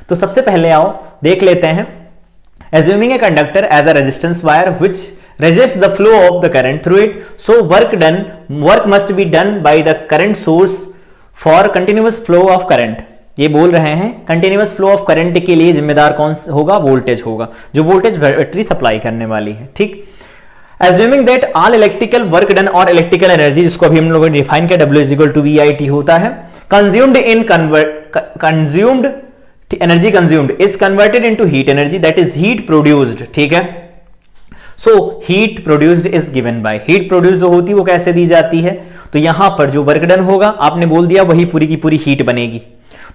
तो सबसे पहले आओ देख लेते हैं। Assuming a conductor as a resistance wire which resists the flow of the current through it, so work must be done by the current source for continuous flow of current। ये बोल रहे हैं कंटिन्यूअस फ्लो ऑफ करंट के लिए जिम्मेदार कौन होगा, voltage होगा, जो वोल्टेज बैटरी सप्लाई करने वाली है, ठीक। Assuming that all electrical work done और इलेक्ट्रिकल एनर्जी, जिसको अभी हम लोगों ने डिफाइन किया W = VIT होता है, consumed energy consumed is converted into heat energy, that is heat produced, ठीक है। So heat produced is given bye, heat produce जो होती है वो कैसे दी जाती है, तो यहां पर जो वर्क डन होगा आपने बोल दिया वही पूरी की पूरी हीट बनेगी,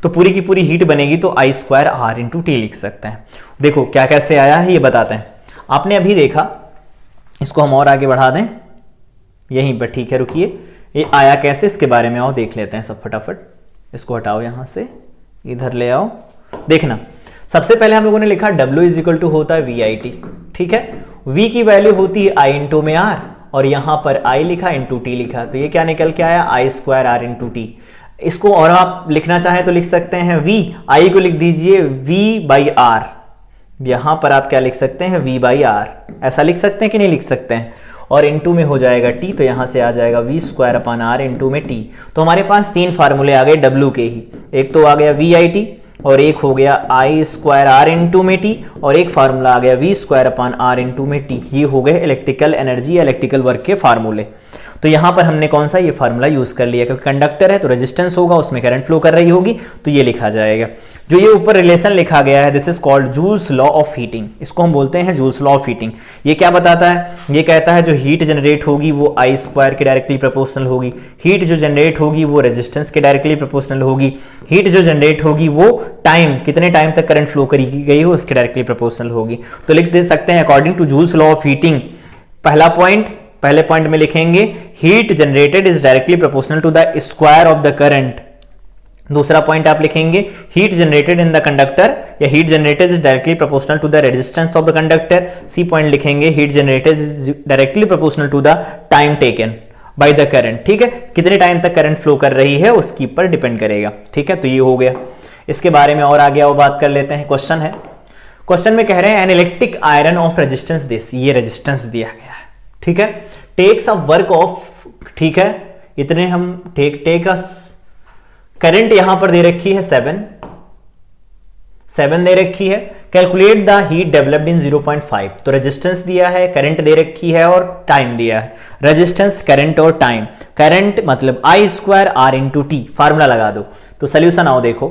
तो पूरी की पूरी हीट बनेगी तो I² R × T लिख सकते हैं। देखो क्या कैसे आया है ये बताते हैं। आपने अभी देखा, इसको हम और आगे बढ़ा दें यहीं पर, ठीक है, रुकिए, ये आया कैसे इसके बारे में आओ देख लेते हैं सब फटाफट। इसको हटाओ यहां से, इधर ले आओ, देखना सबसे पहले हम लोगों ने लिखा W = होता है VIT, ठीक है। V की वैल्यू होती है I × में R, और यहां पर I लिखा × T लिखा, तो ये क्या निकल के आया I² R × T। इसको और आप लिखना चाहें तो लिख सकते हैं V, I को लिख दीजिए V/R, यहां पर आप क्या लिख सकते हैं V/R, ऐसा लिख सकते हैं कि नहीं लिख सकते हैं। और इनटू में हो जाएगा टी, तो यहां से आ जाएगा V square upon R into में टी। तो हमारे पास तीन फार्मूले आ गए डब्ल्यू के ही, एक तो आ गया वी आई टी और एक हो गया आई स्क्वायर आर इनटू में टी और एक फार्मूला आ गया V square upon R into में टी। ये हो गए इलेक्ट्रिकल एनर्जी या इलेक्ट्रिकल वर्क के फार्मूले। तो यहां पर हमने कौन सा ये फार्मूला यूज कर लिया, क्योंकि कंडक्टर है तो रेजिस्टेंस होगा, उसमें करंट फ्लो कर रही होगी, तो ये लिखा जाएगा। जो ये ऊपर रिलेशन लिखा गया है this is called joules law of heating, इसको हम बोलते हैं जूल्स लॉ ऑफ हीटिंग। ये क्या बताता है, ये कहता है जो हीट जनरेट होगी वो आई स्क्वायर के डायरेक्टली प्रोपोर्शनल होगी, हीट जो जनरेट होगी वो रेजिस्टेंस के डायरेक्टली प्रोपोर्शनल होगी, हीट जो जनरेट होगी वो टाइम कितने टाइम तक करंट फ्लो करी गई हो उसके डायरेक्टली प्रोपोर्शनल होगी। तो लिख दे सकते हैं according to Joule's law of heating, पहला पॉइंट, पहले पॉइंट में लिखेंगे heat generated is directly proportional to the square of the current. दूसरा पॉइंट आप लिखेंगे heat generated in the conductor या heat generated is directly proportional to the resistance of the conductor. C point लिखेंगे heat generated is directly proportional to the time taken by the current. ठीक है, कितने time तक current flow कर रही है उसकी पर डिपेंड करेगा। ठीक है, तो ये हो गया। इसके बारे में और आगे वो बात कर लेते हैं। क्वेश्चन है, क्वेश्चन में कह रहे हैं an electric iron of resistance this, ये रेजिस्टेंस दिया गया है। ठीक है, टेक्स अ वर्क ऑफ, ठीक है, इतने हम टेक अ करंट यहां पर दे रखी है 7 दे रखी है। Calculate the heat developed in 0.5, तो रेजिस्टेंस दिया है, करंट दे रखी है और टाइम दिया है। रेजिस्टेंस, करंट और टाइम, करंट मतलब I square R into T, formula लगा दो। तो सोल्यूशन आओ देखो,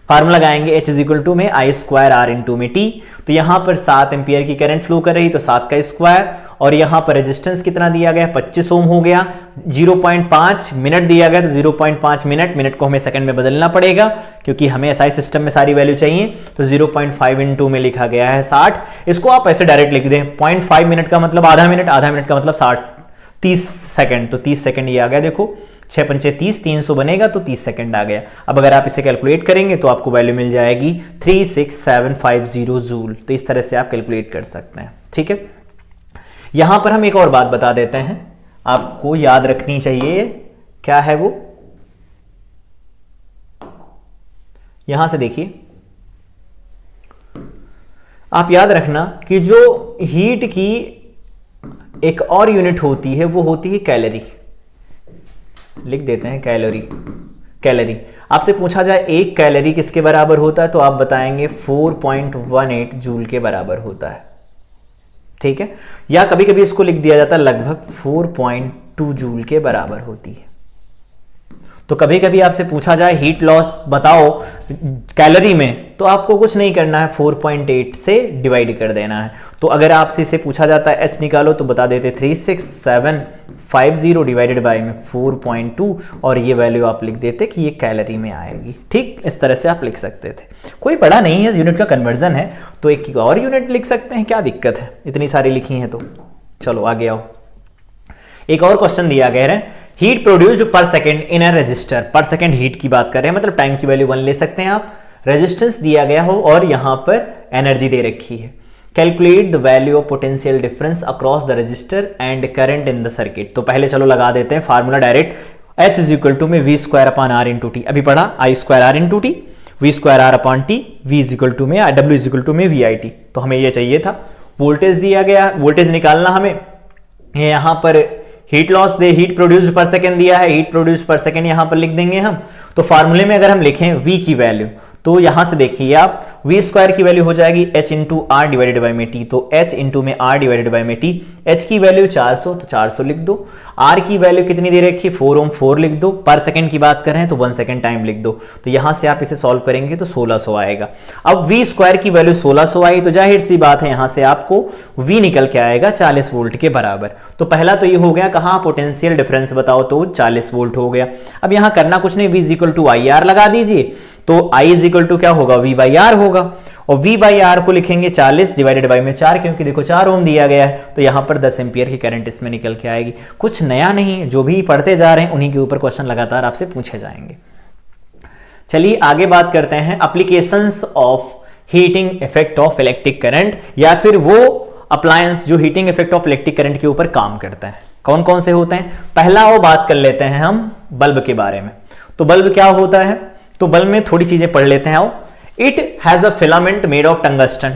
फार्मूला लगाएंगे H इज इक्वल टू में आई स्क्वायर आर इंटू में टी। तो यहां पर 7 एम्पियर की करंट फ्लो कर रही तो 7 का स्क्वायर, और यहां पर रेजिस्टेंस कितना दिया गया 25 ओम हो गया, 0.5 मिनट दिया गया तो 0.5 मिनट को हमें सेकंड में बदलना पड़ेगा क्योंकि हमें SI सिस्टम में सारी वैल्यू चाहिए। तो 0.5 इंटू में लिखा गया है 60, इसको आप ऐसे डायरेक्ट लिख दें। 0.5 मिनट का मतलब आधा मिनट, आधा मिनट का मतलब 30 सेकंड, तो 30 सेकंड ये आ गया। देखो 6 पंचे 30, 300 बनेगा तो 30 सेकंड आ गया। अब अगर आप इसे कैलकुलेट करेंगे तो आपको वैल्यू मिल जाएगी 36750 जूल। तो इस तरह से आप कैलकुलेट कर सकते हैं। ठीक है, यहां पर हम एक और बात बता देते हैं, आपको याद रखनी चाहिए, क्या है वो, यहां से देखिए, आप याद रखना कि जो हीट की एक और यूनिट होती है वो होती है कैलोरी। लिख देते हैं कैलोरी। कैलोरी आपसे पूछा जाए एक कैलोरी किसके बराबर होता है तो आप बताएंगे 4.18 जूल के बराबर होता है। ठीक है, या कभी कभी इसको लिख दिया जाता है लगभग 4.2 जूल के बराबर होती है। तो कभी कभी आपसे पूछा जाए हीट लॉस बताओ कैलोरी में, तो आपको कुछ नहीं करना है, 4.8 से डिवाइड कर देना है। तो अगर आपसे इसे पूछा जाता है H निकालो तो बता देते 36750 डिवाइडेड बाय में 4.2 और ये वैल्यू आप लिख देते कि ये कैलोरी में आएगी। ठीक, इस तरह से आप लिख सकते थे, कोई बड़ा नहीं है, यूनिट का कन्वर्जन है तो एक और यूनिट लिख सकते हैं, क्या दिक्कत है, इतनी सारी लिखी है तो। चलो आगे आओ, एक और क्वेश्चन दिया गया है, हीट प्रोड्यूस्ड पर सेकेंड इन अ रजिस्टर। पर सेकेंड हीट की बात कर रहे हैं, मतलब टाइम की वैल्यू 1 ले सकते हैं आप, रेजिस्टेंस दिया गया हो और यहां पर एनर्जी दे रखी है। Calculate the value of potential difference across the resistor and current in the circuit. तो पहले चलो लगा देते हैं formula direct, H is equal to में V square upon R into T, अभी पढ़ा I square R into T, V square R upon T, V is equal to में डब्ल्यू इज इक्वल टू में वी आई टी। तो हमें ये चाहिए था, वोल्टेज दिया गया, वोल्टेज निकालना हमें, यहां पर हीट लॉस दे, हीट प्रोड्यूस्ड पर सेकंड दिया है, हीट प्रोड्यूस्ड पर सेकंड यहां पर लिख देंगे हम। तो फार्मूले में अगर हम लिखें V की वैल्यू तो यहां से देखिए आप वी स्क्वायर की वैल्यू हो जाएगी H into R divided by में टी, तो H इंटू में आर डिवाइडेड बाई में टी। H की वैल्यू 400 तो 400 लिख दो, R की वैल्यू कितनी दे रखी 4 ओम 4 लिख दो, पर सेकंड की बात करें तो 1 सेकंड टाइम लिख दो। तो यहां से आप इसे सॉल्व करेंगे तो 1600 आएगा। अब वी स्क्वायर की वैल्यू 1600 आई तो जाहिर सी बात है यहां से आपको V निकल के आएगा 40 वोल्ट के बराबर। तो पहला तो ये हो गया, कहां पोटेंशियल डिफरेंस बताओ तो 40 वोल्ट हो गया। अब यहां करना कुछ नहीं, V is equal to I R लगा दीजिए, तो I इज इक्वल टू क्या होगा V बाई आर होगा, और V बाई आर को लिखेंगे 40 डिवाइडेड बाई में 4, क्योंकि देखो 4 ओम दिया गया है तो यहां पर 10 एम्पियर की करंट इसमें निकल के आएगी। कुछ नया नहीं है, जो भी पढ़ते जा रहे हैं उन्हीं के ऊपर क्वेश्चन लगातार आपसे पूछे जाएंगे। चलिए आगे बात करते हैं applications of heating effect of electric current, या फिर वो अप्लायंस जो heating effect of electric current के ऊपर काम करता है। कौन कौन से होते हैं, पहला वो बात कर लेते हैं हम बल्ब के बारे में। तो बल्ब क्या होता है, तो बल्ब में थोड़ी चीजें पढ़ लेते हैं आओ। It has a filament made of tungsten.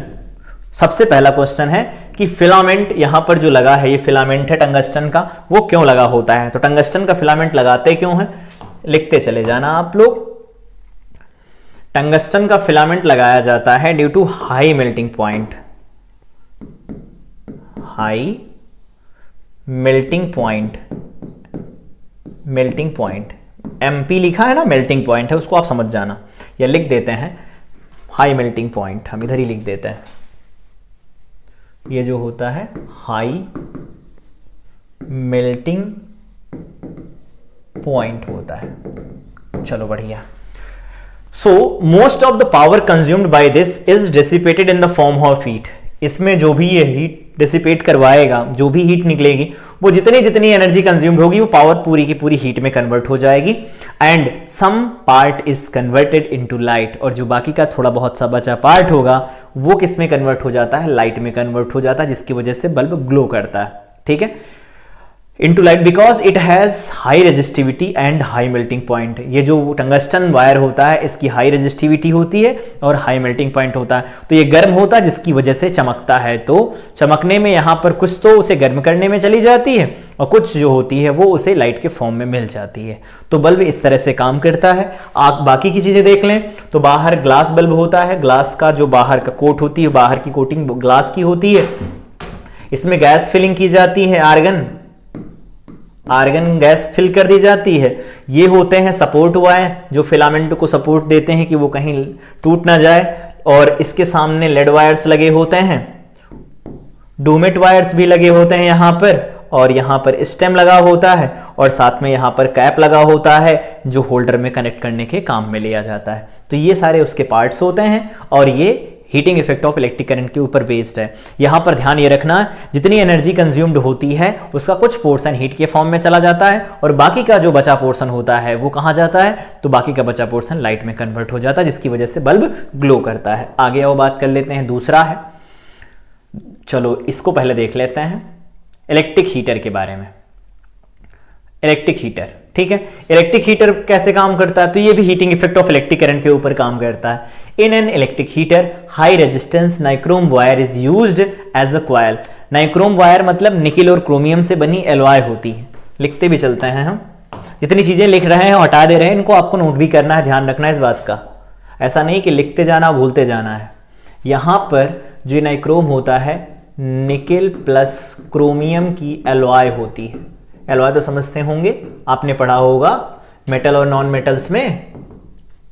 सबसे पहला क्वेश्चन है कि फिलामेंट यहां पर जो लगा है, ये फिलामेंट है टंगस्टन का, वो क्यों लगा होता है। तो टंगस्टन का फिलामेंट लगाते क्यों है, लिखते चले जाना आप लोग। टंगस्टन का फिलामेंट लगाया जाता है due to high melting point, high melting point, melting point MP लिखा है ना, मेल्टिंग पॉइंट है, उसको आप समझ जाना, या लिख देते हैं हाई मेल्टिंग पॉइंट, हम इधर ही लिख देते हैं। ये जो होता है हाई मेल्टिंग पॉइंट होता है। चलो बढ़िया। So most of the power consumed by this is dissipated in the form of heat. इसमें जो भी ये हीट डिसिपेट करवाएगा, जो भी हीट निकलेगी, वो जितनी जितनी एनर्जी कंज्यूम्ड होगी वो पावर पूरी की पूरी हीट में कन्वर्ट हो जाएगी। And some part is converted into light, और जो बाकी का थोड़ा बहुत सा बचा पार्ट होगा वो किस में कन्वर्ट हो जाता है, लाइट में कन्वर्ट हो जाता है, जिसकी वजह से बल्ब ग्लो करता है। ठीक है, into light because it has high resistivity and high melting point. ये जो टंगस्टन वायर होता है इसकी हाई रेजिस्टिविटी होती है और हाई मेल्टिंग पॉइंट होता है, तो ये गर्म होता है जिसकी वजह से चमकता है। तो चमकने में यहां पर कुछ तो उसे गर्म करने में चली जाती है और कुछ जो होती है वो उसे लाइट के फॉर्म में मिल जाती है। तो बल्ब इस तरह से काम करता है। आप बाकी की चीजें देख लें तो बाहर ग्लास बल्ब होता है, ग्लास का जो बाहर का कोट होती है, बाहर की कोटिंग ग्लास की होती है, इसमें गैस फिलिंग की जाती है, आर्गन गैस फिल कर दी जाती है। ये होते हैं सपोर्ट वायर जो फिलामेंट को सपोर्ट देते हैं कि वो कहीं टूट ना जाए, और इसके सामने लेड वायर्स लगे होते हैं, डोमेट वायर्स भी लगे होते हैं यहां पर, और यहां पर स्टेम लगा होता है, और साथ में यहां पर कैप लगा होता है जो होल्डर में कनेक्ट करने के काम में लिया जाता है। तो ये सारे उसके पार्ट्स होते हैं और ये heating effect of electric current के ऊपर बेस्ड है। यहां पर ध्यान ये रखना, जितनी एनर्जी कंज्यूम्ड होती है उसका कुछ पोर्शन हीट के फॉर्म में चला जाता है और बाकी का जो बचा पोर्शन होता है वो कहां जाता है, तो बाकी का बचा पोर्शन लाइट में कन्वर्ट हो जाता है, जिसकी वजह से बल्ब ग्लो करता है। आगे वो बात कर लेते हैं, दूसरा है, चलो इसको पहले देख लेते हैं, इलेक्ट्रिक हीटर के बारे में। इलेक्ट्रिक हीटर, ठीक है, इलेक्ट्रिक हीटर कैसे काम करता है, तो ये भी heating effect of electric current के ऊपर काम करता है। In an electric heater high resistance nichrome wire is used as a coil. Nichrome wire मतलब निकिल और क्रोमियम से बनी एलॉय होती है। लिखते भी चलते हैं हम, जितनी चीजें लिख रहे हैं हटा दे रहे हैं, इनको आपको नोट भी करना है, ध्यान रखना है इस बात का, ऐसा नहीं कि लिखते जाना भूलते जाना है। यहां पर जो नाइक्रोम होता है निकिल प्लस क्रोमियम की एलॉय होती है। एलॉय तो समझते होंगे, आपने पढ़ा होगा मेटल और नॉन मेटल्स में,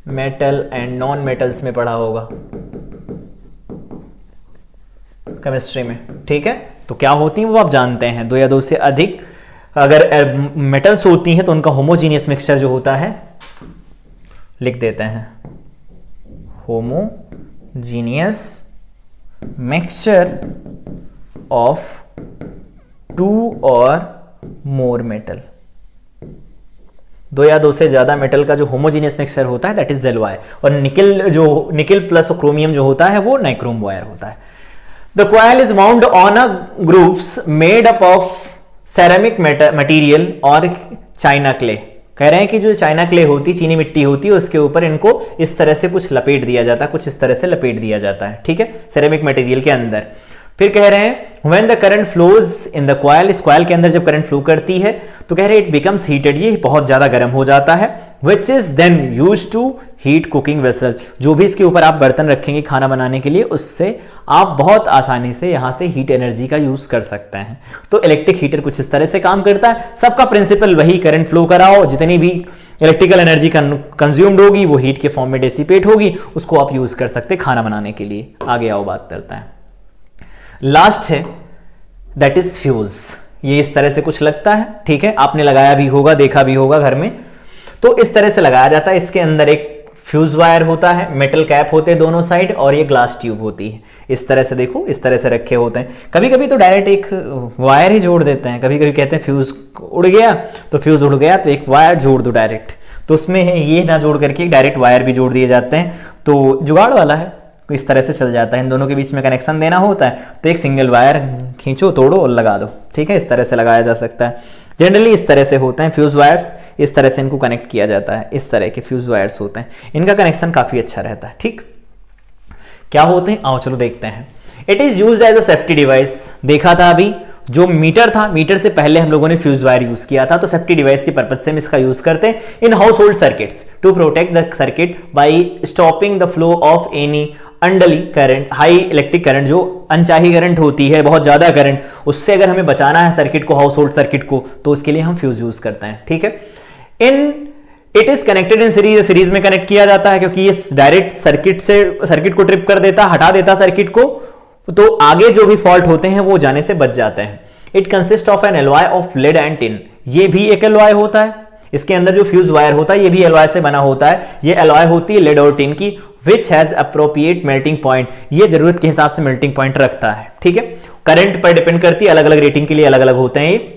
मेटल एंड नॉन मेटल्स में पढ़ा होगा केमिस्ट्री में, ठीक है। तो क्या होती हैं वो आप जानते हैं, दो या दो से अधिक अगर मेटल्स होती हैं तो उनका होमोजीनियस मिक्सचर जो होता है, लिख देते हैं होमोजीनियस मिक्सचर ऑफ टू और मोर मेटल। दो या दो से ज्यादा मेटल का जो होमोजीनियस मिक्सचर होता है दैट इज एलॉय, और निकिल प्लस क्रोमियम जो होता है वो नाइक्रोम वायर होता है। The coil is mount on a groups made up of ceramic material और चाइना क्ले। कह रहे हैं कि जो चाइना क्ले होती, चीनी मिट्टी होती है, उसके ऊपर इनको इस तरह से कुछ लपेट दिया जाता है, कुछ इस तरह से लपेट दिया जाता है, ठीक है, सेरेमिक मटेरियल के अंदर। फिर कह रहे हैं when the current flows in the coil, इस कॉइल के अंदर जब करंट फ्लो करती है तो कह रहे हैं it becomes heated, ये बहुत ज्यादा गर्म हो जाता है, which is then used to heat cooking vessel। जो भी इसके ऊपर आप बर्तन रखेंगे खाना बनाने के लिए, उससे आप बहुत आसानी से यहां से हीट एनर्जी का यूज कर सकते हैं। तो इलेक्ट्रिक हीटर कुछ इस तरह से काम करता है, सबका प्रिंसिपल वही, करंट फ्लो कराओ, जितनी भी इलेक्ट्रिकल एनर्जी कंज्यूम्ड होगी वो हीट के फॉर्म में डिसिपेट होगी, उसको आप यूज कर सकते हैं खाना बनाने के लिए। आगे आओ बात करते हैं, लास्ट है दैट इज फ्यूज। ये इस तरह से कुछ लगता है, ठीक है, आपने लगाया भी होगा, देखा भी होगा घर में। तो इस तरह से लगाया जाता है, इसके अंदर एक फ्यूज वायर होता है, मेटल कैप होते हैं दोनों साइड, और ये ग्लास ट्यूब होती है। इस तरह से देखो, इस तरह से रखे होते हैं। कभी कभी तो डायरेक्ट एक वायर ही जोड़ देते हैं, कभी कभी कहते हैं फ्यूज उड़ गया तो फ्यूज उड़ गया तो एक वायर जोड़ दो डायरेक्ट, तो उसमें ये ना जोड़ करके डायरेक्ट वायर भी जोड़ दिए जाते हैं, तो जुगाड़ वाला है, तो इस तरह से चल जाता है। इन दोनों के बीच में कनेक्शन देना होता है तो एक सिंगल वायर खींचो, तोड़ो और लगा दो, ठीक है, इस तरह से लगाया जा सकता है। जनरली इस तरह से होते हैं फ्यूज वायर्स, इस तरह से इनको कनेक्ट किया जाता है, इस तरह के फ्यूज वायर्स होते हैं, इनका कनेक्शन काफी अच्छा रहता है, ठीक। क्या होते हैं, आओ चलो देखते हैं। It is used as a safety device. देखा था अभी जो मीटर था, मीटर से पहले हम लोगों ने फ्यूज वायर यूज किया था, तो सेफ्टी डिवाइस के पर्पज से हम इसका यूज करते हैं in household circuits to protect the circuit by stopping the flow of any unduly current, high electric current, जो अनचाही करंट होती है, बहुत ज्यादा करंट, उससे अगर हमें बचाना है सर्किट को, हाउस होल्ड सर्किट को, तो उसके लिए हम फ्यूज यूज करते हैं। ठीक है, it is connected in series, series में कनेक्ट किया जाता है क्योंकि ये डायरेक्ट सर्किट को ट्रिप कर देता, हटा देता सर्किट को, तो आगे जो भी फॉल्ट होते हैं वो जाने से बच जाते हैं। It consist of an alloy of lead and tin, ये भी एक एलॉय होता है, इसके अंदर जो फ्यूज वायर होता है ये भी एलॉय से बना होता है। ये एलॉय होती है लेड और टिन की, which has appropriate melting point, ये जरूरत के हिसाब से मेल्टिंग पॉइंट रखता है। ठीक है, करंट पर डिपेंड करती है, अलग अलग रेटिंग के लिए अलग अलग होते हैं ये।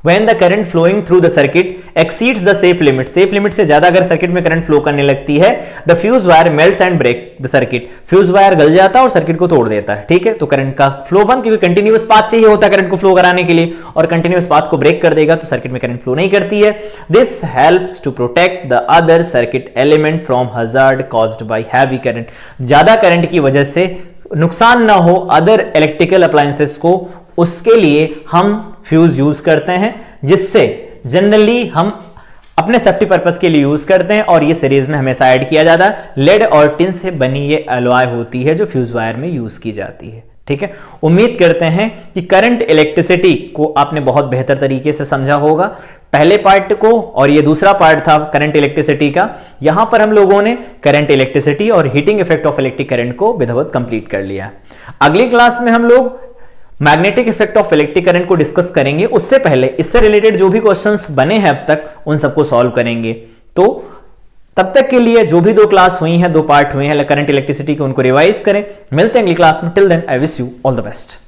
When the current flowing through the circuit exceeds the safe limit, safe limit से ज्यादा अगर सर्किट में करंट फ्लो करने लगती है, the fuse wire melts and break the circuit, fuse wire गल जाता है और सर्किट को तोड़ देता है। ठीक है, तो करंट का फ्लो बंद, क्योंकि कंटिन्यूअस पाथ चाहिए होता है करंट को फ्लो कराने के लिए, और कंटिन्यूअस पाथ को ब्रेक कर देगा तो सर्किट में करंट फ्लो नहीं करती है। This helps to protect the other circuit element from hazard caused by heavy current, ज्यादा करंट की वजह से नुकसान ना हो अदर इलेक्ट्रिकल अप्लायंसेस को, उसके लिए हम फ्यूज यूज करते हैं, जिससे जनरली हम अपने सेफ्टी पर्पस के लिए यूज करते हैं, और ये सीरीज में हमेशा ऐड किया जाता है। लेड और टिन से बनी ये एलॉय होती है जो फ्यूज वायर में यूज की जाती है। ठीक है, उम्मीद करते हैं कि करंट इलेक्ट्रिसिटी को आपने बहुत बेहतर तरीके से समझा होगा, पहले पार्ट को, और ये दूसरा पार्ट था करंट इलेक्ट्रिसिटी का। यहां पर हम लोगों ने करंट इलेक्ट्रिसिटी और heating effect of electric current को विधिवत कंप्लीट कर लिया। अगली क्लास में हम लोग magnetic effect of electric current को डिस्कस करेंगे। उससे पहले इससे रिलेटेड जो भी क्वेश्चंस बने हैं अब तक, उन सबको सॉल्व करेंगे। तो तब तक के लिए जो भी 2 क्लास हुई हैं, 2 पार्ट हुए हैं करंट इलेक्ट्रिसिटी के, उनको रिवाइज करें। मिलते हैं अगली क्लास में। Till then I wish you all the best.